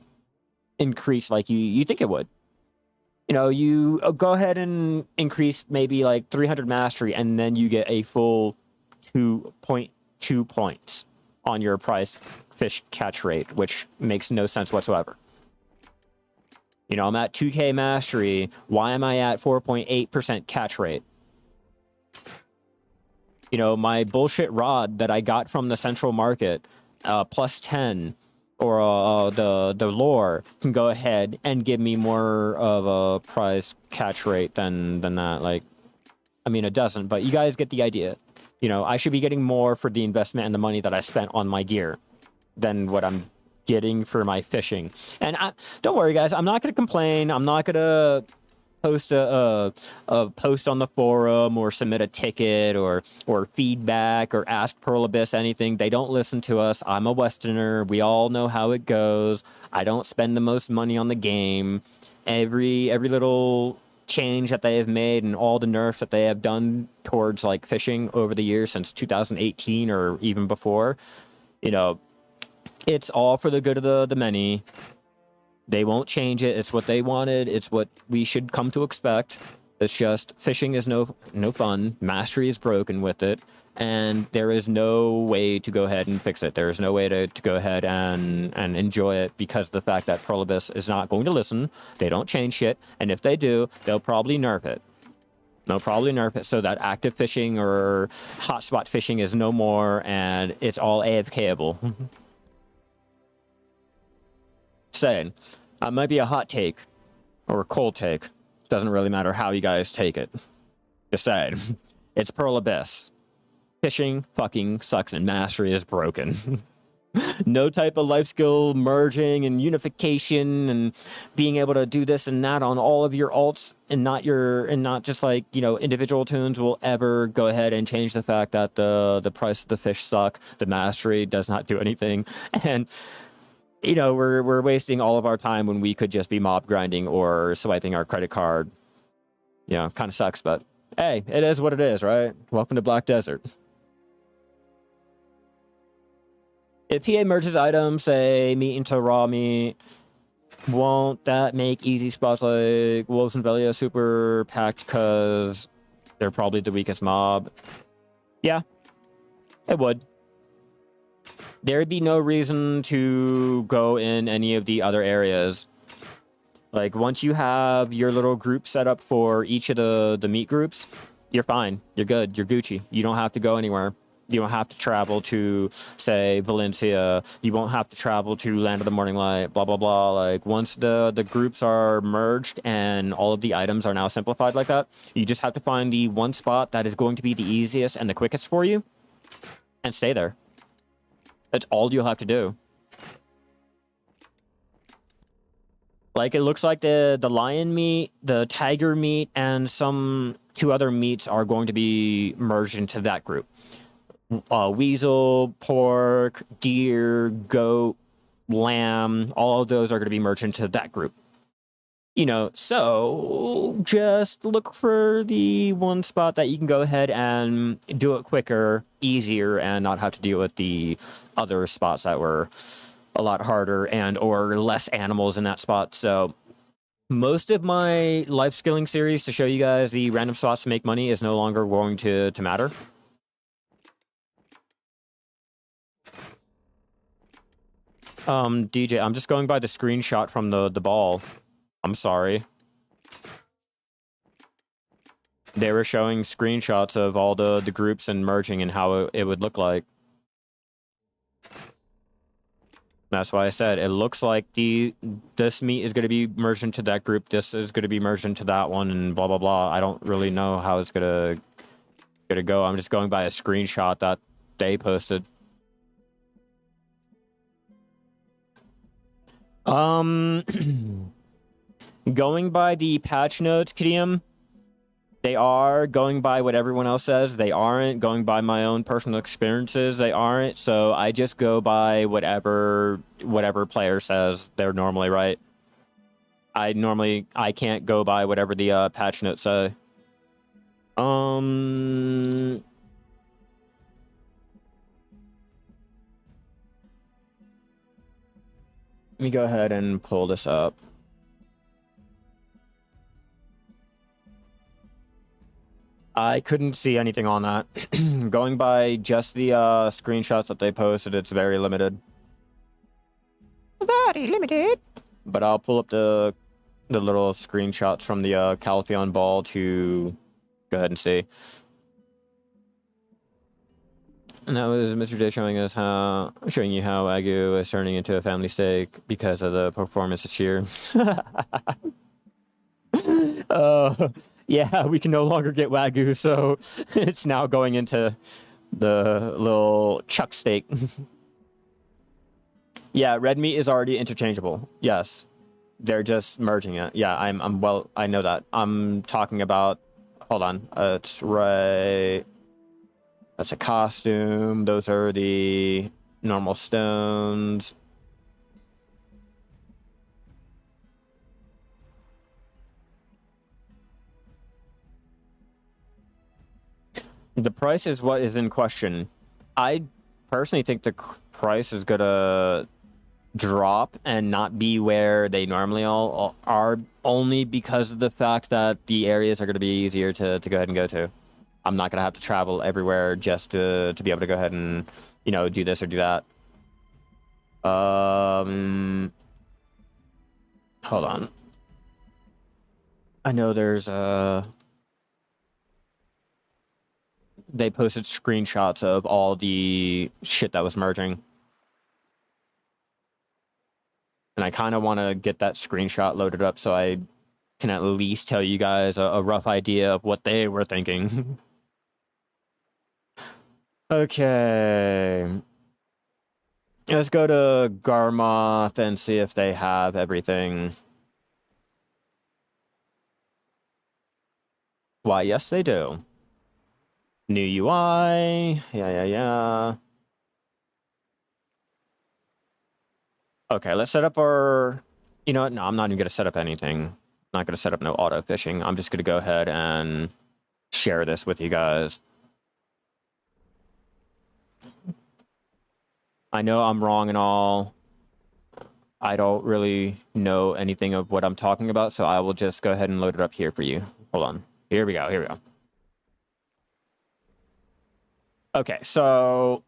increase like you think it would. You know, you go ahead and increase maybe like 300 mastery, and then you get a full 2.2 points on your prize fish catch rate, which makes no sense whatsoever. You know, I'm at 2k mastery. Why am I at 4.8% catch rate? You know, my bullshit rod that I got from the central market, plus 10, or the lure can go ahead and give me more of a prize catch rate than that. Like, I mean, it doesn't, but you guys get the idea. You know, I should be getting more for the investment and the money that I spent on my gear than what I'm getting for my fishing. And don't worry, guys, I'm not going to complain. I'm not going to post a post on the forum or submit a ticket or feedback or ask Pearl Abyss anything. They don't listen to us. I'm a Westerner. We all know how it goes. I don't spend the most money on the game. Every little change that they have made and all the nerfs that they have done towards like fishing over the years since 2018 or even before, you know, it's all for the good of the many. They won't change it. It's what they wanted. It's what we should come to expect. It's just fishing is no fun. Mastery is broken with it. And there is no way to go ahead and fix it. There is no way to go ahead and enjoy it because of the fact that Pearl Abyss is not going to listen. They don't change shit. And if they do, they'll probably nerf it. They'll probably nerf it so that active fishing or hotspot fishing is no more and it's all AFKable. Saying, might be a hot take or a cold take. Doesn't really matter how you guys take it. Just saying, it's Pearl Abyss. Fishing fucking sucks and mastery is broken. No type of life skill merging and unification and being able to do this and that on all of your alts and not just like, you know, individual tunes will ever go ahead and change the fact that the price of the fish suck. The mastery does not do anything. And you know, we're wasting all of our time when we could just be mob grinding or swiping our credit card. You know, kind of sucks, but hey, it is what it is, right? Welcome to Black Desert. If PA merges items, say meat into raw meat, won't that make easy spots like Wolves and Velia super packed because they're probably the weakest mob? Yeah, it would. There'd be no reason to go in any of the other areas. Like, once you have your little group set up for each of the meat groups, you're fine. You're good. You're Gucci. You don't have to go anywhere. You don't have to travel to, say, Valencia. You won't have to travel to Land of the Morning Light, blah, blah, blah. Like, once the groups are merged and all of the items are now simplified like that, you just have to find the one spot that is going to be the easiest and the quickest for you and stay there. That's all you'll have to do. Like, it looks like the lion meat, the tiger meat, and some 2 other meats are going to be merged into that group. Weasel, pork, deer, goat, lamb, all of those are going to be merged into that group. You know, so just look for the one spot that you can go ahead and do it quicker, easier, and not have to deal with the other spots that were a lot harder and or less animals in that spot. So most of my life skilling series to show you guys the random spots to make money is no longer going to matter. DJ, I'm just going by the screenshot from the ball. I'm sorry. They were showing screenshots of all the groups and merging and how it would look like. That's why I said it looks like this meat is going to be merged into that group. This is going to be merged into that one, and blah blah blah. I don't really know how it's gonna go. I'm just going by a screenshot that they posted. Going by the patch notes, Kidium, they are going by what everyone else says. They aren't going by my own personal experiences. They aren't. So I just go by whatever player says. They're normally right. I can't go by whatever the patch notes say. Let me go ahead and pull this up. I couldn't see anything on that. Going by just the screenshots that they posted, it's very limited. Very limited. But I'll pull up the little screenshots from the Calpheon ball to go ahead and see. And that was Mr. J showing you how Aggro is turning into a family steak because of the performance this year. Yeah, we can no longer get Wagyu, so it's now going into the little chuck steak. Yeah, red meat is already interchangeable. Yes. They're just merging it. Yeah, I know that. I'm talking about, hold on. It's right. That's a costume. Those are the normal stones. The price is what is in question. I personally think the price is gonna drop and not be where they normally all are, only because of the fact that the areas are going to be easier to go ahead and go to. I'm not going to have to travel everywhere just to be able to go ahead and, you know, do this or do that. Hold on. I know there's they posted screenshots of all the shit that was merging. And I kind of want to get that screenshot loaded up so I can at least tell you guys a rough idea of what they were thinking. Okay. Let's go to Garmoth and see if they have everything. Why, yes, they do. New UI. Yeah. Okay, let's set up our... You know what? No, I'm not even going to set up anything. I'm not going to set up no auto fishing. I'm just going to go ahead and share this with you guys. I know I'm wrong and all. I don't really know anything of what I'm talking about, so I will just go ahead and load it up here for you. Hold on. Here we go. Okay, so...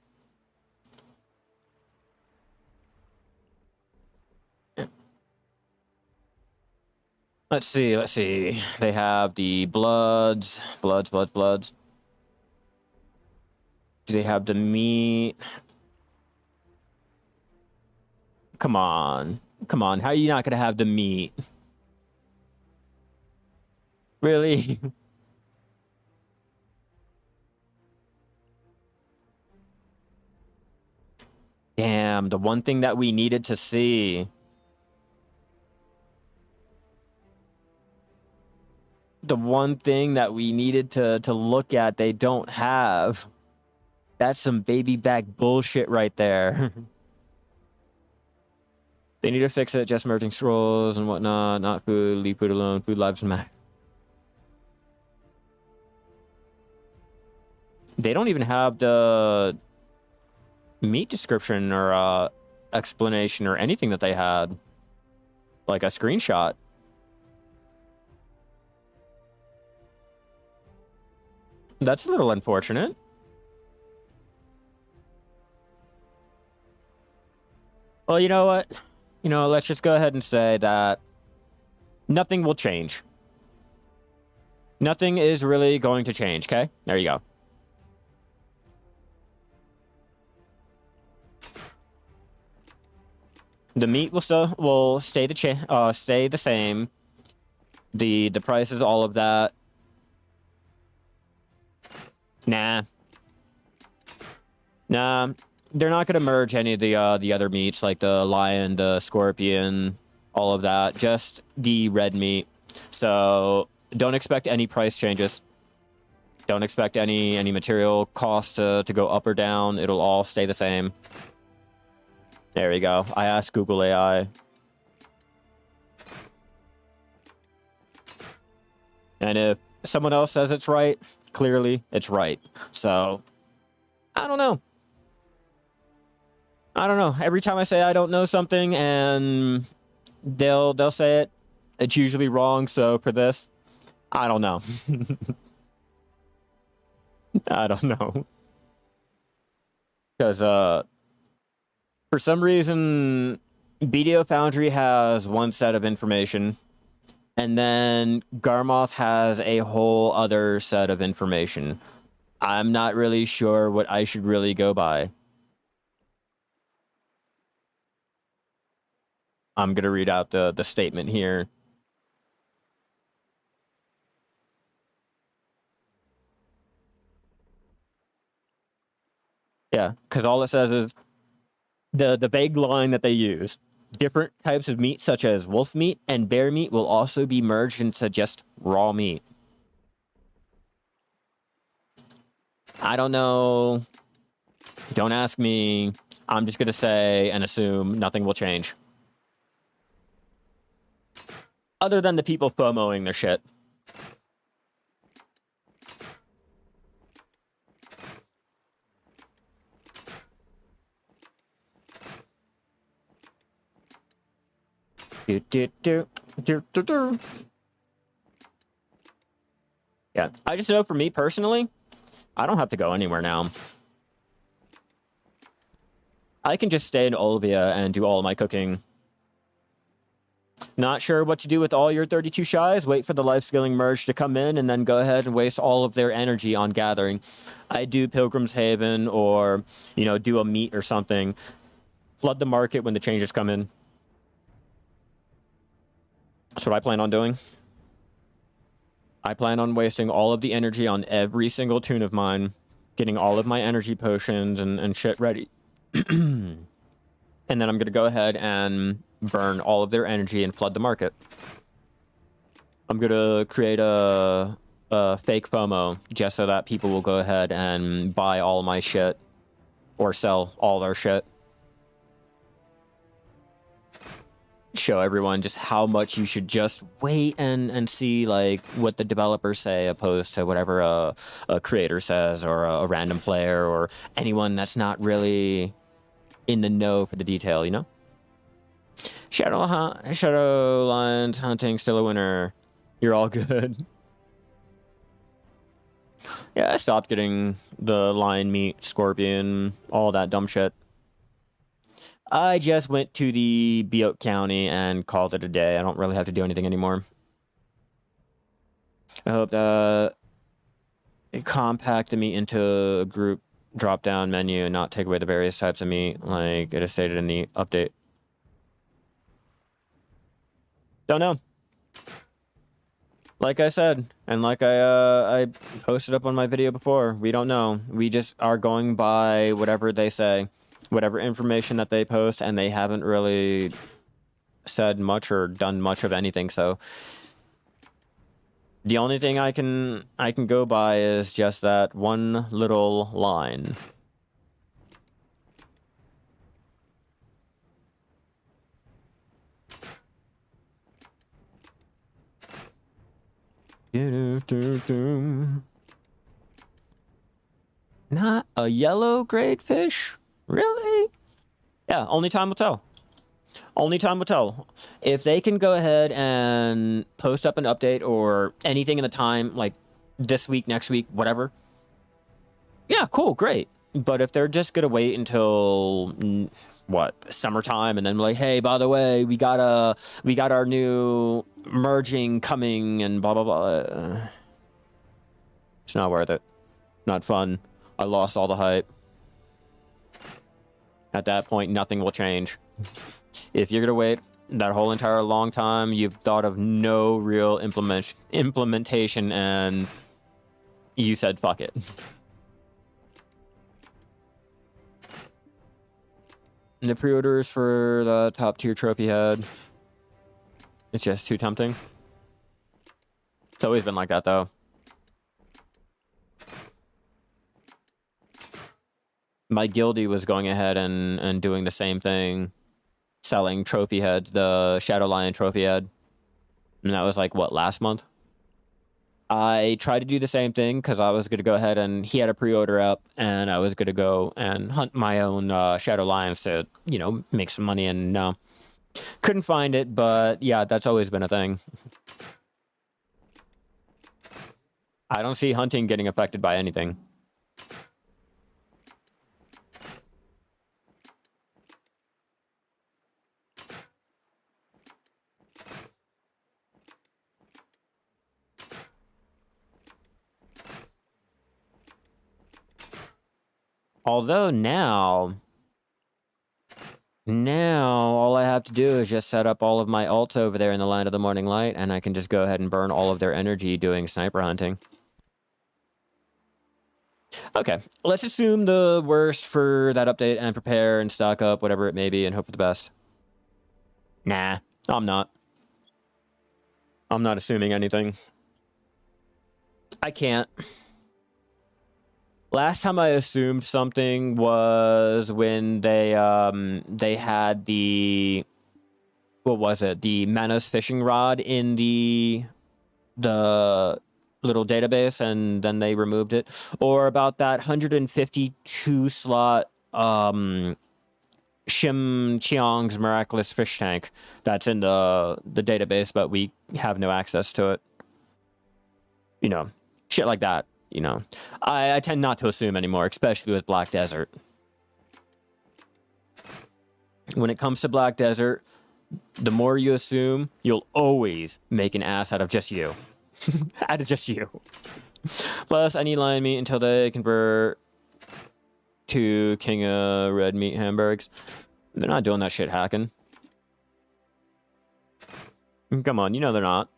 Let's see. They have the bloods. Do they have the meat? Come on. Come on. How are you not going to have the meat? Really? Damn, the one thing that we needed to see. The one thing that we needed to look at, they don't have. That's some baby back bullshit right there. They need to fix it, just merging scrolls and whatnot, not food, leave food alone, food lives matter. They don't even have the meat description or explanation or anything that they had. Like a screenshot. That's a little unfortunate. Well, you know what? You know, let's just go ahead and say that nothing will change. Nothing is really going to change, okay? There you go. The meat will stay the same. The prices, all of that. Nah. They're not gonna merge any of the other meats like the lion, the scorpion, all of that. Just the red meat. So don't expect any price changes. Don't expect any material costs to go up or down. It'll all stay the same. There we go. I asked Google AI. And if someone else says it's right, clearly it's right. So, I don't know. I don't know. Every time I say I don't know something and they'll say it, it's usually wrong. So for this, I don't know. I don't know. Because, for some reason, BDO Foundry has one set of information, and then Garmoth has a whole other set of information. I'm not really sure what I should really go by. I'm going to read out the statement here. Yeah, because all it says is the vague line that they use. Different types of meat, such as wolf meat and bear meat, will also be merged into just raw meat. I don't know. Don't ask me. I'm just going to say and assume nothing will change. Other than the people FOMOing their shit. Yeah, I just know for me personally, I don't have to go anywhere now. I can just stay in Olivia and do all my cooking. Not sure what to do with all your 32 Shais? Wait for the lifeskilling merge to come in and then go ahead and waste all of their energy on gathering. I do Pilgrim's Haven or, you know, do a meet or something. Flood the market when the changes come in. That's what I plan on doing. I plan on wasting all of the energy on every single tune of mine, getting all of my energy potions and shit ready. And then I'm going to go ahead and burn all of their energy and flood the market. I'm going to create a fake FOMO just so that people will go ahead and buy all my shit or sell all their shit. Show everyone just how much you should just wait and see like what the developers say opposed to whatever a creator says or a random player or anyone that's not really in the know for the detail, you know? Shadow Lions hunting still a winner. You're all good. Yeah, I stopped getting the lion meat, scorpion, all that dumb shit. I just went to the Butte County and called it a day. I don't really have to do anything anymore. I hope that it compacted me into a group drop down menu and not take away the various types of meat like it is stated in the update? Don't know. Like I said, and like I posted up on my video before, we don't know. We just are going by whatever they say, whatever information that they post, and they haven't really said much or done much of anything. So the only thing I can go by is just that one little line. Not a yellow grade fish? Really? Yeah, only time will tell. Only time will tell. If they can go ahead and post up an update or anything in the time, like this week, next week, whatever. Yeah, cool, great. But if they're just gonna wait until what, summertime, and then like, hey, by the way, we got our new merging coming and blah blah blah. It's not worth it. Not fun. I lost all the hype. At that point, nothing will change. If you're gonna wait that whole entire long time, you've thought of no real implementation, and you said fuck it. And the pre-orders for the top tier trophy head, it's just too tempting. It's always been like that though. My guildie was going ahead and doing the same thing, selling trophy heads, the Shadow Lion trophy head. And that was like, what, last month? I tried to do the same thing because I was going to go ahead and he had a pre-order up, and I was going to go and hunt my own Shadow Lions to, you know, make some money, and no. Couldn't find it, but yeah, that's always been a thing. I don't see hunting getting affected by anything. Although now all I have to do is just set up all of my ults over there in the Land of the Morning Light, and I can just go ahead and burn all of their energy doing sniper hunting. Okay, let's assume the worst for that update and prepare and stock up, whatever it may be, and hope for the best. Nah, I'm not. I'm not assuming anything. I can't. Last time I assumed something was when they had the, what was it, the Manos fishing rod in the little database, and then they removed it, or about that 152 slot Shim Chiang's miraculous fish tank that's in the database, but we have no access to it. You know, shit like that. You know, I tend not to assume anymore, especially with Black Desert. When it comes to Black Desert, the more you assume, you'll always make an ass out of just you. Out of just you. Plus, I need lion meat until they convert to King of Red Meat Hamburgs. They're not doing that shit hacking. Come on, you know they're not.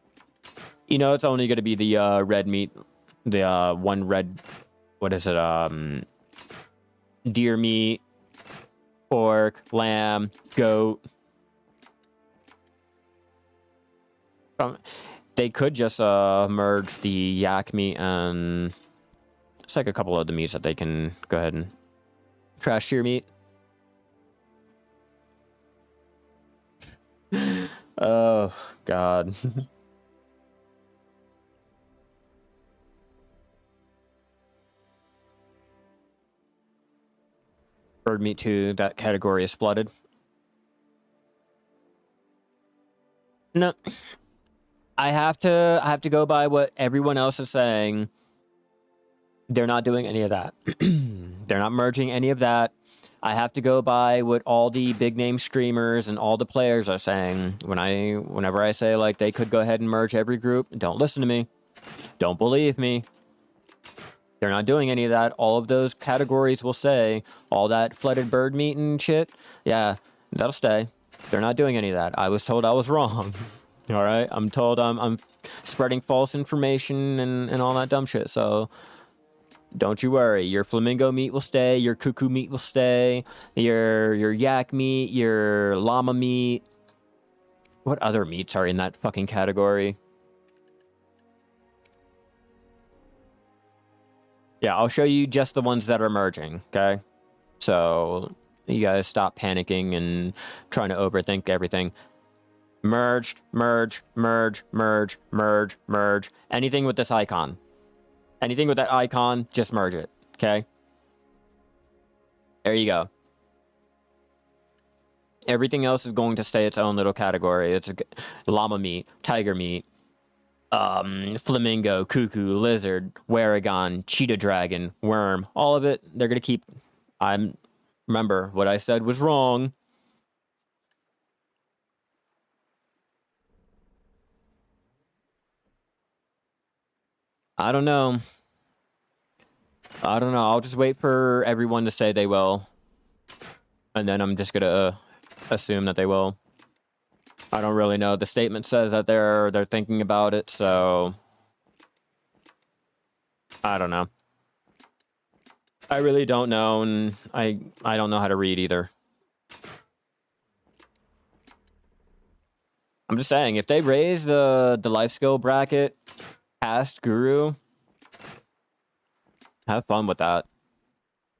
You know it's only going to be the red meat. The one red, what is it, deer meat, pork, lamb, goat. They could just merge the yak meat, and it's like a couple of the meats that they can go ahead and trash your meat. Oh, God. Bird meat too, that category is flooded. No. I have to go by what everyone else is saying. They're not doing any of that. They're not merging any of that. I have to go by what all the big name streamers and all the players are saying. Whenever I say like they could go ahead and merge every group, don't listen to me. Don't believe me. They're not doing any of that. All of those categories will stay. All that flooded bird meat and shit, yeah, that'll stay. They're not doing any of that. I was told I was wrong. All right, I'm told I'm spreading false information and all that dumb shit. So don't you worry. Your flamingo meat will stay. Your cuckoo meat will stay. Your yak meat. Your llama meat. What other meats are in that fucking category? Yeah, I'll show you just the ones that are merging, okay? So you guys stop panicking and trying to overthink everything. Merged, merge, merge, merge, merge, merge. Anything with this icon. Anything with that icon, just merge it, okay? There you go. Everything else is going to stay its own little category. It's llama meat, tiger meat, flamingo, cuckoo, lizard, waragon, cheetah dragon, worm, all of it. They're gonna keep. Remember what I said was wrong. I don't know. I'll just wait for everyone to say they will, and then I'm just gonna assume that they will. I don't really know. The statement says that they're thinking about it, so I don't know. I really don't know, and I don't know how to read either. I'm just saying, if they raise the life skill bracket past Guru, have fun with that.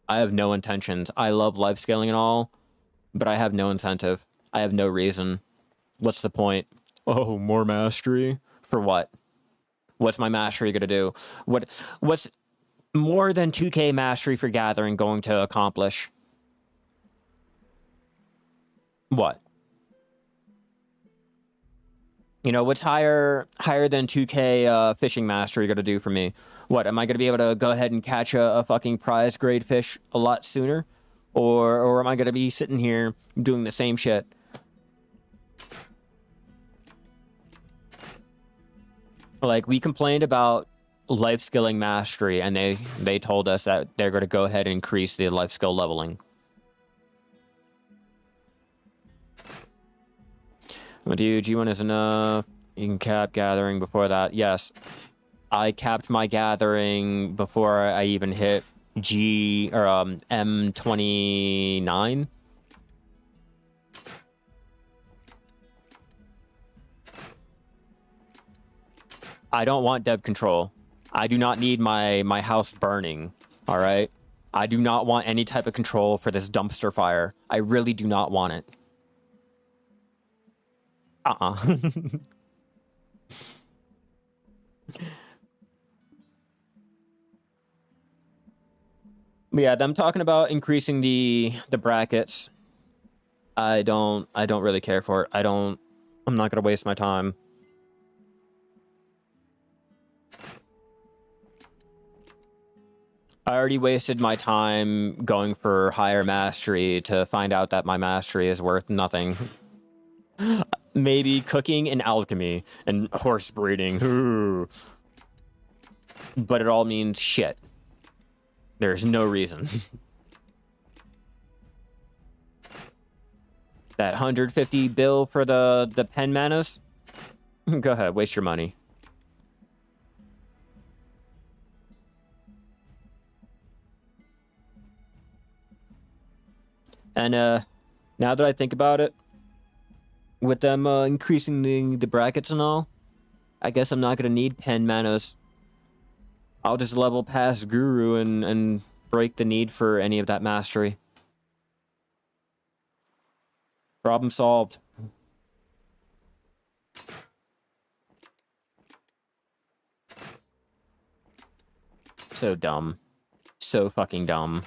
I have no intentions. I love life scaling and all, but I have no incentive. I have no reason. What's the point? Oh, more mastery? For what? What's my mastery gonna do? What's more than 2k mastery for gathering going to accomplish? What? You know, what's higher than 2k fishing mastery gonna do for me? What, am I gonna be able to go ahead and catch a fucking prize grade fish a lot sooner? Or am I gonna be sitting here doing the same shit? Like, we complained about life skilling mastery, and they told us that they're going to go ahead and increase the life skill leveling. Well, dude, G1 is enough. You can cap gathering before that. Yes, I capped my gathering before I even hit M29. I don't want dev control. I do not need my house burning, all right? I do not want any type of control for this dumpster fire. I really do not want it. But yeah, them talking about increasing the brackets. I don't really care for it. I'm not gonna waste my time. I already wasted my time going for higher mastery to find out that my mastery is worth nothing. Maybe cooking and alchemy and horse breeding. Ooh. But it all means shit. There's no reason. That 150 bill for the pen manas? Go ahead, waste your money. And now that I think about it, with them increasing the brackets and all, I guess I'm not gonna need pen manas. I'll just level past Guru and break the need for any of that mastery. Problem solved. So dumb. So fucking dumb.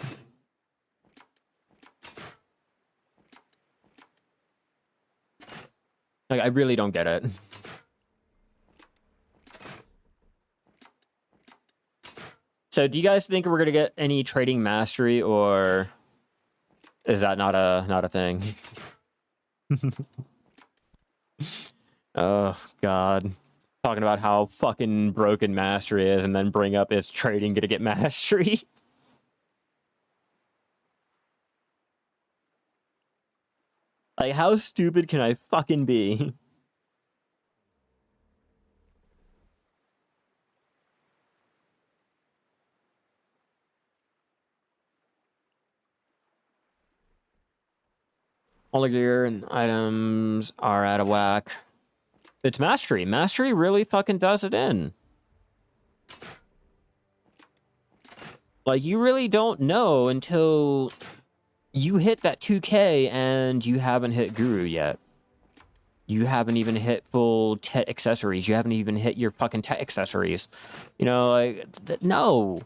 Like, I really don't get it. So, do you guys think we're gonna get any trading mastery, or is that not a thing? Oh God. Talking about how fucking broken mastery is, and then bring up its trading gonna get mastery. Like, how stupid can I fucking be? All the gear and items are out of whack. It's mastery. Mastery really fucking does it in. Like, you really don't know until you hit that 2K and you haven't hit Guru yet. You haven't even hit full tech accessories. You haven't even hit your fucking tech accessories. You know, like, no.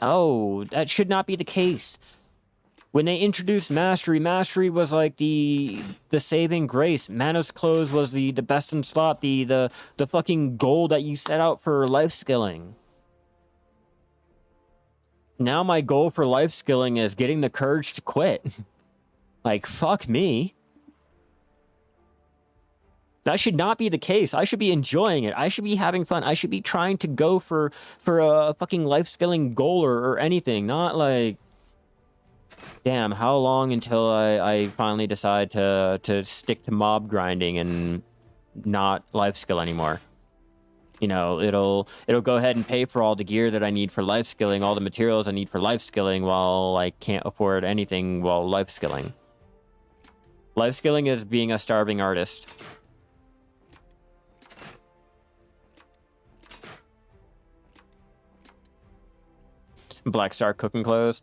No, that should not be the case. When they introduced Mastery, Mastery was like the saving grace. Mana's Close was the best in slot, the fucking goal that you set out for life skilling. Now my goal for life skilling is getting the courage to quit. Like, fuck me. That should not be the case. I should be enjoying it. I should be having fun. I should be trying to go for a fucking life skilling goal or anything. Not like, damn, how long until I finally decide to stick to mob grinding and not life skill anymore? You know, it'll go ahead and pay for all the gear that I need for life skilling, all the materials I need for life skilling, while I can't afford anything while life skilling. Life skilling is being a starving artist. Black Star cooking clothes.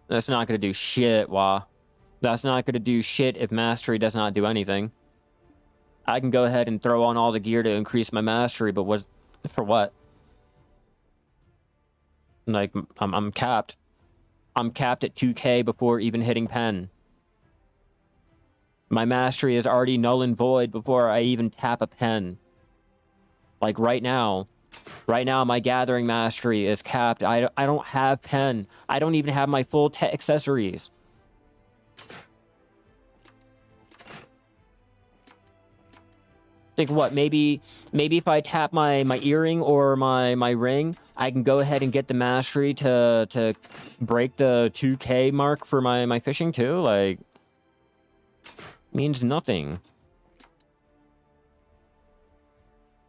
That's not gonna do shit, wah. That's not gonna do shit if mastery does not do anything. I can go ahead and throw on all the gear to increase my mastery, but for what? Like, I'm capped. I'm capped at 2K before even hitting pen. My mastery is already null and void before I even tap a pen. Like, right now, my gathering mastery is capped. I don't have pen. I don't even have my full tech accessories. Think what? Maybe if I tap my earring or my ring, I can go ahead and get the mastery to break the 2K mark for my fishing too. Like, means nothing.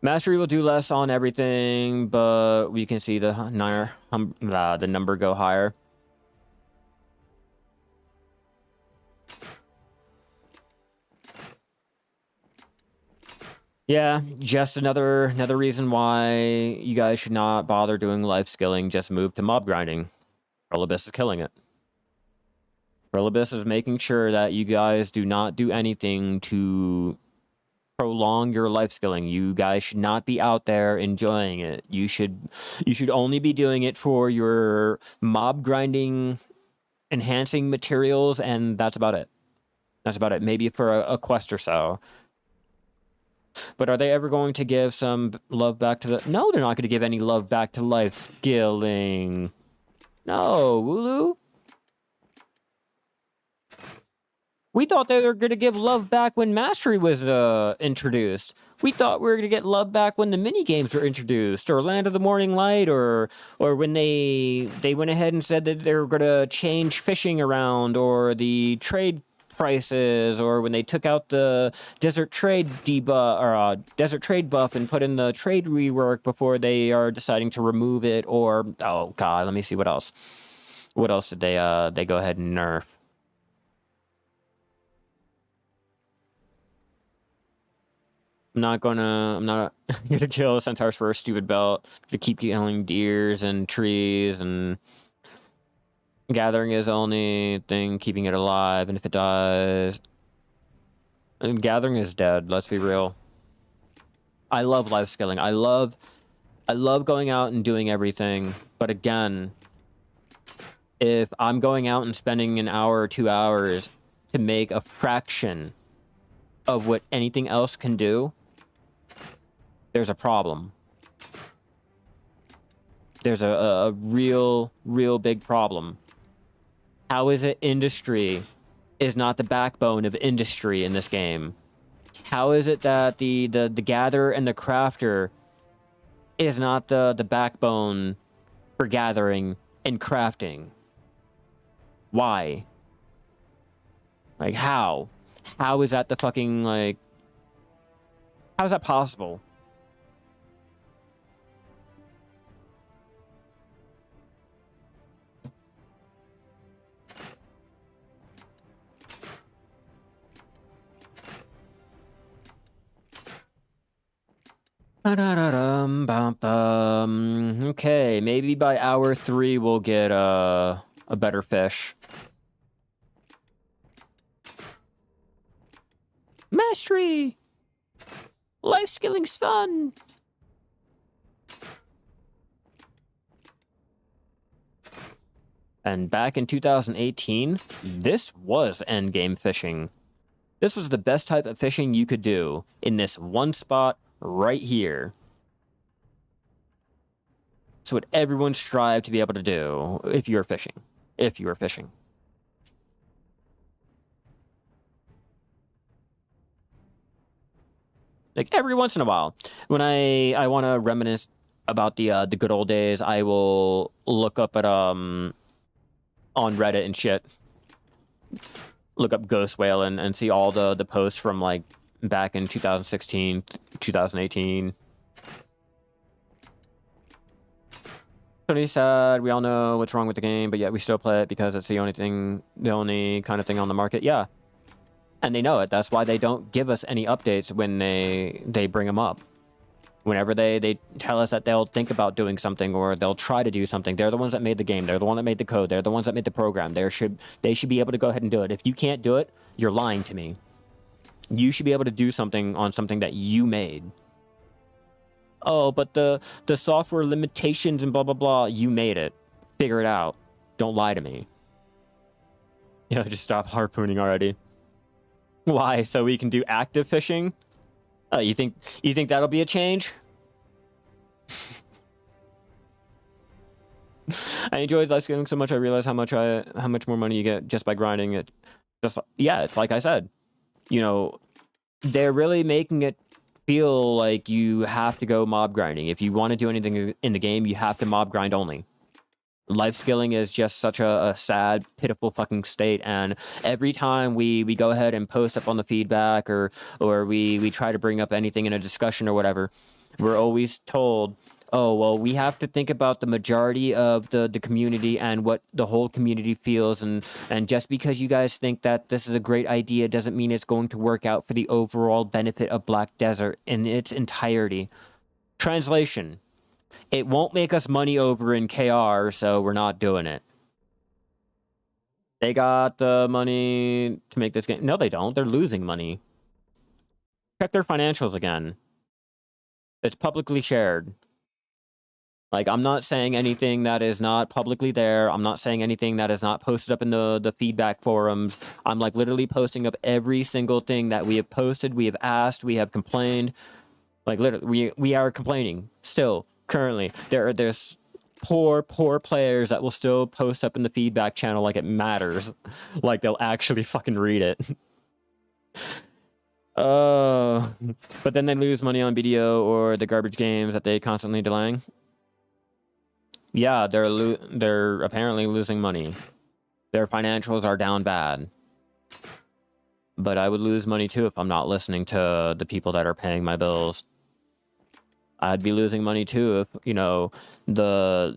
Mastery will do less on everything, but we can see the number go higher. Yeah, just another reason why you guys should not bother doing life skilling. Just move to mob grinding. Relibus is killing it. Relibus is making sure that you guys do not do anything to prolong your life skilling. You guys should not be out there enjoying it. You should only be doing it for your mob grinding, enhancing materials, and that's about it. That's about it. Maybe for a quest or so. But are they ever going to give some love back to the... No, they're not going to give any love back to life skilling. No, Wooloo. We thought they were going to give love back when Mastery was introduced. We thought we were going to get love back when the minigames were introduced, or Land of the Morning Light, or when they went ahead and said that they were going to change fishing around, or the trade prices, or when they took out the desert trade debuff or desert trade buff and put in the trade rework before they are deciding to remove it. Or, oh god, let me see what else. What else did they go ahead and nerf? I'm not gonna kill centaurs for a stupid belt. To keep killing deers and trees, and gathering is the only thing keeping it alive, and if it dies... And gathering is dead, let's be real. I love life skilling. I love going out and doing everything, but again, if I'm going out and spending an hour or 2 hours to make a fraction of what anything else can do, there's a problem. There's a real big problem. How is it industry is not the backbone of industry in this game? How is it that the gatherer and the crafter is not the backbone for gathering and crafting? Why? Like, how? How is that the fucking, like... How is that possible? Okay, maybe by hour 3 we'll get a better fish. Mastery! Life skilling's fun! And back in 2018, this was endgame fishing. This was the best type of fishing you could do in this one spot right here. It's what everyone strived to be able to do if you were fishing. If you were fishing. Like every once in a while, when I want to reminisce about the good old days, I will look up at on Reddit and shit. Look up Ghost Whale and see all the posts from like back in 2016, 2018. Tony said, we all know what's wrong with the game, but yet we still play it because it's the only kind of thing on the market. Yeah. And they know it. That's why they don't give us any updates when they bring them up. Whenever they tell us that they'll think about doing something or they'll try to do something, they're the ones that made the game. They're the one that made the code. They're the ones that made the program. They should be able to go ahead and do it. If you can't do it, you're lying to me. You should be able to do something on something that you made. Oh, but the software limitations and blah, blah, blah, you made it. Figure it out. Don't lie to me. Yeah, just stop harpooning already. Why? So we can do active fishing? You think that'll be a change? I enjoyed life skilling so much I realized how much more money you get just by grinding it. Yeah, it's like I said. You know, they're really making it feel like you have to go mob grinding. If you want to do anything in the game, you have to mob grind only. Life skilling is just such a sad, pitiful fucking state, and every time we go ahead and post up on the feedback or we try to bring up anything in a discussion or whatever, we're always told, oh, well, we have to think about the majority of the community and what the whole community feels, and just because you guys think that this is a great idea doesn't mean it's going to work out for the overall benefit of Black Desert in its entirety. Translation. It won't make us money over in KR, so we're not doing it. They got the money to make this game. No, they don't. They're losing money. Check their financials again. It's publicly shared. Like, I'm not saying anything that is not publicly there. I'm not saying anything that is not posted up in the feedback forums. I'm, like, literally posting up every single thing that we have posted, we have asked, we have complained. Like, literally, we are complaining still. Currently, there's poor players that will still post up in the feedback channel like it matters, like they'll actually fucking read it. But then they lose money on BDO or the garbage games that they constantly delaying. Yeah, they're apparently losing money. Their financials are down bad. But I would lose money too if I'm not listening to the people that are paying my bills. I'd be losing money too if, you know, the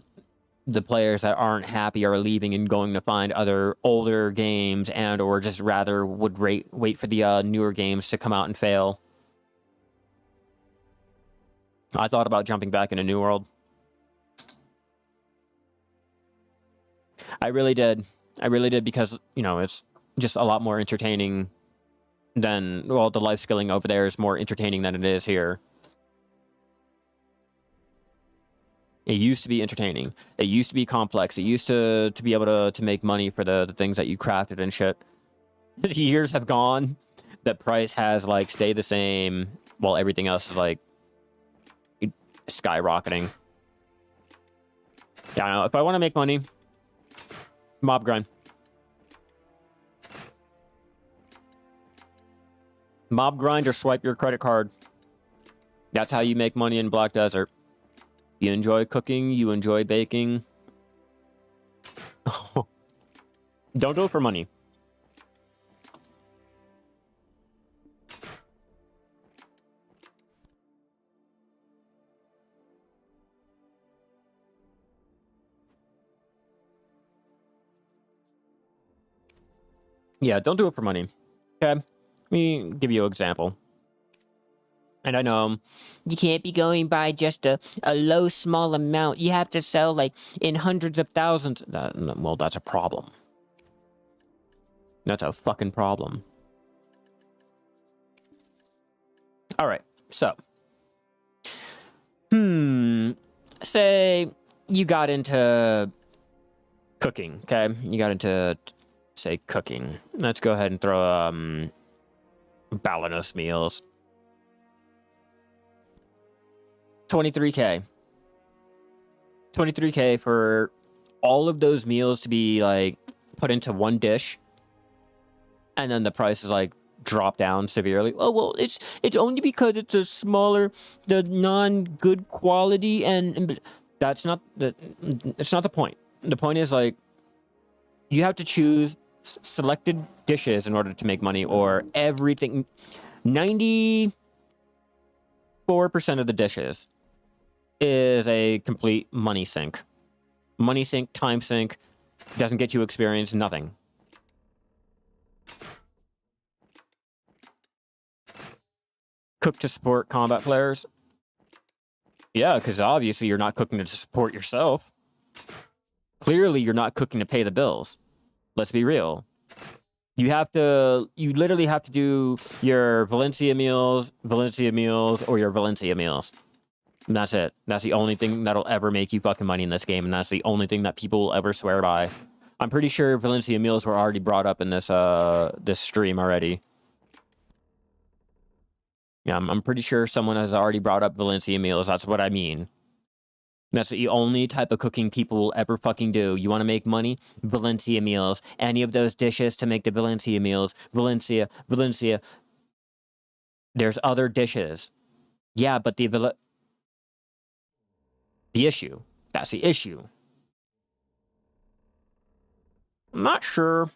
players that aren't happy are leaving and going to find other older games and or just rather would wait for the newer games to come out and fail. I thought about jumping back into New World. I really did. I really did because, you know, it's just a lot more entertaining than, well, the life skilling over there is more entertaining than it is here. It used to be entertaining. It used to be complex. It used to be able to make money for the things that you crafted and shit. The years have gone. The price has, like, stayed the same while everything else is, like, skyrocketing. Yeah, I know. If I want to make money, mob grind. Mob grind or swipe your credit card. That's how you make money in Black Desert. You enjoy cooking, you enjoy baking. Don't do it for money. Yeah, don't do it for money. Okay? Let me give you an example. And I know you can't be going by just a low, small amount. You have to sell like in hundreds of thousands. Well, that's a problem. That's a fucking problem. All right, so. Say you got into cooking, okay? You got into, say, cooking. Let's go ahead and throw Balanos meals. 23K. 23K for all of those meals to be like put into one dish, and then the price is like drop down severely. Oh well, it's only because it's a smaller, the non-good quality, and that's not the. It's not the point. The point is like you have to choose selected dishes in order to make money, or everything. 94% of the dishes is a complete money sink. Money sink, time sink, doesn't get you experience, nothing. Cook to support combat players? Yeah, because obviously you're not cooking to support yourself. Clearly you're not cooking to pay the bills. Let's be real. You literally have to do your Valencia meals, or your Valencia meals. And that's it. That's the only thing that'll ever make you fucking money in this game, and that's the only thing that people will ever swear by. I'm pretty sure Valencia meals were already brought up in this this stream already. Yeah, I'm pretty sure someone has already brought up Valencia meals. That's what I mean. That's the only type of cooking people will ever fucking do. You want to make money? Valencia meals. Any of those dishes to make the Valencia meals. Valencia. There's other dishes. Yeah, but the issue. That's the issue. I'm not sure.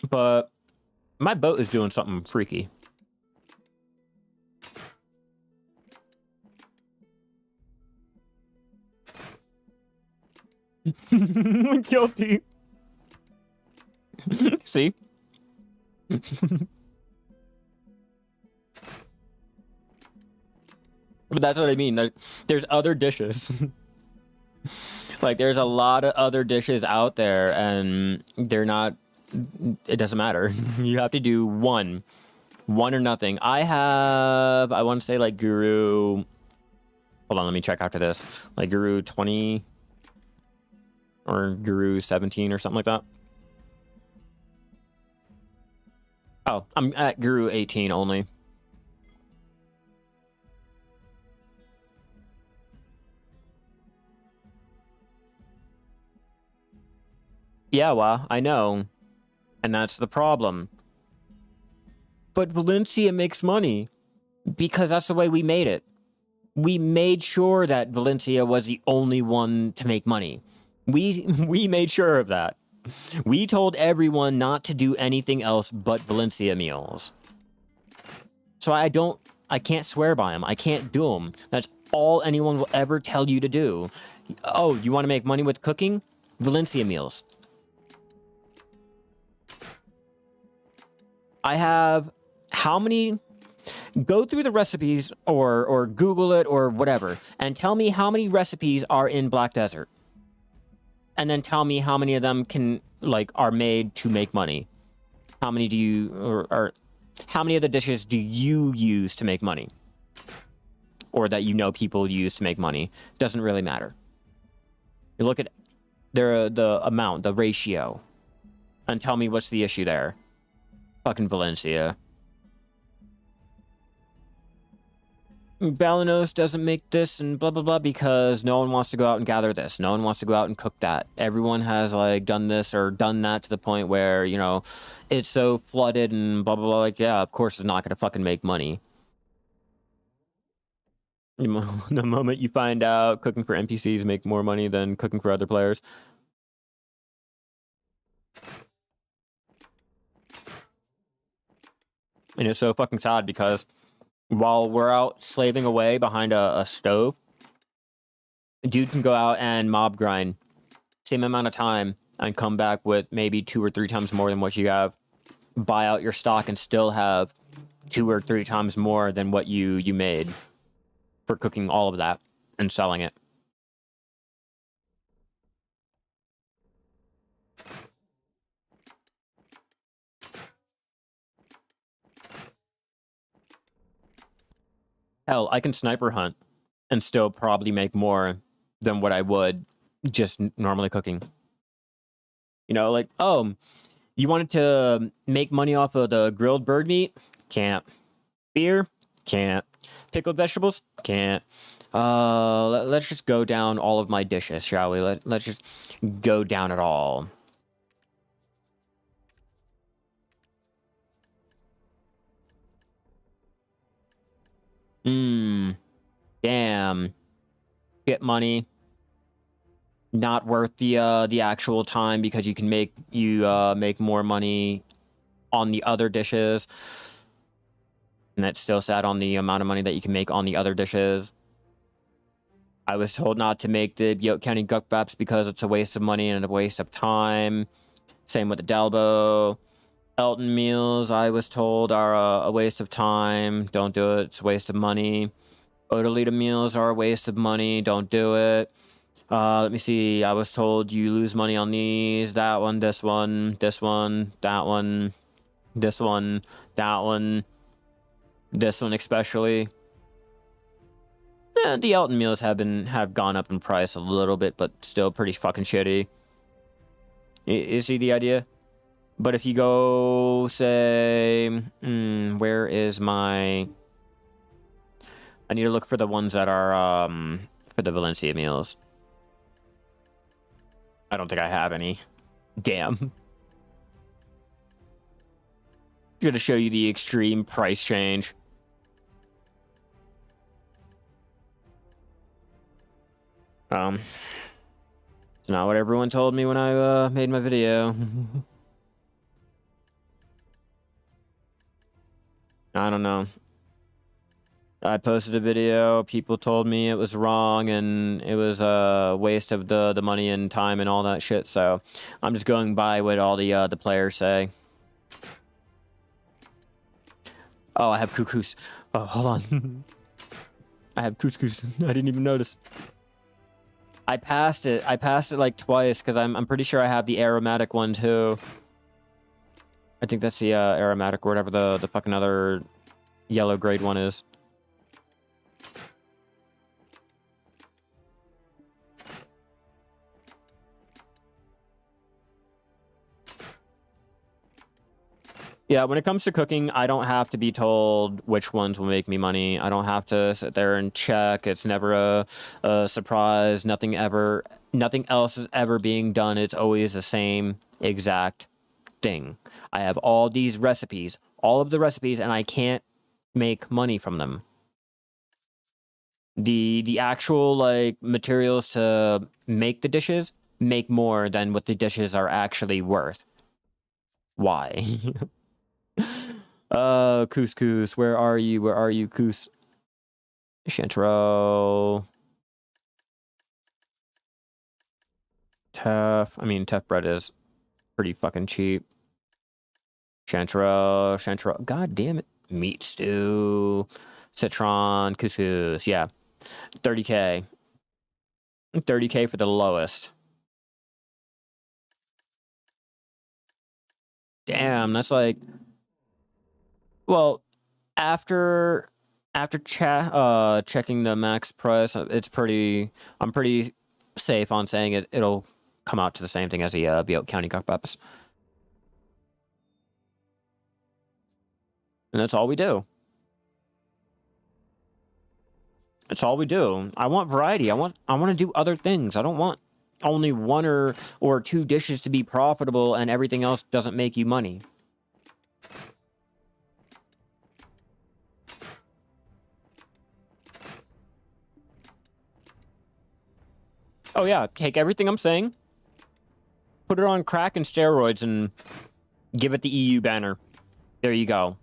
But my boat is doing something freaky. Guilty. See? But that's what I mean. Like, there's other dishes. Like, there's a lot of other dishes out there, and they're not... It doesn't matter. You have to do one. One or nothing. I want to say, like, Guru... Hold on, let me check after this. Like, Guru 20... Or Guru 17 or something like that. Oh, I'm at Guru 18 only. Yeah, well, I know. And that's the problem. But Valencia makes money. Because that's the way we made it. We made sure that Valencia was the only one to make money. We made sure of that. We told everyone not to do anything else but Valencia meals. So I can't swear by them. I can't do them. That's all anyone will ever tell you to do. Oh, you want to make money with cooking? Valencia meals. I have how many... Go through the recipes or Google it or whatever and tell me how many recipes are in Black Desert. And then tell me how many of them are made to make money. How many do you, or how many of the dishes do you use to make money? Or that you know people use to make money? Doesn't really matter. You look at the amount, the ratio, and tell me what's the issue there. Fucking Valencia. Balanos doesn't make this and blah blah blah because no one wants to go out and gather this. No one wants to go out and cook that. Everyone has like done this or done that to the point where, you know, it's so flooded and blah blah blah. Like, yeah, of course it's not gonna fucking make money. The moment you find out cooking for NPCs make more money than cooking for other players. And it's so fucking sad because while we're out slaving away behind a stove, a dude can go out and mob grind same amount of time and come back with maybe 2 or 3 times more than what you have. Buy out your stock and still have 2 or 3 times more than what you made for cooking all of that and selling it. Hell, I can sniper hunt and still probably make more than what I would just normally cooking. You know, like, oh, you wanted to make money off of the grilled bird meat? Can't. Beer? Can't. Pickled vegetables? Can't. Let's just go down all of my dishes, shall we? Let's just go down it all. Damn. Get money. Not worth the actual time because you can make more money on the other dishes. And it's still sad on the amount of money that you can make on the other dishes. I was told not to make the Butte County Gukbaps because it's a waste of money and a waste of time. Same with the Dalbo. Elton meals, I was told, are a waste of time. Don't do it. It's a waste of money. Odalita meals are a waste of money. Don't do it. Let me see. I was told you lose money on these. That one, this one, this one, that one, this one, that one, this one especially. The Elton meals have gone up in price a little bit, but still pretty fucking shitty. You see the idea? But if you go, say, where is my... I need to look for the ones that are, for the Valencia meals. I don't think I have any. Damn. Gonna show you the extreme price change. It's not what everyone told me when I made my video. I don't know. I posted a video, people told me it was wrong and it was a waste of the money and time and all that shit, so I'm just going by what all the players say. Oh, I have couscous. Oh, hold on. I have couscous. I didn't even notice. I passed it like twice because I'm pretty sure I have the aromatic one too. I think that's the aromatic or whatever the fucking other yellow grade one is. Yeah, when it comes to cooking, I don't have to be told which ones will make me money. I don't have to sit there and check. It's never a surprise. Nothing else is ever being done. It's always the same exact thing. I have all these recipes, all of the recipes, and I can't make money from them. The actual like materials to make the dishes make more than what the dishes are actually worth. Why? Couscous, where are you? Where are you, Coos? Chanterelle. Tough bread is pretty fucking cheap. Chanterelle. God damn it. Meat stew. Citron, couscous. Yeah. 30K. 30K for the lowest. Damn, that's like... Well, after checking the max price, it's pretty... I'm pretty safe on saying it'll come out to the same thing as the Butte County Gukbaps. And that's all we do. That's all we do. I want variety. I want to do other things. I don't want only one or two dishes to be profitable and everything else doesn't make you money. Oh yeah, take everything I'm saying, put it on crack and steroids, and give it the EU banner. There you go.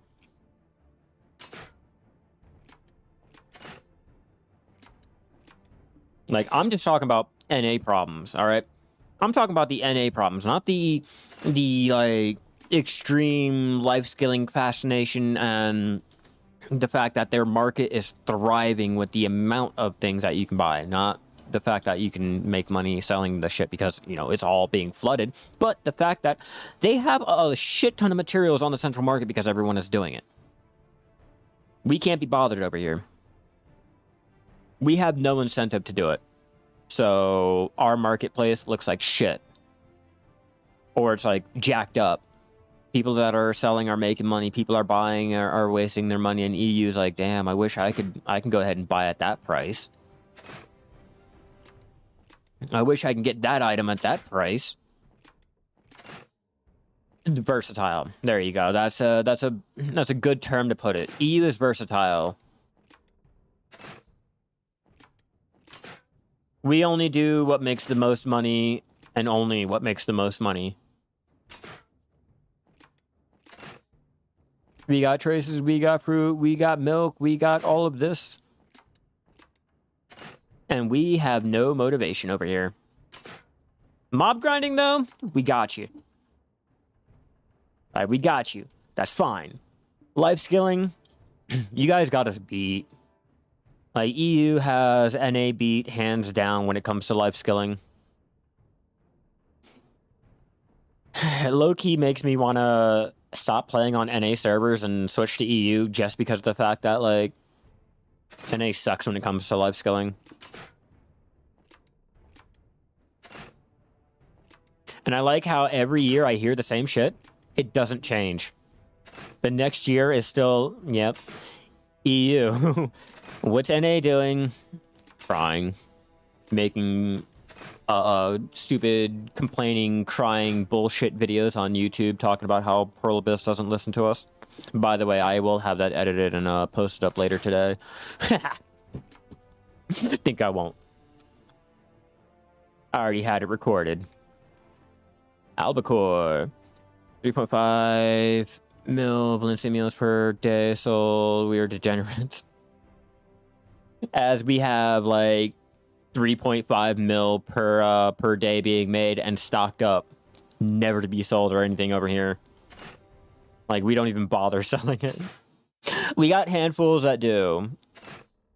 Like, I'm just talking about NA problems, all right? I'm talking about the NA problems, not the like, extreme life skilling fascination and the fact that their market is thriving with the amount of things that you can buy, not the fact that you can make money selling the shit because, you know, it's all being flooded, but the fact that they have a shit ton of materials on the central market because everyone is doing it. We can't be bothered over here. We have no incentive to do it. So our marketplace looks like shit. Or it's like jacked up. People that are selling are making money. People are buying are wasting their money. And EU's like, damn, I wish I can go ahead and buy at that price. I wish I can get that item at that price. Versatile. There you go. That's a good term to put it. EU is versatile. We only do what makes the most money, and only what makes the most money. We got traces, we got fruit, we got milk, we got all of this. And we have no motivation over here. Mob grinding, though, we got you. All right, we got you. That's fine. Life skilling, you guys got us beat. Like, EU has NA beat hands down when it comes to life skilling. Low-key makes me want to stop playing on NA servers and switch to EU just because of the fact that, like, NA sucks when it comes to life skilling. And I like how every year I hear the same shit. It doesn't change. The next year is still, yep, EU. What's NA doing? Crying. Making stupid, complaining, crying bullshit videos on YouTube talking about how Pearl Abyss doesn't listen to us. By the way, I will have that edited and posted up later today. Think I won't. I already had it recorded. Albacore. 3.5 mil Valencia meals per day sold. We are degenerates. As we have like 3.5 mil per day being made and stocked up, never to be sold or anything over here. Like, we don't even bother selling it. We got handfuls that do,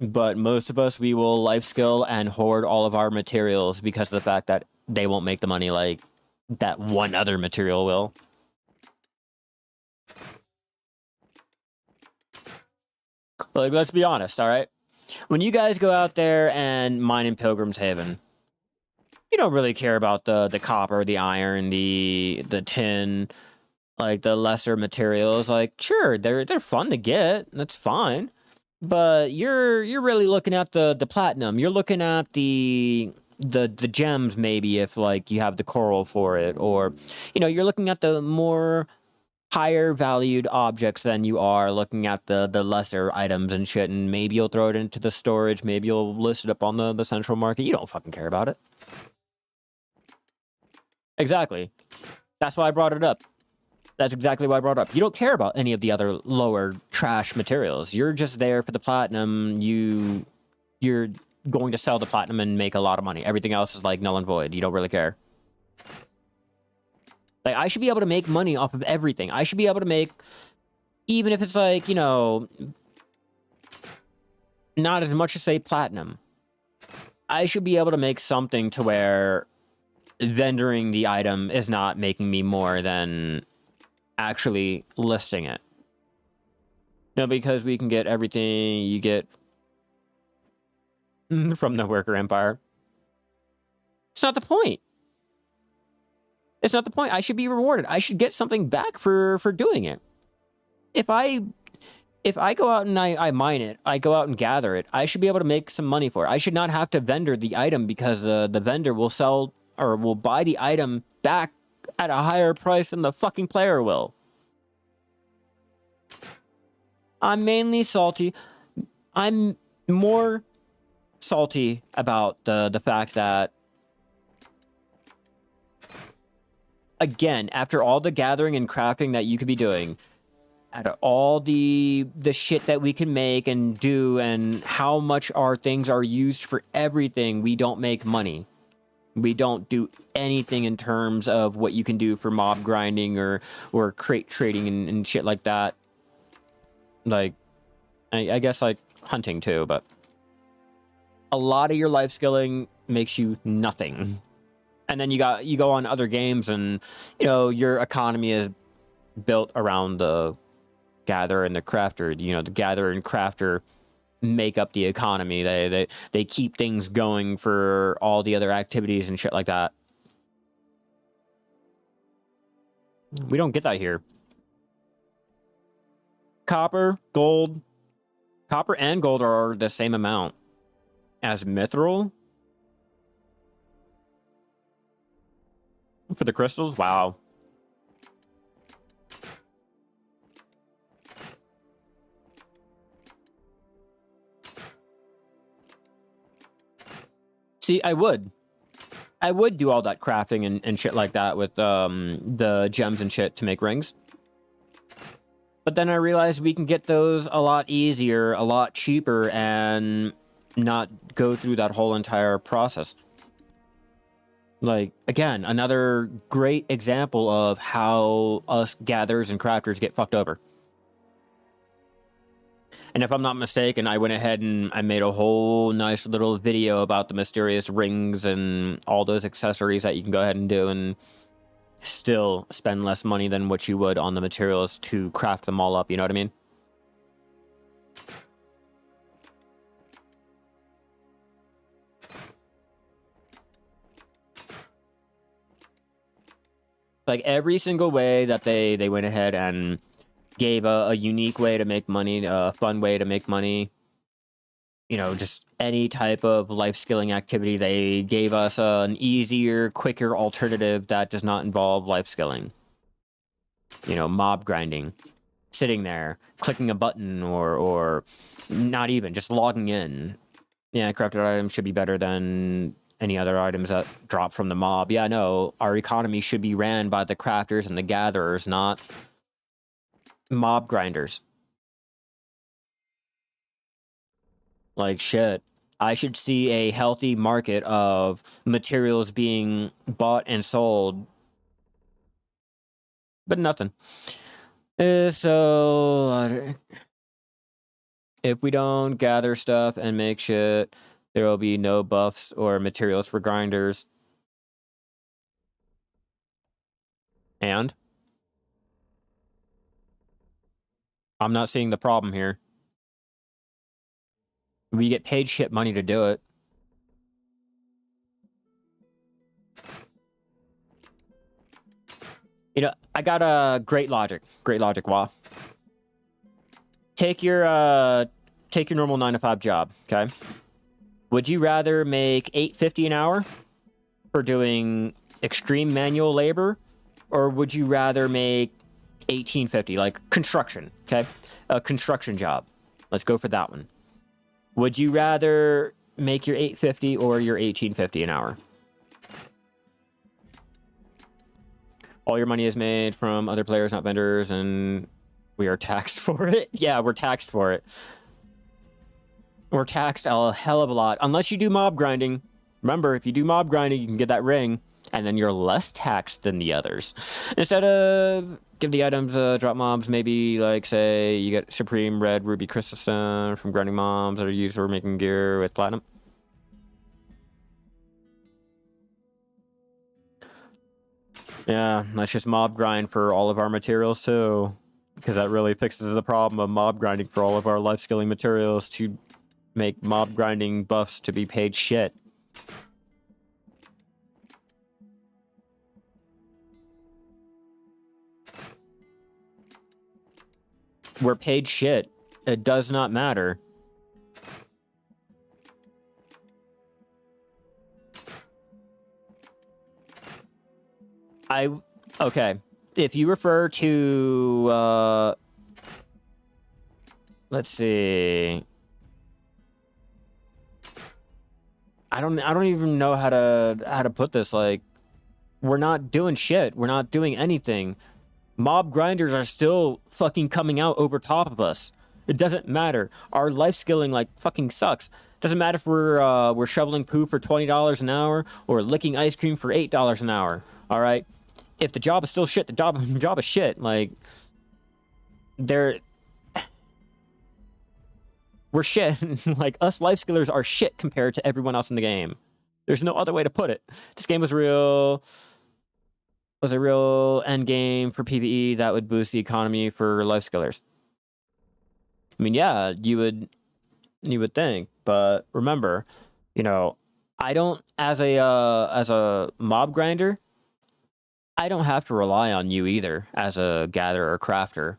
but most of us, we will life skill and hoard all of our materials because of the fact that they won't make the money like that one other material will. Like, let's be honest, all right? When you guys go out there and mine in Pilgrim's Haven, you don't really care about the copper, the iron, the tin, like the lesser materials. Like, sure, they're fun to get. That's fine. But you're really looking at the platinum. You're looking at the gems, maybe, if like you have the coral for it, or you know, you're looking at the more higher valued objects than you are looking at the lesser items and shit, and maybe you'll throw it into the storage, maybe you'll list it up on the central market. You don't fucking care about it. Exactly. That's why I brought it up. That's exactly why I brought it up. You don't care about any of the other lower trash materials. You're just there for the platinum. You're going to sell the platinum and make a lot of money. Everything else is like null and void. You don't really care. Like, I should be able to make money off of everything. I should be able to make, even if it's like, you know, not as much as, say, platinum. I should be able to make something to where vendoring the item is not making me more than actually listing it. No, because we can get everything you get from the worker empire. It's not the point. It's not the point. I should be rewarded. I should get something back for doing it. If If I go out and I mine it, I go out and gather it, I should be able to make some money for it. I should not have to vendor the item because the vendor will sell or will buy the item back at a higher price than the fucking player will. I'm mainly salty. I'm more salty about the fact that, again, after all the gathering and crafting that you could be doing, out of all the shit that we can make and do and how much our things are used for everything, we don't make money. We don't do anything in terms of what you can do for mob grinding or crate trading and shit like that. Like, I guess like hunting too, but a lot of your life skilling makes you nothing. And then you go on other games and, you know, your economy is built around the gather and the crafter. You know, the gather and crafter make up the economy. They keep things going for all the other activities and shit like that. We don't get that here. Copper and gold are the same amount as mithril. For the crystals, wow. See, I would do all that crafting and shit like that with the gems and shit to make rings. But then I realized we can get those a lot easier, a lot cheaper, and not go through that whole entire process. Like, again, another great example of how us gatherers and crafters get fucked over. And if I'm not mistaken, I went ahead and I made a whole nice little video about the mysterious rings and all those accessories that you can go ahead and do and still spend less money than what you would on the materials to craft them all up, you know what I mean? Like, every single way that they went ahead and gave a unique way to make money, a fun way to make money, you know, just any type of life skilling activity, they gave us an easier, quicker alternative that does not involve life skilling. You know, mob grinding, sitting there, clicking a button, or not even, just logging in. Yeah, crafted items should be better than any other items that drop from the mob. Yeah, no, our economy should be ran by the crafters and the gatherers, not mob grinders. Like, shit. I should see a healthy market of materials being bought and sold. But nothing. So, if we don't gather stuff and make shit, there will be no buffs or materials for grinders. And I'm not seeing the problem here. We get paid shit money to do it. You know, I got a great logic, Wah. Take your normal 9-to-5 job, okay? Would you rather make $8.50 an hour for doing extreme manual labor, or would you rather make $18.50, like construction, okay? A construction job. Let's go for that one. Would you rather make your $8.50 or your $18.50 an hour? All your money is made from other players, not vendors, and we are taxed for it. Yeah, we're taxed for it. We're taxed a hell of a lot. Unless you do mob grinding. Remember, if you do mob grinding, you can get that ring, and then you're less taxed than the others. Instead of give the items drop mobs, maybe like say you get Supreme Red Ruby Crystal Stone from grinding mobs that are used for making gear with platinum. Yeah, let's just mob grind for all of our materials too, because that really fixes the problem of mob grinding for all of our life skilling materials to make mob grinding buffs to be paid shit. We're paid shit It does not matter. Okay. If you refer to, let's see. I don't even know how to put this. Like, we're not doing shit. We're not doing anything. Mob grinders are still fucking coming out over top of us. It doesn't matter. Our life skilling like fucking sucks. Doesn't matter if we're shoveling poo for $20 an hour or licking ice cream for $8 an hour. All right. If the job is still shit, the job is shit. Like, we're shit. Like, us life skillers are shit compared to everyone else in the game. There's no other way to put it. This game was a real end game for PvE that would boost the economy for life skillers. I mean, yeah, you would think, but remember, you know, I don't, as a mob grinder, I don't have to rely on you either as a gatherer or crafter.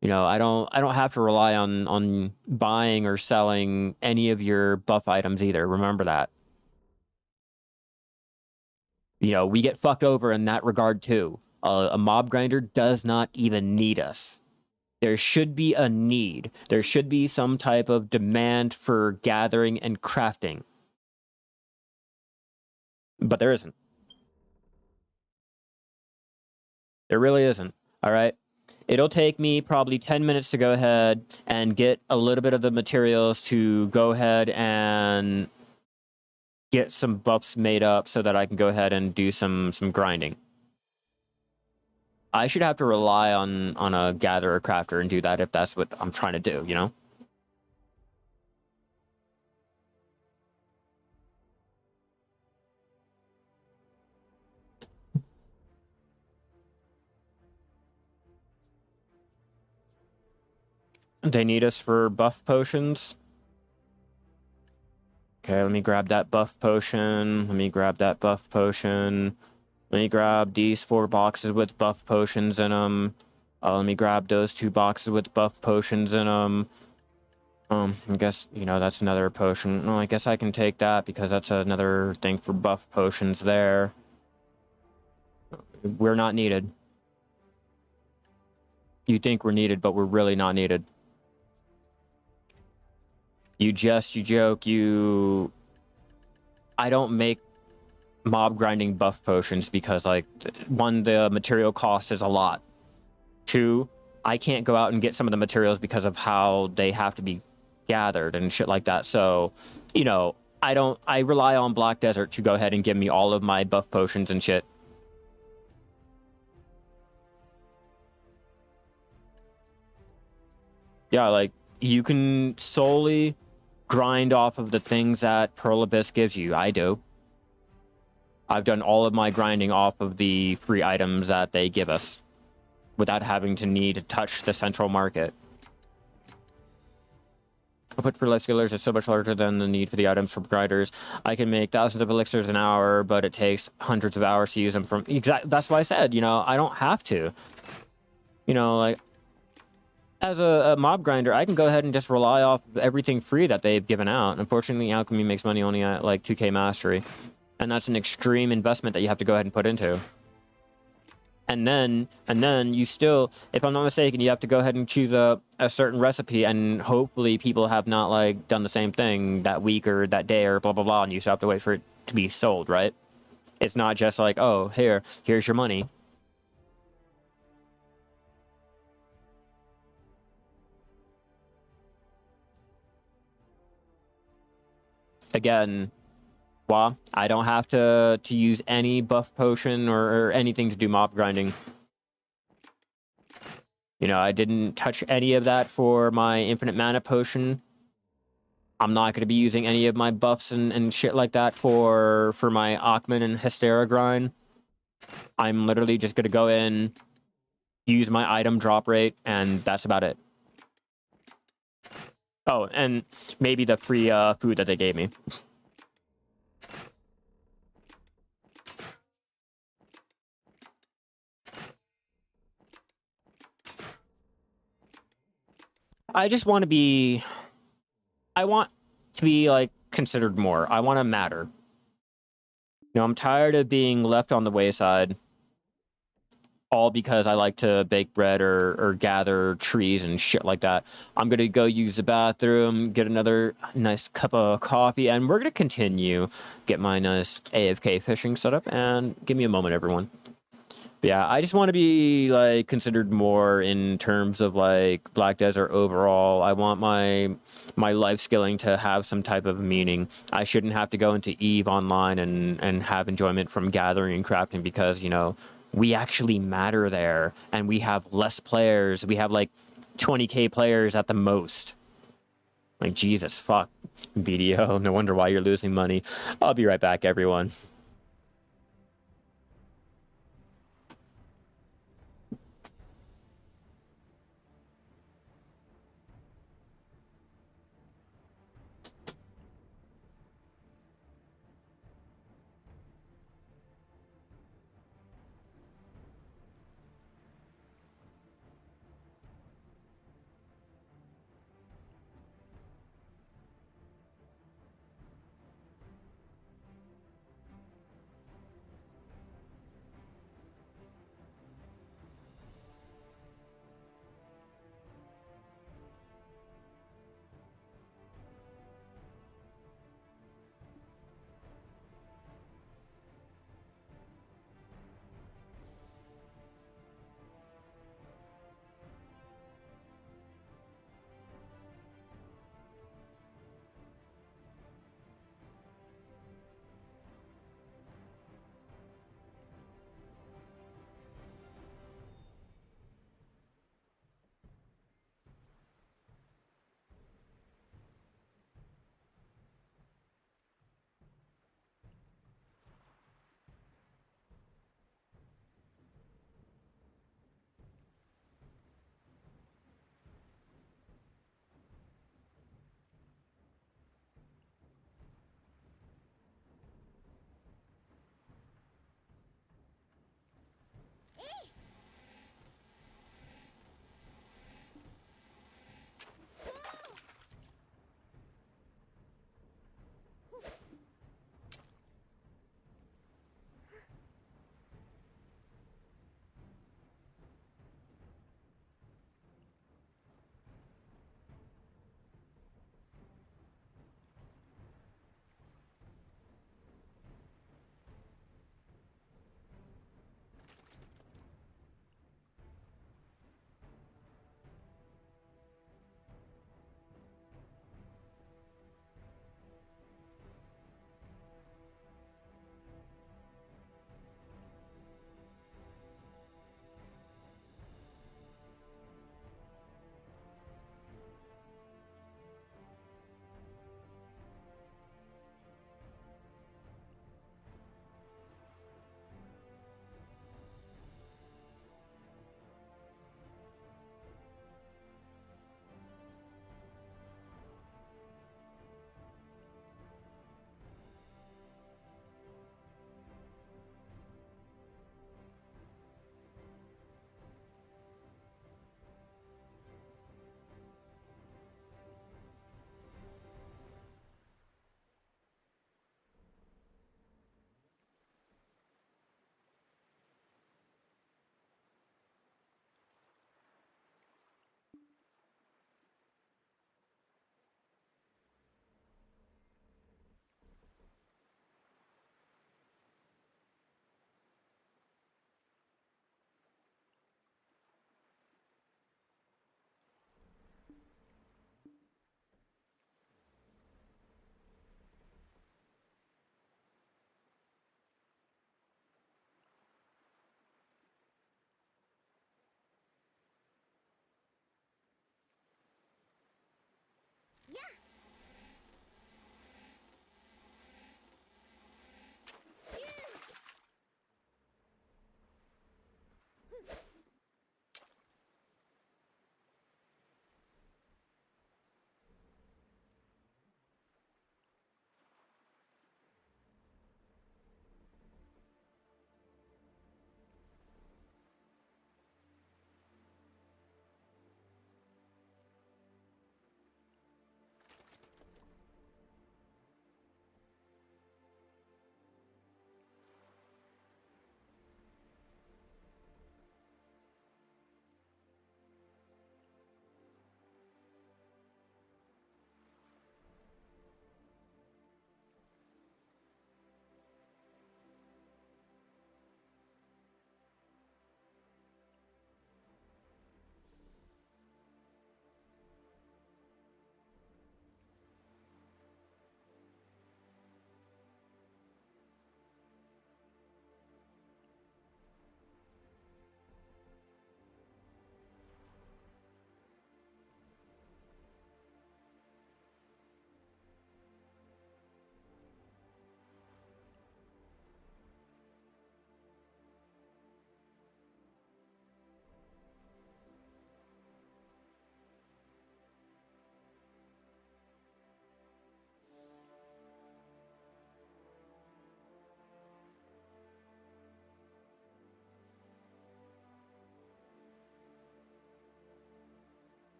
You know, I don't have to rely on buying or selling any of your buff items either. Remember that. You know, we get fucked over in that regard too. A mob grinder does not even need us. There should be a need. There should be some type of demand for gathering and crafting. But there isn't. There really isn't. All right. It'll take me probably 10 minutes to go ahead and get a little bit of the materials to go ahead and get some buffs made up so that I can go ahead and do some grinding. I should have to rely on a gatherer crafter and do that if that's what I'm trying to do, you know? They need us for buff potions. Okay, let me grab that buff potion. Let me grab that buff potion. Let me grab these 4 boxes with buff potions in them. Let me grab those 2 boxes with buff potions in them. I guess, you know, that's another potion. No, I guess I can take that because that's another thing for buff potions there. We're not needed. You think we're needed, but we're really not needed. You joke, I don't make mob grinding buff potions because, like, 1, the material cost is a lot. 2, I can't go out and get some of the materials because of how they have to be gathered and shit like that. So, you know, I rely on Black Desert to go ahead and give me all of my buff potions and shit. Yeah, like, you can solely grind off of the things that Pearl Abyss gives you. I do. I've done all of my grinding off of the free items that they give us without having to need to touch the central market. Output for life skillers is so much larger than the need for the items from grinders. I can make thousands of elixirs an hour, but it takes hundreds of hours to use them from... That's why I said, you know, I don't have to. You know, like, as a mob grinder, I can go ahead and just rely off of everything free that they've given out. Unfortunately, Alchemy makes money only at, like, 2k mastery. And that's an extreme investment that you have to go ahead and put into. And then you still, if I'm not mistaken, you have to go ahead and choose a certain recipe, and hopefully people have not, like, done the same thing that week or that day or blah, blah, blah, and you still have to wait for it to be sold, right? It's not just like, oh, here's your money. Again, well, I don't have to use any buff potion or anything to do mob grinding. You know, I didn't touch any of that for my infinite mana potion. I'm not going to be using any of my buffs and shit like that for my Achman and Hystera grind. I'm literally just going to go in, use my item drop rate, and that's about it. Oh, and maybe the free food that they gave me. I just want to be, I want to be like considered more. I want to matter. You know, I'm tired of being left on the wayside, all because I like to bake bread or gather trees and shit like that. I'm going to go use the bathroom, get another nice cup of coffee, and we're going to continue, get my nice AFK fishing setup, and give me a moment, everyone. But yeah, I just want to be like considered more in terms of like Black Desert overall. I want my life skilling to have some type of meaning. I shouldn't have to go into Eve online and have enjoyment from gathering and crafting because, you know, we actually matter there and we have less players. We have like 20k players at the most. Like, Jesus, fuck, BDO. No wonder why you're losing money. I'll be right back, everyone.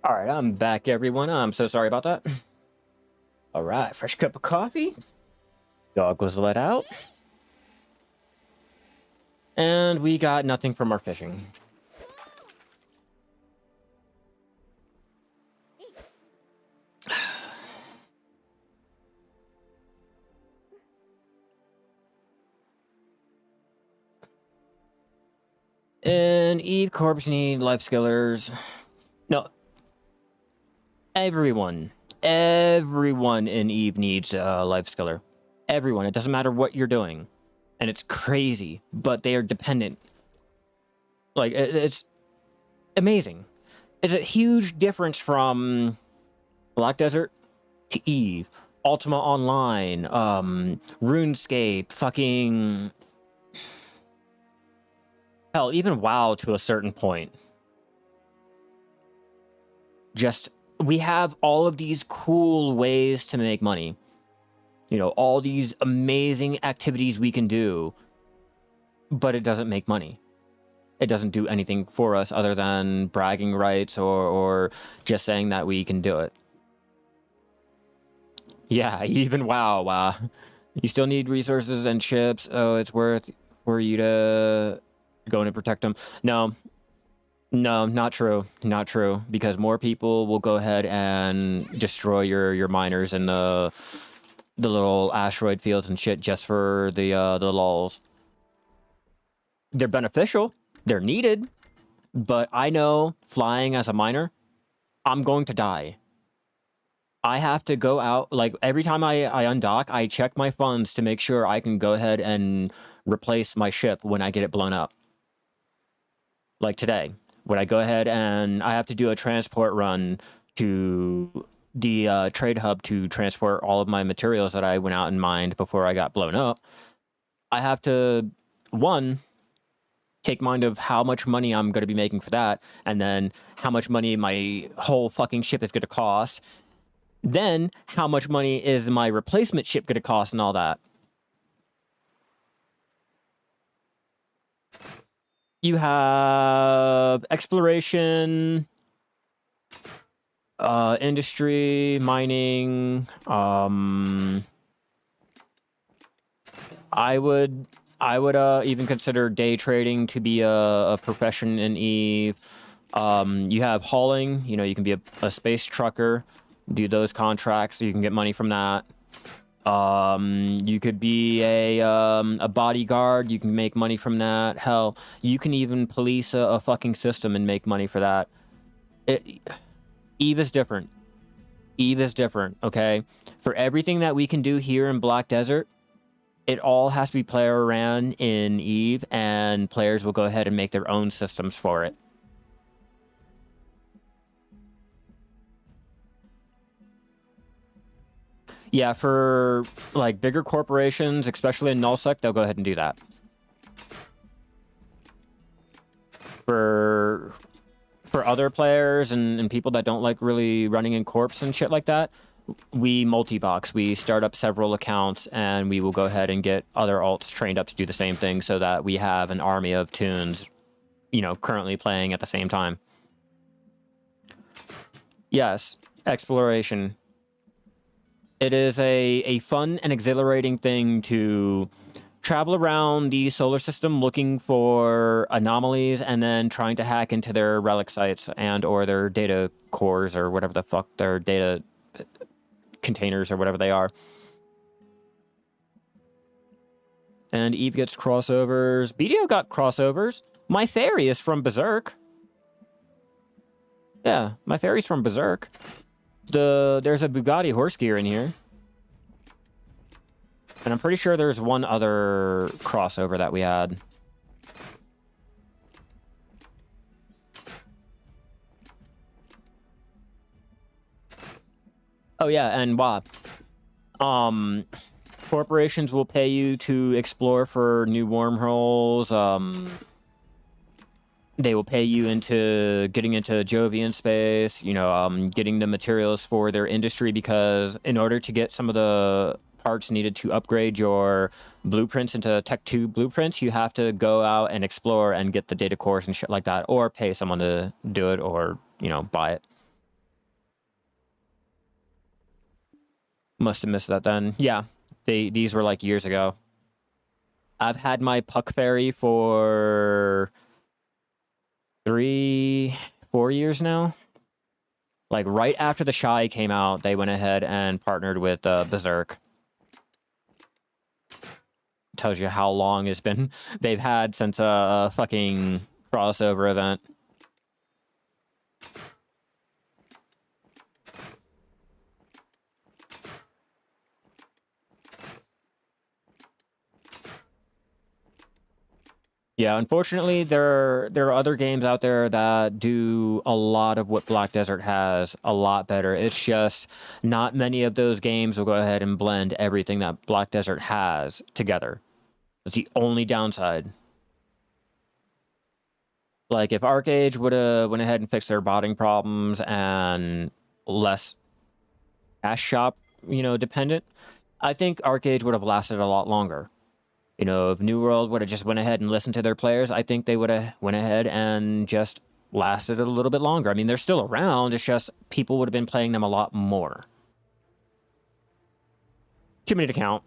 All right, I'm back, everyone. I'm so sorry about that. All right, fresh cup of coffee. Dog was let out. And we got nothing from our fishing. And Eve Corps need life skillers. No. Everyone in Eve needs a life skiller. Everyone. It doesn't matter what you're doing. And it's crazy, but they are dependent. Like, it's amazing. It's a huge difference from Black Desert to Eve, Ultima Online, RuneScape, fucking... Hell, even WoW to a certain point. Just, we have all of these cool ways to make money. You know, all these amazing activities we can do, but it doesn't make money. It doesn't do anything for us other than bragging rights or just saying that we can do it. Yeah, even WoW. You still need resources and ships. Oh, it's worth for you to go in and protect them. No, not true. Not true. Because more people will go ahead and destroy your miners and the little asteroid fields and shit just for the lulz. They're beneficial. They're needed. But I know flying as a miner, I'm going to die. I have to go out, like, every time I undock, I check my funds to make sure I can go ahead and replace my ship when I get it blown up. Like today, when I go ahead and I have to do a transport run to the trade hub to transport all of my materials that I went out and mined before I got blown up, I have to, one, take mind of how much money I'm going to be making for that, and then how much money my whole fucking ship is going to cost. Then, how much money is my replacement ship going to cost and all that? You have exploration, industry, mining. I would even consider day trading to be a profession in Eve. You have hauling. You know, you can be a space trucker. Do those contracts so you can get money from that. You could be a bodyguard. You can make money from that. Hell, you can even police a fucking system and make money for that. Eve is different. Eve is different, okay? For everything that we can do here in Black Desert, it all has to be player ran in Eve, and players will go ahead and make their own systems for it. Yeah, for, like, bigger corporations, especially in nullsec, they'll go ahead and do that. For other players and people that don't like really running in corps and shit like that, we multi-box. We start up several accounts, and we will go ahead and get other alts trained up to do the same thing so that we have an army of tunes, you know, currently playing at the same time. Yes, exploration. It is a fun and exhilarating thing to travel around the solar system looking for anomalies and then trying to hack into their relic sites and or their data cores or whatever the fuck, their data containers or whatever they are. And Eve gets crossovers. BDO got crossovers. My fairy is from Berserk. Yeah, my fairy's from Berserk. There's a Bugatti horse gear in here. And I'm pretty sure there's one other crossover that we had. Oh yeah, and wow. Corporations will pay you to explore for new wormholes. They will pay you into getting into Jovian space, you know, getting the materials for their industry, because in order to get some of the parts needed to upgrade your blueprints into Tech 2 blueprints, you have to go out and explore and get the data cores and shit like that, or pay someone to do it, or, you know, buy it. Must have missed that then. Yeah, these were like years ago. I've had my Puck Fairy for 3-4 years now. Like right after the Shai came out, they went ahead and partnered with Berserk. Tells you how long it's been they've had since a fucking crossover event. Yeah, unfortunately, there are other games out there that do a lot of what Black Desert has a lot better. It's just not many of those games will go ahead and blend everything that Black Desert has together. It's the only downside. Like, if Arcade would have went ahead and fixed their botting problems and less cash shop, dependent, I think Arcade would have lasted a lot longer. If New World would have just went ahead and listened to their players, I think they would have went ahead and just lasted a little bit longer. I mean, they're still around. It's just people would have been playing them a lot more. Too many to count.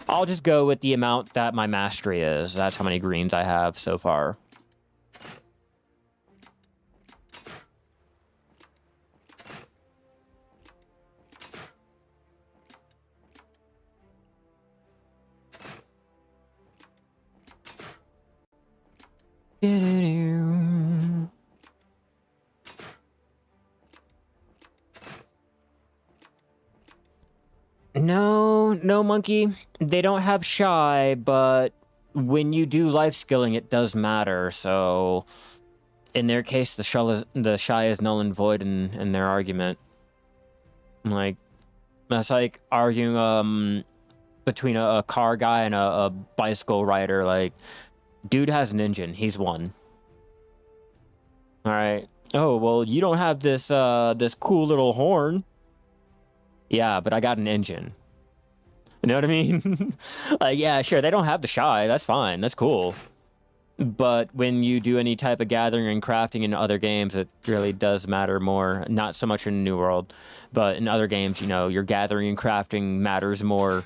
I'll just go with the amount that my mastery is. That's how many greens I have so far. No, Monkey. They don't have Shai, but when you do life skilling, it does matter. So, in their case, the Shai is null and void in their argument. Like, that's like arguing between a car guy and a bicycle rider. Like, dude has an engine. He's won. All right. Oh, well, you don't have this this cool little horn. Yeah, but I got an engine. You know what I mean? Like, yeah, sure, they don't have the Shai. That's fine. That's cool. But when you do any type of gathering and crafting in other games, it really does matter more. Not so much in New World, but in other games, your gathering and crafting matters more.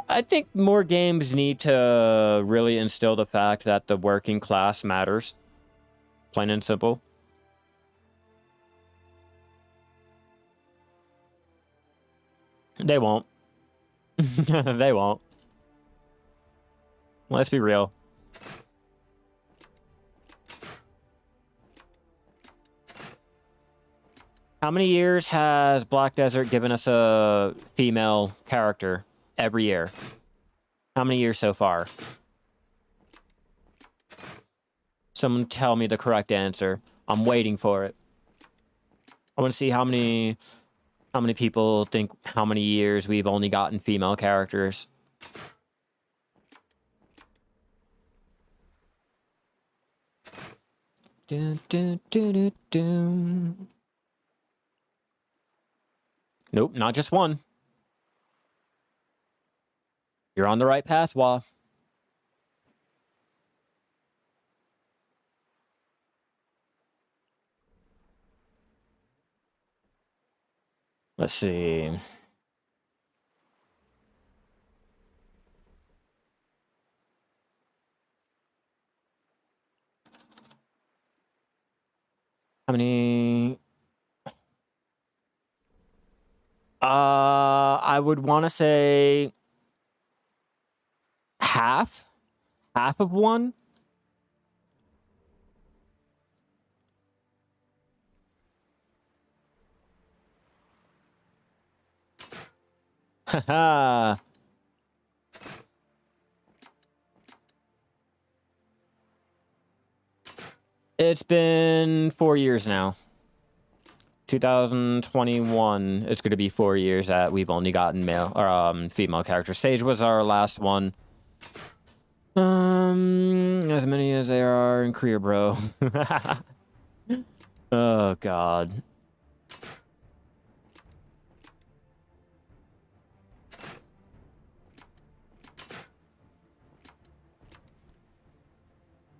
I think more games need to really instill the fact that the working class matters. Plain and simple. They won't. They won't. Let's be real. How many years has Black Desert given us a female character every year? How many years so far? Someone tell me the correct answer. I'm waiting for it. I want to see how many people think how many years we've only gotten female characters. Dun, dun, dun, dun, dun. Nope, not just one. You're on the right path, Wah. Let's see. How many? I would want to say half of one. Haha. It's been 4 years now. 2021 is going to be 4 years that we've only gotten male or female characters. Sage was our last one. As many as there are in Korea, bro. Oh, God.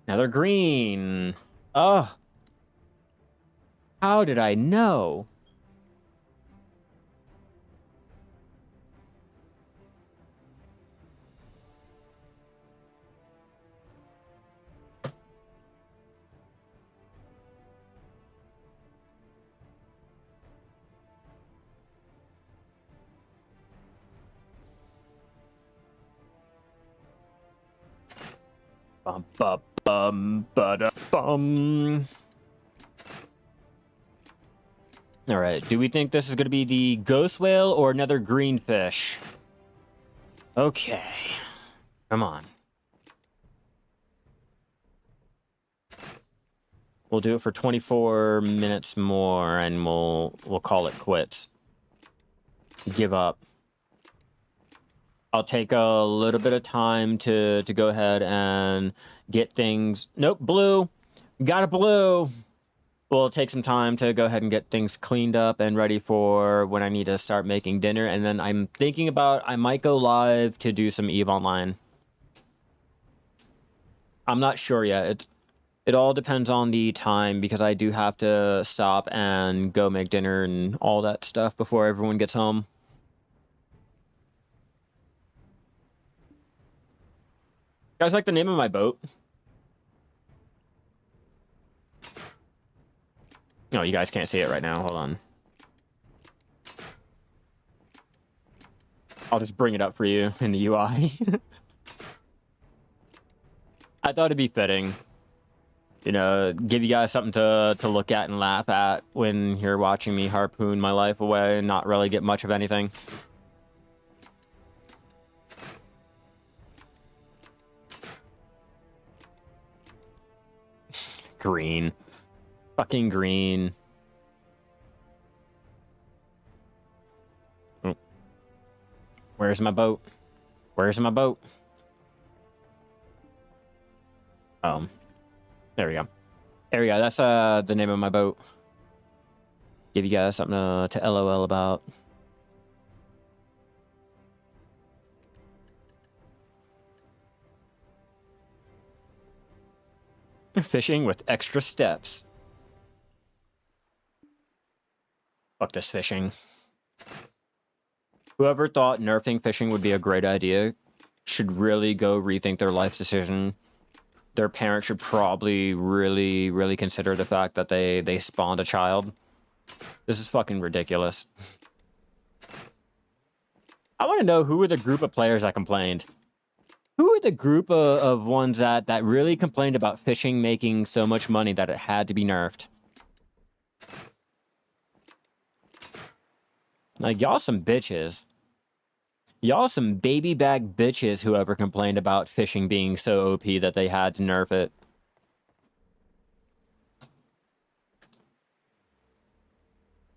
Now they're green. Oh. How did I know? Bum, bum, bum, ba bum. All right. Do we think this is going to be the ghost whale or another green fish? Okay. Come on. We'll do it for 24 minutes more, and we'll call it quits. Give up. I'll take a little bit of time to go ahead and get things. Nope, blue. Got a blue. We'll take some time to go ahead and get things cleaned up and ready for when I need to start making dinner. And then I'm thinking about I might go live to do some EVE Online. I'm not sure yet. It all depends on the time because I do have to stop and go make dinner and all that stuff before everyone gets home. You guys like the name of my boat? No, you guys can't see it right now. Hold on. I'll just bring it up for you in the UI. I thought it'd be fitting. You know, give you guys something to look at and laugh at when you're watching me harpoon my life away and not really get much of anything. Green. Fucking green. Oh. Where's my boat? Where's my boat? There we go. There we go. That's the name of my boat. Give you guys something to LOL about. Fishing with extra steps. Fuck this fishing. Whoever thought nerfing fishing would be a great idea should really go rethink their life decision. Their parents should probably really consider the fact that they spawned a child. This is fucking ridiculous. I want to know who were the group of players that complained. Who are the group of ones that really complained about fishing making so much money that it had to be nerfed? Like, y'all some bitches. Y'all some baby bag bitches, whoever complained about fishing being so OP that they had to nerf it.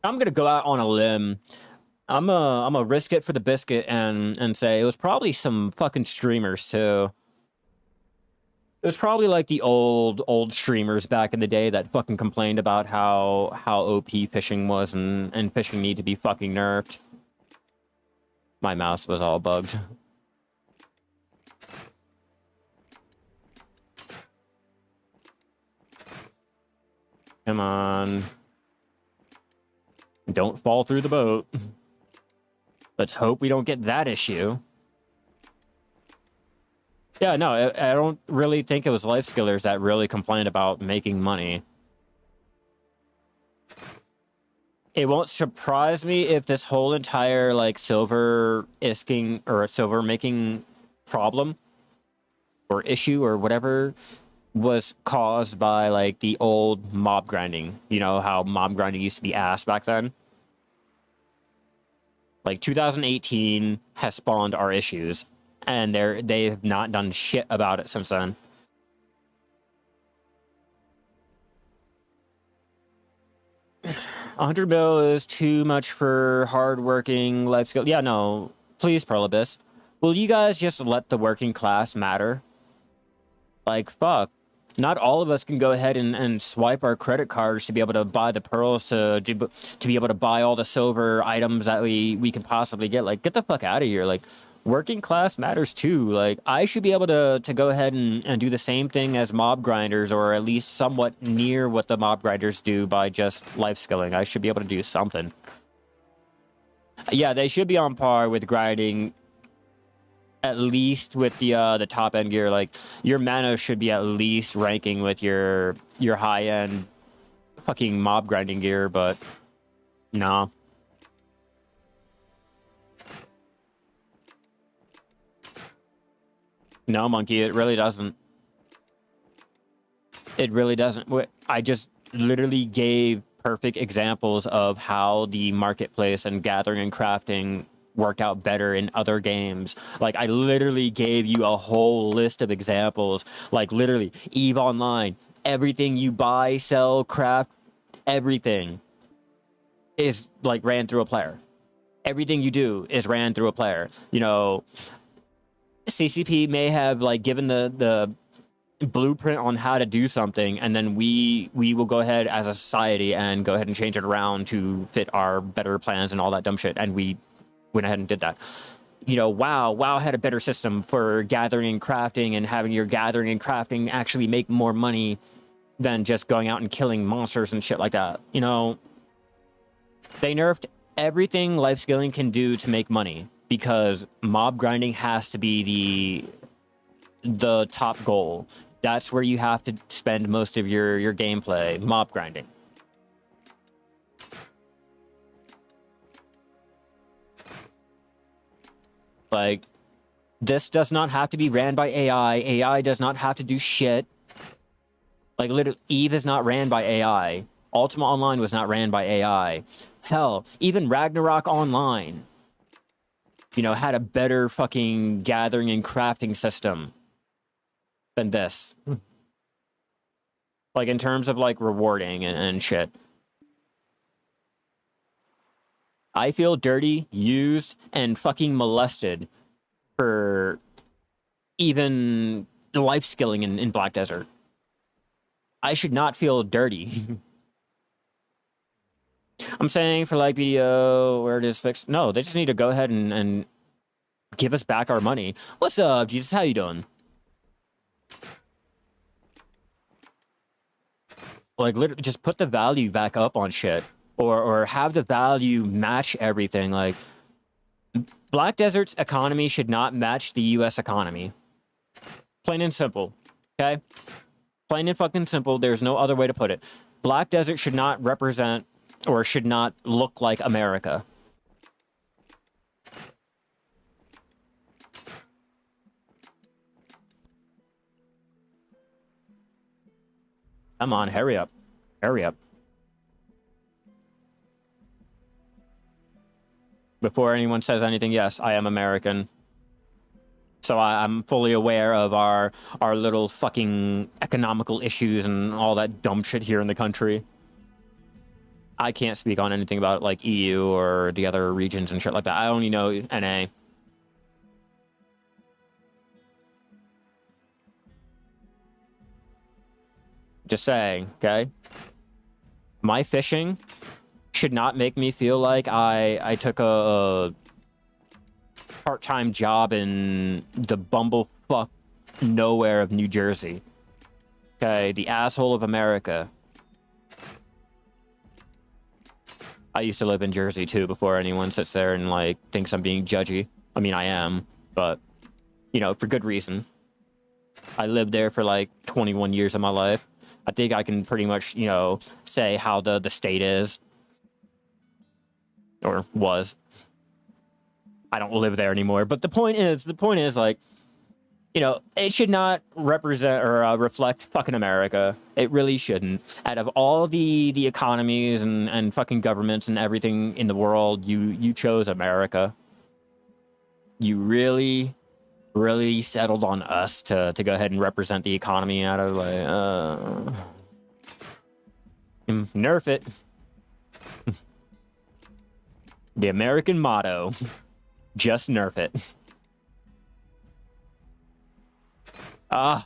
I'm gonna go out on a limb. I'm a risk it for the biscuit and say it was probably some fucking streamers too. It was probably like the old streamers back in the day that fucking complained about how OP fishing was and fishing need to be fucking nerfed. My mouse was all bugged. Come on. Don't fall through the boat. Let's hope we don't get that issue. Yeah, no, I don't really think it was life skillers that really complained about making money. It won't surprise me if this whole entire, like, silver isking or silver making problem or issue or whatever was caused by, like, the old mob grinding. You know how mob grinding used to be ass back then? Like, 2018 has spawned our issues, and they have not done shit about it since then. $100 mil is too much for hard-working life skill. Yeah, no. Please, Prolibus. Will you guys just let the working class matter? Like, fuck. Not all of us can go ahead and swipe our credit cards to be able to buy the pearls, to be able to buy all the silver items that we can possibly get. Like, get the fuck out of here. Like, working class matters too. Like, I should be able to go ahead and do the same thing as mob grinders, or at least somewhat near what the mob grinders do by just life skilling. I should be able to do something. Yeah, they should be on par with grinding, at least with the top end gear. Like, your mana should be at least ranking with your high end fucking mob grinding gear, but no. No, monkey, it really doesn't. It really doesn't. I just literally gave perfect examples of how the marketplace and gathering and crafting worked out better in other games. Like, I literally gave you a whole list of examples. Like, literally, EVE Online, everything you buy, sell, craft, everything is like ran through a player. Everything you do is ran through a player. You know, CCP may have like given the blueprint on how to do something, and then we will go ahead as a society and go ahead and change it around to fit our better plans and all that dumb shit, and we went ahead and did that. You know, WoW had a better system for gathering and crafting, and having your gathering and crafting actually make more money than just going out and killing monsters and shit like that. You know, they nerfed everything life skilling can do to make money, because mob grinding has to be the top goal. That's where you have to spend most of your gameplay, mob grinding. Like, this does not have to be ran by AI. AI does not have to do shit. Like, literally, EVE is not ran by AI. Ultima Online was not ran by AI. Hell, even Ragnarok Online, you know, had a better fucking gathering and crafting system than this. Like, in terms of, like, rewarding and shit. I feel dirty, used, and fucking molested for even life skilling in Black Desert. I should not feel dirty. I'm saying for like video where it is fixed. No, they just need to go ahead and give us back our money. What's up, Jesus? How you doing? Like, literally, just put the value back up on shit, or have the value match everything. Like, Black Desert's economy should not match the U.S. economy. Plain and simple. Okay? Plain and fucking simple. There's no other way to put it. Black Desert should not represent, or should not look like, America. Come on, hurry up. Hurry up. Before anyone says anything, yes, I am American. So I'm fully aware of our little fucking economical issues and all that dumb shit here in the country. I can't speak on anything about, like, EU or the other regions and shit like that. I only know NA. Just saying, okay? My fishing should not make me feel like I took a part-time job in the bumblefuck nowhere of New Jersey. Okay, the asshole of America. I used to live in Jersey too, before anyone sits there and like thinks I'm being judgy. I mean, I am, but you know, for good reason. I lived there for like 21 years of my life. I think I can pretty much, you know, say how the state is. Or was. I don't live there anymore. But the point is, like, you know, it should not represent or reflect fucking America. It really shouldn't. Out of all the economies and fucking governments and everything in the world, you chose America. You really settled on us to go ahead and represent the economy out of, like, nerf it. The American motto, just nerf it. That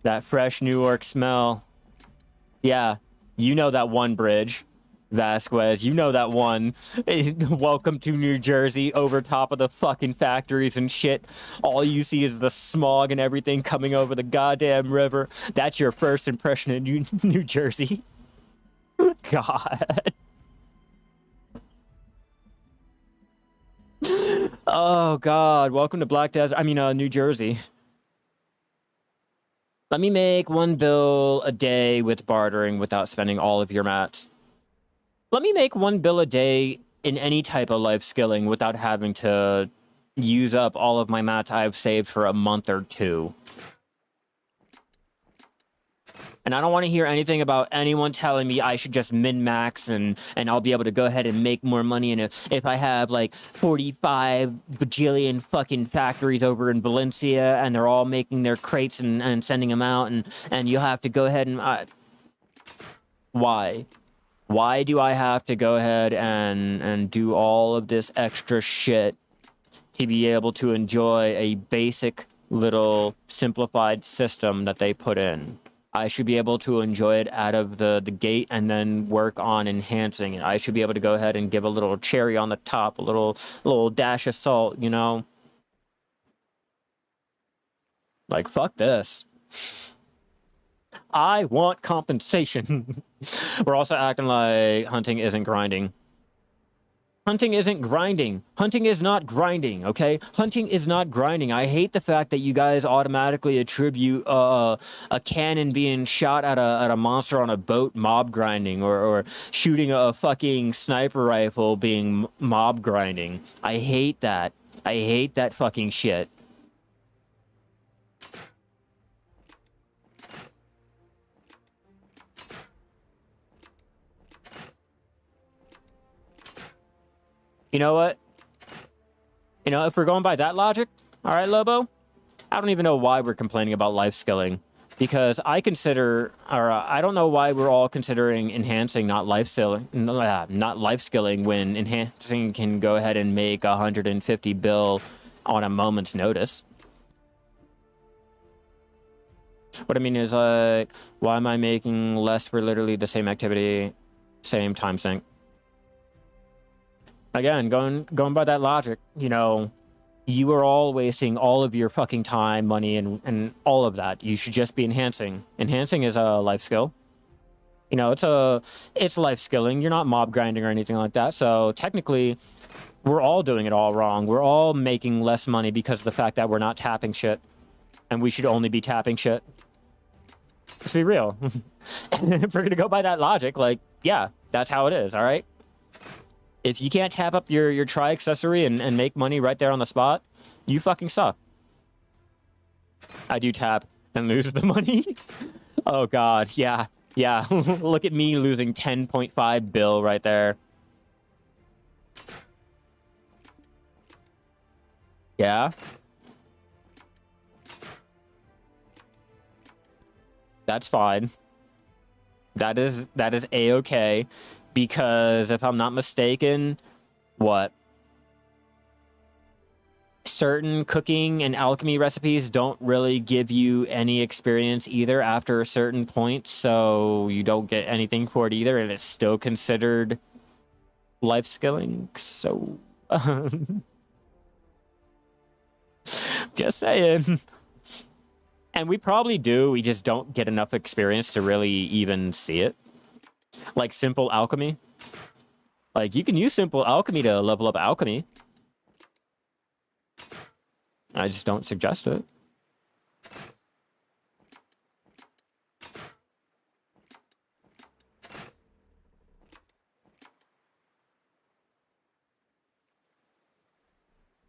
That fresh New York smell. Yeah, you know that one bridge, Vasquez. You know that one. Welcome to New Jersey, over top of the fucking factories and shit. All you see is the smog and everything coming over the goddamn river. That's your first impression of New Jersey. God. Oh, God. Welcome to Black Desert. I mean, New Jersey. Let me make 1 bill a day with bartering without spending all of your mats. Let me make 1 bill a day in any type of life skilling without having to use up all of my mats I've saved for a month or 2. And I don't want to hear anything about anyone telling me I should just min-max and I'll be able to go ahead and make more money. And if I have like 45 bajillion fucking factories over in Valencia and they're all making their crates and sending them out and you'll have to go ahead and... Why? Why do I have to go ahead and do all of this extra shit to be able to enjoy a basic little simplified system that they put in? I should be able to enjoy it out of the gate and then work on enhancing it. I should be able to go ahead and give a little cherry on the top, a little dash of salt, you know? Like, fuck this. I want compensation. We're also acting like hunting isn't grinding. Hunting isn't grinding. Hunting is not grinding, okay? Hunting is not grinding. I hate the fact that you guys automatically attribute a cannon being shot at a monster on a boat mob grinding or shooting a fucking sniper rifle being mob grinding. I hate that. I hate that fucking shit. You know what? You know, if we're going by that logic, all right, Lobo, I don't even know why we're complaining about life skilling, because I consider, or I don't know why we're all considering enhancing, not life skilling when enhancing can go ahead and make 150 bill on a moment's notice. What I mean is, like, why am I making less for literally the same activity, same time sink? Again, going by that logic, you know, you are all wasting all of your fucking time, money, and all of that. You should just be enhancing. Enhancing is a life skill. You know, it's life skilling. You're not mob grinding or anything like that. So technically, we're all doing it all wrong. We're all making less money because of the fact that we're not tapping shit. And we should only be tapping shit. Let's be real. If we're gonna go by that logic, like, yeah, that's how it is, all right? If you can't tap up your tri-accessory and make money right there on the spot, you fucking suck. I do tap and lose the money. Oh, God. Yeah. Yeah. Look at me losing 10.5 bill right there. Yeah. That's fine. That is A-okay. Because if I'm not mistaken, what? Certain cooking and alchemy recipes don't really give you any experience either after a certain point, so you don't get anything for it either, and it's still considered life skilling. So, just saying. And we probably do, we just don't get enough experience to really even see it. Like simple alchemy. Like, you can use simple alchemy to level up alchemy. I just don't suggest it.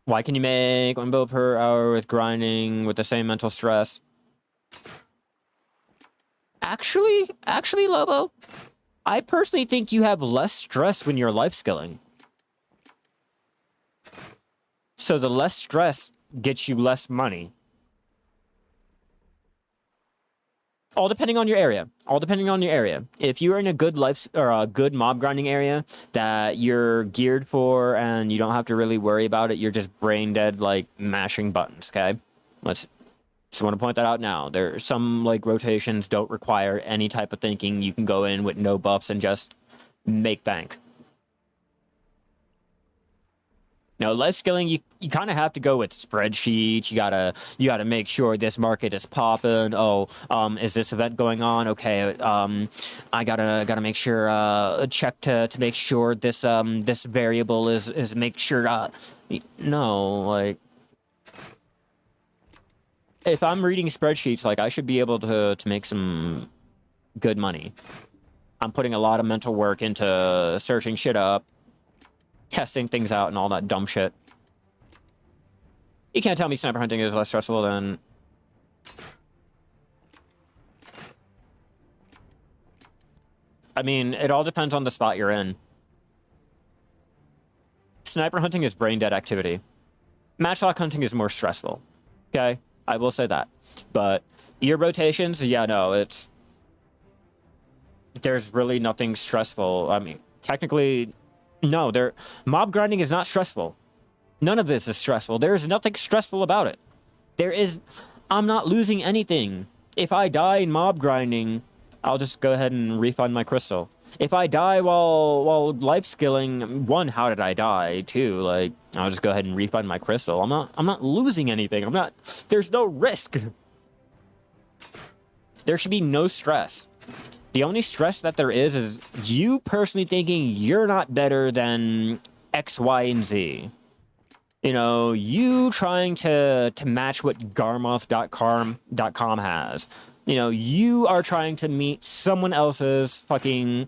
Why can you make 1 bill per hour with grinding with the same mental stress? Actually, Lobo, I personally think you have less stress when you're life skilling. So the less stress gets you less money. All depending on your area. All depending on your area. If you're in a good life or a good mob grinding area that you're geared for and you don't have to really worry about it, you're just brain dead, like mashing buttons. Okay, let's Just want to point that out now. There some like rotations don't require any type of thinking. You can go in with no buffs and just make bank. Now, life skilling, you kind of have to go with spreadsheets. You gotta make sure this market is popping. Oh, is this event going on? Okay, I gotta make sure check to make sure this this variable is make sure. No, like if I'm reading spreadsheets, like I should be able to make some good money. I'm putting a lot of mental work into searching shit up, testing things out, and all that dumb shit. You can't tell me sniper hunting is less stressful than... I mean, it all depends on the spot you're in. Sniper hunting is brain dead activity. Matchlock hunting is more stressful. Okay? I will say that. But ear rotations, yeah, no, it's... There's really nothing stressful. I mean, technically... No, mob grinding is not stressful. None of this is stressful. There is nothing stressful about it. I'm not losing anything. If I die in mob grinding, I'll just go ahead and refund my crystal. If I die while life skilling, one, how did I die? Two, like, I'll just go ahead and refund my crystal. I'm not losing anything. There's no risk. There should be no stress. The only stress that there is you personally thinking you're not better than X, Y, and Z. You know, you trying to match what Garmoth.com has. You know, you are trying to meet someone else's fucking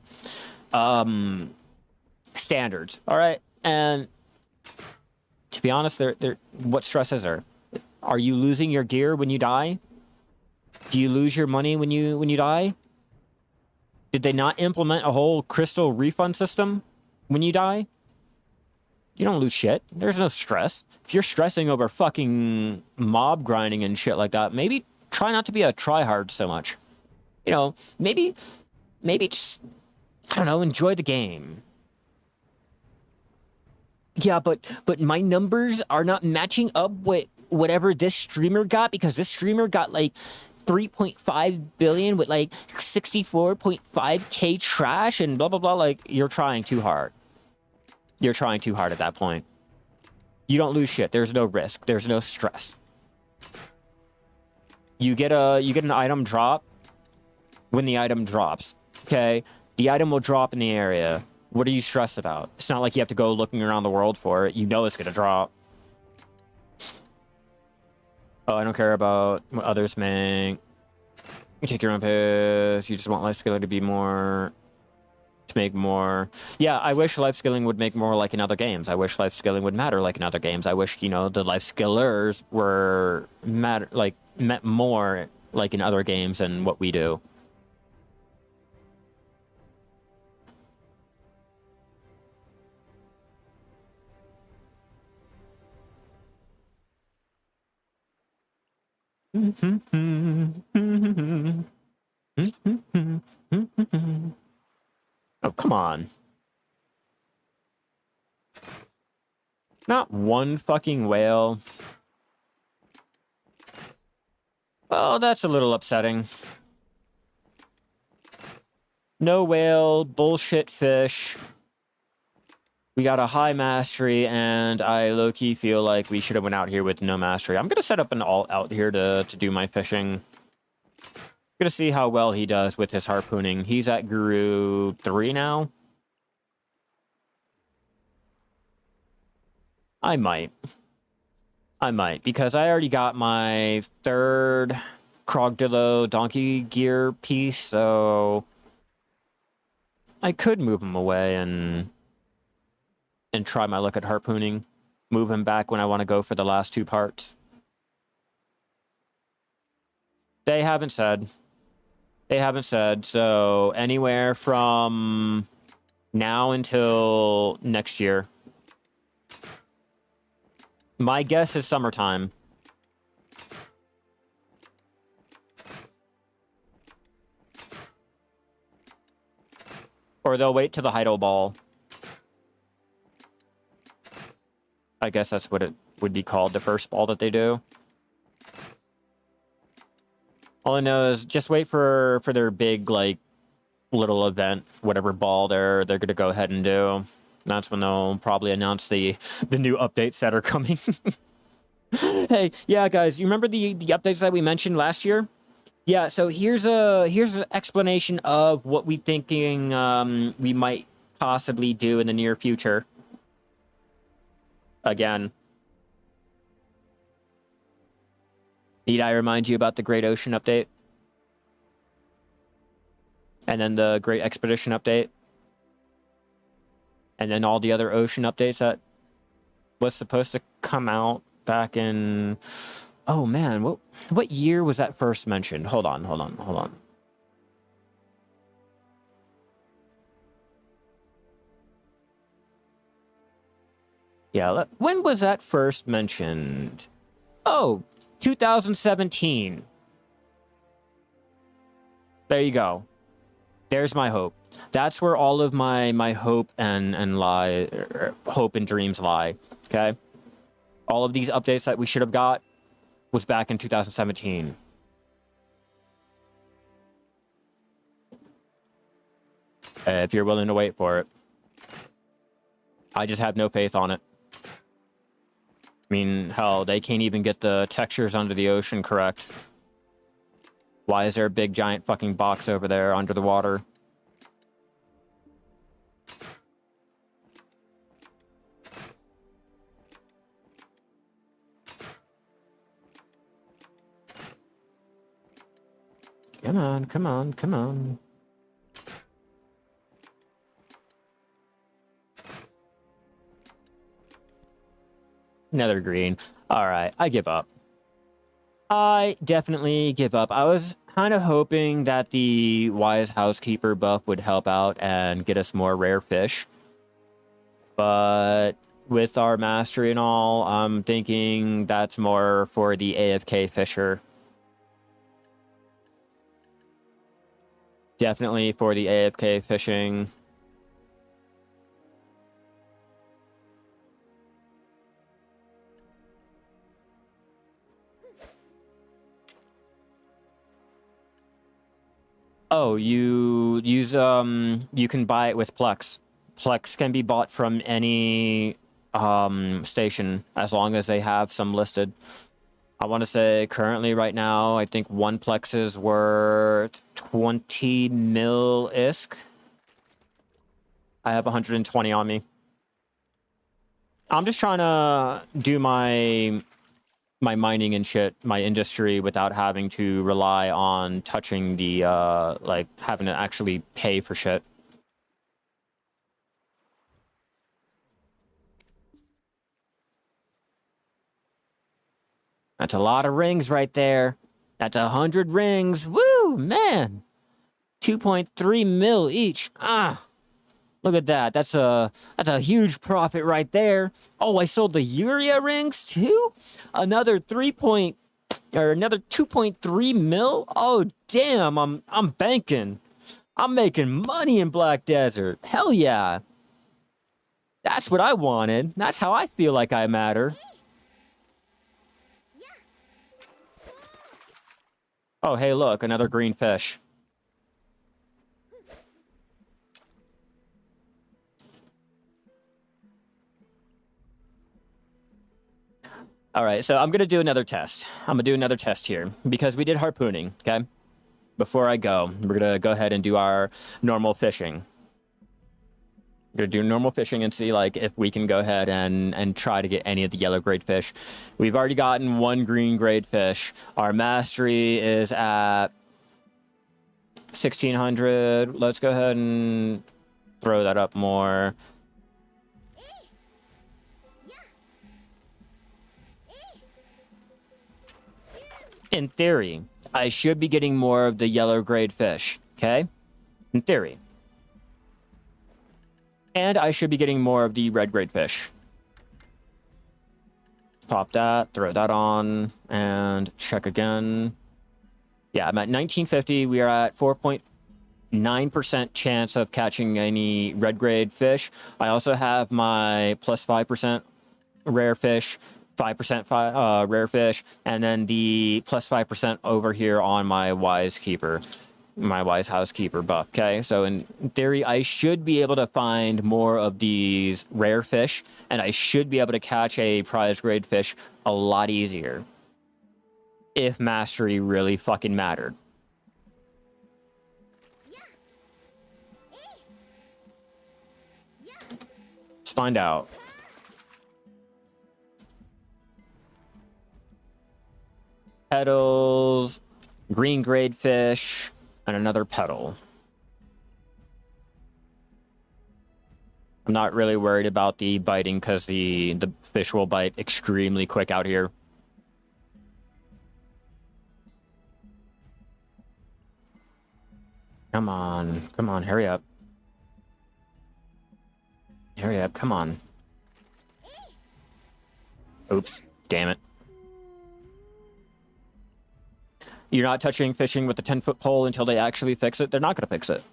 standards. All right, and to be honest, what stress is there? Are you losing your gear when you die? Do you lose your money when you die? Did they not implement a whole crystal refund system when you die? You don't lose shit. There's no stress. If you're stressing over fucking mob grinding and shit like that, maybe try not to be a tryhard so much. You know, maybe just, I don't know, enjoy the game. Yeah, but my numbers are not matching up with whatever this streamer got, because this streamer got like 3.5 billion with like 64.5k trash and blah blah blah. Like, you're trying too hard. You're trying too hard at that point. You don't lose shit. There's no risk. There's no stress. You get an item drop when the item drops. Okay, the item will drop in the area. What are you stressed about? It's not like you have to go looking around the world for it. You know it's gonna drop. Oh, I don't care about what others make. You take your own piss. You just want life skilling to be more... to make more... Yeah, I wish life skilling would make more like in other games. I wish life skilling would matter like in other games. I wish, you know, the life skillers were meant more like in other games than what we do. Oh, come on. Not one fucking whale. Oh, that's a little upsetting. No whale, bullshit fish. We got a high mastery, and I low-key feel like we should have went out here with no mastery. I'm gonna set up an alt out here to do my fishing. Gonna see how well he does with his harpooning. He's at Guru 3 now. I might, because I already got my 3rd Krogdillo donkey gear piece, so I could move him away and try my luck at harpooning. Move him back when I want to go for the last 2 parts. They haven't said. They haven't said, so anywhere from now until next year. My guess is summertime. Or they'll wait till the Heidel Ball. I guess that's what it would be called, the first ball that they do. All I know is just wait for their big, like, little event, whatever ball they're gonna go ahead and do. That's when they'll probably announce the new updates that are coming. Hey, yeah, guys, you remember the updates that we mentioned last year? Yeah, so here's an explanation of what we thinking we might possibly do in the near future. Again, need I remind you about the Great Ocean update? And then the Great Expedition update? And then all the other ocean updates that was supposed to come out back in... Oh, man, what year was that first mentioned? Hold on. Yeah, when was that first mentioned? Oh, 2017. There you go. There's my hope. That's where all of my hope and hope and dreams lie. Okay? All of these updates that we should have got was back in 2017. If you're willing to wait for it. I just have no faith on it. I mean, hell, they can't even get the textures under the ocean correct. Why is there a big giant fucking box over there under the water? Come on. Nether green. Alright, I give up. I definitely give up. I was kind of hoping that the Wise Housekeeper buff would help out and get us more rare fish. But with our mastery and all, I'm thinking that's more for the AFK fisher. Definitely for the AFK fishing. Oh, you use you can buy it with Plex. Plex can be bought from any station as long as they have some listed. I want to say currently right now, I think one Plex is worth 20 mil ISK. I have 120 on me. I'm just trying to do my mining and shit, my industry, without having to rely on touching the, like, having to actually pay for shit. That's a lot of rings right there. That's 100 rings. Woo, man. 2.3 mil each. Look at that. That's a huge profit right there. Oh, I sold the urea rings too? Another 2.3 mil? Oh, damn. I'm banking. I'm making money in Black Desert. Hell yeah. That's what I wanted. That's how I feel like I matter. Oh, hey, look, another green fish. All right, so I'm going to do another test. I'm going to do another test here because we did harpooning, okay? Before I go, we're going to go ahead and do our normal fishing. We're going to do normal fishing and see, like, if we can go ahead and try to get any of the yellow grade fish. We've already gotten one green grade fish. Our mastery is at 1,600. Let's go ahead and throw that up more. In theory, I should be getting more of the yellow grade fish, okay? In theory. And I should be getting more of the red grade fish. Pop that, throw that on, and check again. Yeah, I'm at 1950. We are at 4.9% chance of catching any red grade fish. I also have my plus 5% rare fish 5% rare fish, and then the plus 5% over here on my wise housekeeper buff. Okay, so in theory, I should be able to find more of these rare fish, and I should be able to catch a prize grade fish a lot easier if mastery really fucking mattered. Let's find out. Petals, green grade fish, and another petal. I'm not really worried about the biting because the fish will bite extremely quick out here. Come on, hurry up. Hurry up, come on. Oops, damn it. You're not touching fishing with the 10-foot pole until they actually fix it. They're not going to fix it.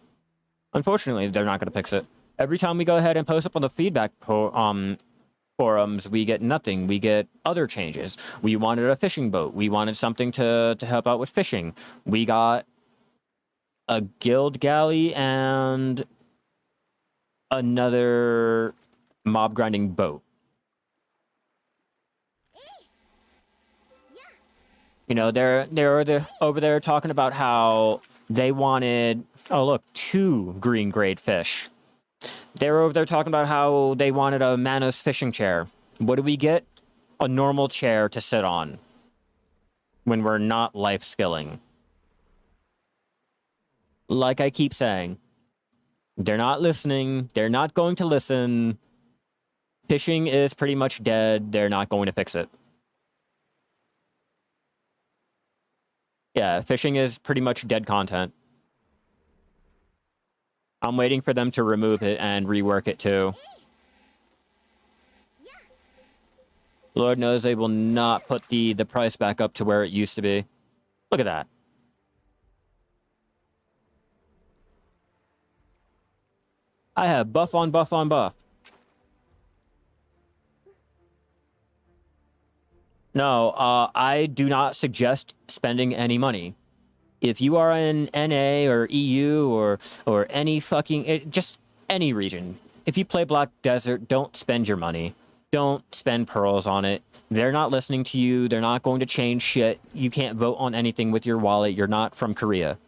Unfortunately, they're not going to fix it. Every time we go ahead and post up on the feedback forums, we get nothing. We get other changes. We wanted a fishing boat. We wanted something to help out with fishing. We got a guild galley and another mob grinding boat. You know, they're over there talking about how they wanted, oh look, 2 green grade fish. They're over there talking about how they wanted a Manos fishing chair. What do we get? A normal chair to sit on when we're not life skilling. Like I keep saying, they're not listening. They're not going to listen. Fishing is pretty much dead. They're not going to fix it. Yeah, fishing is pretty much dead content. I'm waiting for them to remove it and rework it too. Lord knows they will not put the price back up to where it used to be. Look at that. I have buff on buff on buff. No, I do not suggest spending any money. If you are in NA or EU or any fucking, just any region, if you play Black Desert, don't spend your money. Don't spend pearls on it. They're not listening to you. They're not going to change shit. You can't vote on anything with your wallet. You're not from Korea.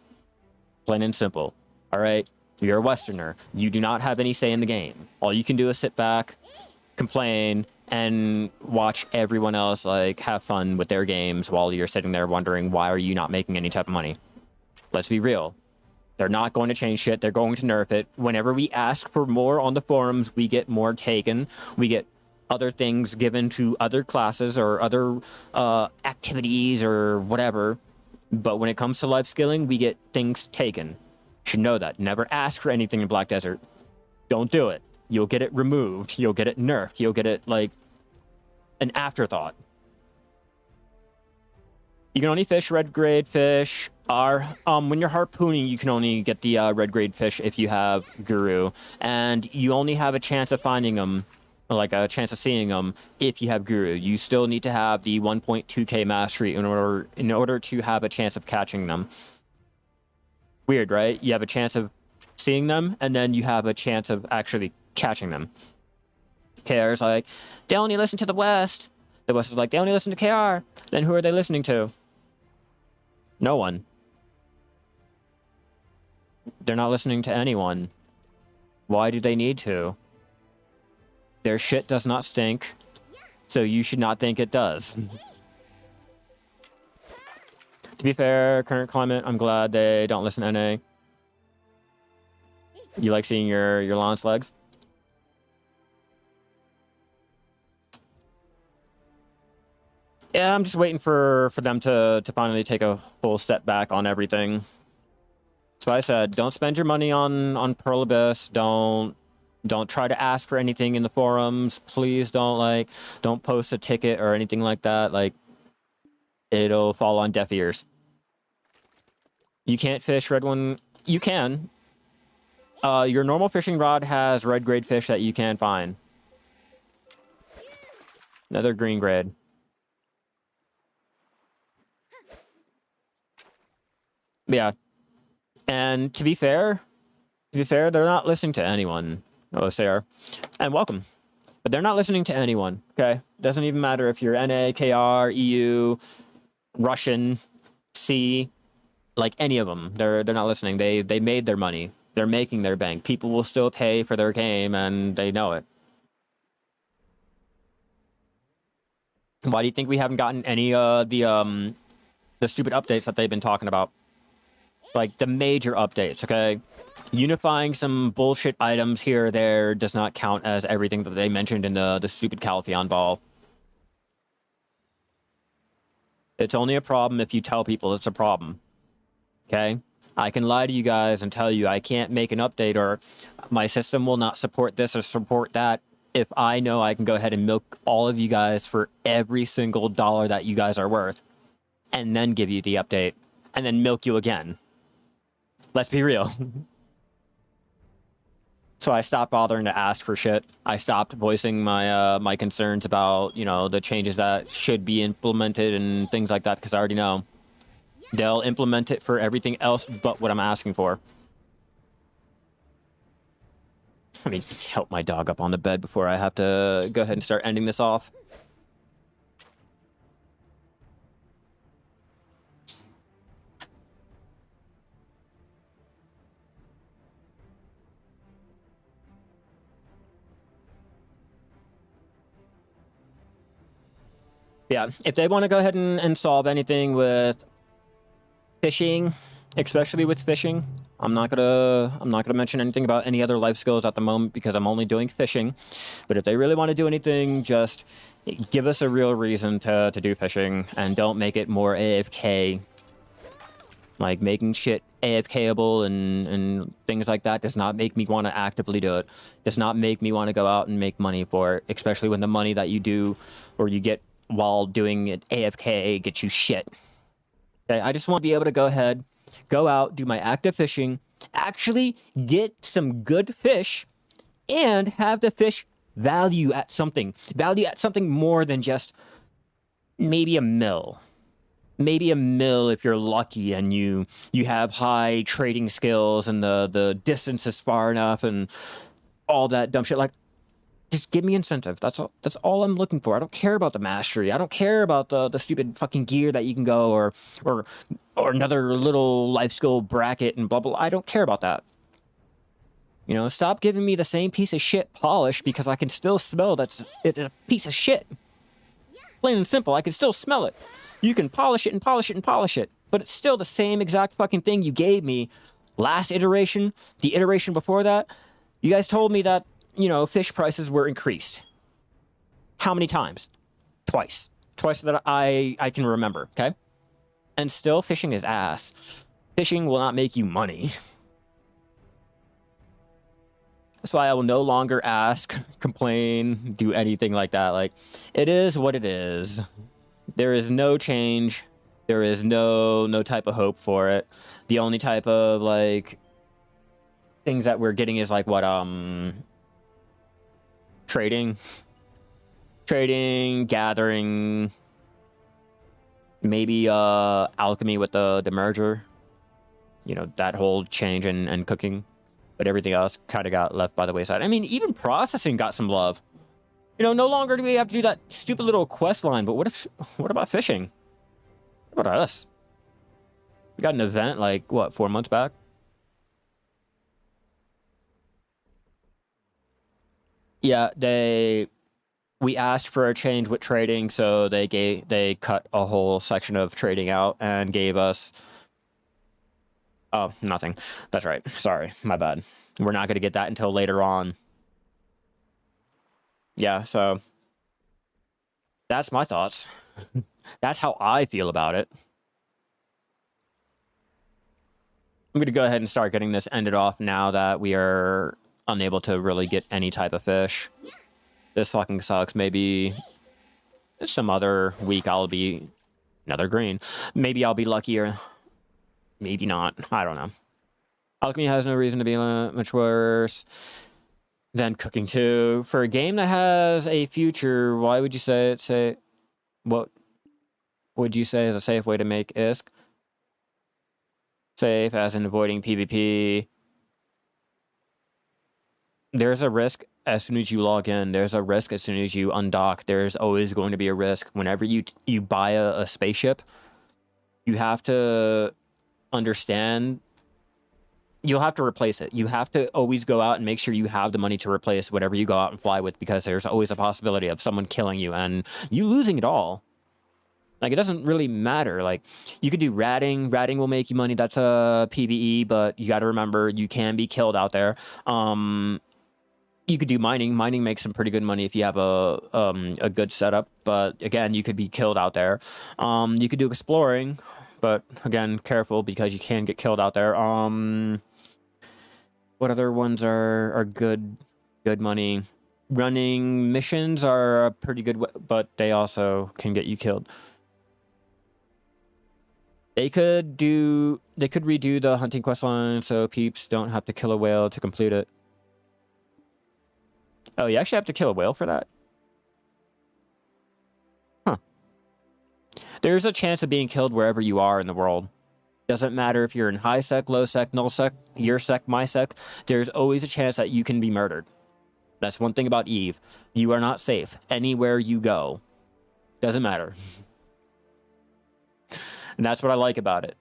Plain and simple. All right? You're a Westerner. You do not have any say in the game. All you can do is sit back, complain, and watch everyone else like have fun with their games while you're sitting there wondering why are you not making any type of money. Let's be real. They're not going to change shit. They're going to nerf it. Whenever we ask for more on the forums, we get more taken. We get other things given to other classes or other activities or whatever. But when it comes to life skilling, we get things taken. You should know that. Never ask for anything in Black Desert. Don't do it. You'll get it removed. You'll get it nerfed. You'll get it, like, an afterthought. You can only fish red grade fish. When you're harpooning, you can only get the red grade fish if you have Guru. And you only have a chance of finding them, like a chance of seeing them, if you have Guru. You still need to have the 1.2k mastery in order to have a chance of catching them. Weird, right? You have a chance of seeing them, and then you have a chance of actually catching them. KR's like, they only listen to the West. The West is like, they only listen to KR. Then who are they listening to? No one. They're not listening to anyone. Why do they need to? Their shit does not stink, so you should not think it does. To be fair, current climate, I'm glad they don't listen to NA. You like seeing your launch legs? Yeah, I'm just waiting for them to finally take a full step back on everything. So I said, don't spend your money on Pearl Abyss. Don't try to ask for anything in the forums. Please don't post a ticket or anything like that. Like, it'll fall on deaf ears. You can't fish red one. You can. Your normal fishing rod has red grade fish that you can find. Another green grade. Yeah. And to be fair, they're not listening to anyone. OSAR. And welcome. But they're not listening to anyone, okay? Doesn't even matter if you're NA, KR, EU, Russian, C, like any of them. They're not listening. They made their money. They're making their bank. People will still pay for their game, and they know it. Why do you think we haven't gotten any the stupid updates that they've been talking about? Like the major updates, okay? Unifying some bullshit items here or there does not count as everything that they mentioned in the stupid Calpheon ball. It's only a problem if you tell people it's a problem. Okay? I can lie to you guys and tell you I can't make an update or my system will not support this or support that if I know I can go ahead and milk all of you guys for every single dollar that you guys are worth and then give you the update and then milk you again. Let's be real. So I stopped bothering to ask for shit. I stopped voicing my my concerns about, you know, the changes that should be implemented and things like that because I already know they'll implement it for everything else but what I'm asking for. Let me help my dog up on the bed before I have to go ahead and start ending this off. Yeah, if they want to go ahead and solve anything with fishing, especially with fishing, I'm not gonna mention anything about any other life skills at the moment because I'm only doing fishing. But if they really want to do anything, just give us a real reason to do fishing and don't make it more AFK. Like making shit AFKable and things like that does not make me want to actively do it. Does not make me want to go out and make money for it, especially when the money that you do or you get while doing it AFK gets you shit. Okay, I just want to be able to go ahead, go out, do my active fishing, actually get some good fish, and have the fish value at something more than just maybe a mil. Maybe a mil if you're lucky and you have high trading skills and the distance is far enough and all that dumb shit. Like, just give me incentive. That's all I'm looking for. I don't care about the mastery. I don't care about the stupid fucking gear that you can go or another little life skill bracket and blah blah. I don't care about that. You know, stop giving me the same piece of shit polish because I can still smell it's a piece of shit. Plain and simple, I can still smell it. You can polish it and polish it and polish it, but it's still the same exact fucking thing you gave me last iteration, the iteration before that. You guys told me that, you know, fish prices were increased. How many times? Twice. Twice that I can remember, okay? And still, fishing is ass. Fishing will not make you money. That's why I will no longer ask, complain, do anything like that. Like, it is what it is. There is no change. There is no type of hope for it. The only type of, like, things that we're getting is, like, what, trading, gathering, maybe alchemy with the merger, you know, that whole change and cooking, but everything else kind of got left by the wayside. I mean, even processing got some love. You know, no longer do we have to do that stupid little quest line, but what about fishing? What about us? We got an event like, what, 4 months back? Yeah, we asked for a change with trading, so they cut a whole section of trading out and gave us, oh, nothing. That's right. Sorry, my bad. We're not going to get that until later on. Yeah, so that's my thoughts. That's how I feel about it. I'm going to go ahead and start getting this ended off now that we are unable to really get any type of fish. This fucking sucks. Maybe some other week I'll be another green. Maybe I'll be luckier. Maybe not. I don't know. Alchemy has no reason to be much worse than cooking 2. For a game that has a future, why would you say what would you say is a safe way to make ISK? Safe as in avoiding PvP. There's a risk as soon as you log in. There's a risk as soon as you undock. There's always going to be a risk. Whenever you buy a spaceship, you have to understand you'll have to replace it. You have to always go out and make sure you have the money to replace whatever you go out and fly with, because there's always a possibility of someone killing you and you losing it all. Like, it doesn't really matter. Like, you could do ratting. Ratting will make you money. That's a PvE, but you got to remember you can be killed out there. You could do mining. Mining makes some pretty good money if you have a good setup. But again, you could be killed out there. You could do exploring, but again, careful because you can get killed out there. What other ones are good money? Running missions are a pretty good, but they also can get you killed. They could redo the hunting quest line so peeps don't have to kill a whale to complete it. Oh, you actually have to kill a whale for that? Huh. There's a chance of being killed wherever you are in the world. Doesn't matter if you're in high sec, low sec, null sec, your sec, my sec. There's always a chance that you can be murdered. That's one thing about Eve. You are not safe anywhere you go. Doesn't matter. And that's what I like about it.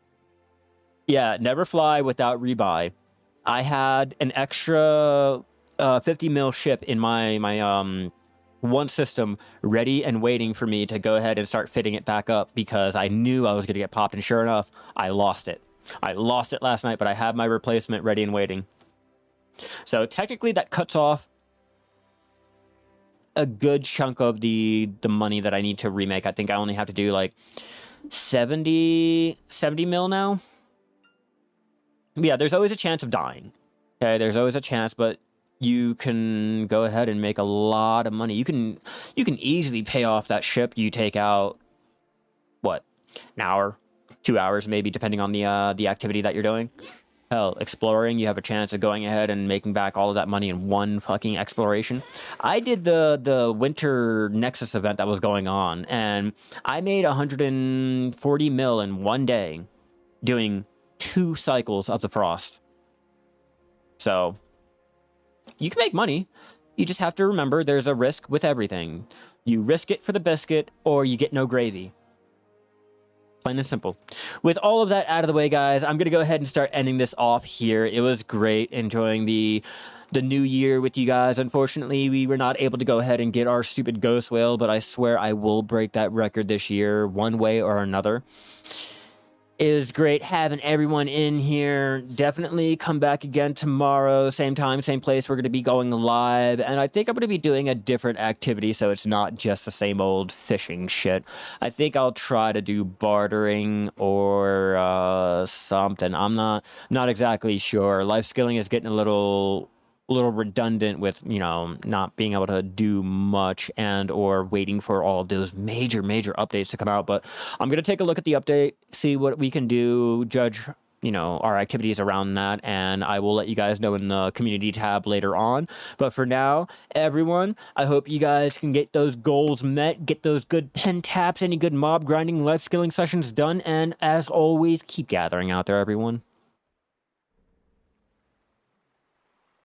Yeah, never fly without rebuy. I had an extra 50 mil ship in my one system ready and waiting for me to go ahead and start fitting it back up because I knew I was going to get popped, and sure enough, I lost it. I lost it last night, but I have my replacement ready and waiting. So technically that cuts off a good chunk of the money that I need to remake. I think I only have to do like 70 mil now. Yeah, there's always a chance of dying. Okay, there's always a chance, but you can go ahead and make a lot of money. You can easily pay off that ship. You take out, what, an hour, 2 hours maybe, depending on the activity that you're doing. Hell, exploring, you have a chance of going ahead and making back all of that money in one fucking exploration. I did the winter Nexus event that was going on, and I made 140 mil in one day doing 2 cycles of the Frost. So you can make money. You just have to remember there's a risk with everything. You risk it for the biscuit, or you get no gravy. Plain and simple. With all of that out of the way, guys, I'm going to go ahead and start ending this off here. It was great enjoying the new year with you guys. Unfortunately, we were not able to go ahead and get our stupid ghost whale, but I swear I will break that record this year one way or another. It was great having everyone in here. Definitely come back again tomorrow. Same time, same place. We're going to be going live. And I think I'm going to be doing a different activity, so it's not just the same old fishing shit. I think I'll try to do bartering or something. I'm not exactly sure. Life skilling is getting a little redundant with, you know, not being able to do much and or waiting for all of those major updates to come out. But I'm going to take a look at the update, see what we can do, judge, you know, our activities around that, and I will let you guys know in the community tab later on. But for now, everyone, I hope you guys can get those goals met, get those good pen taps, any good mob grinding, life skilling sessions done, and as always, keep gathering out there, everyone.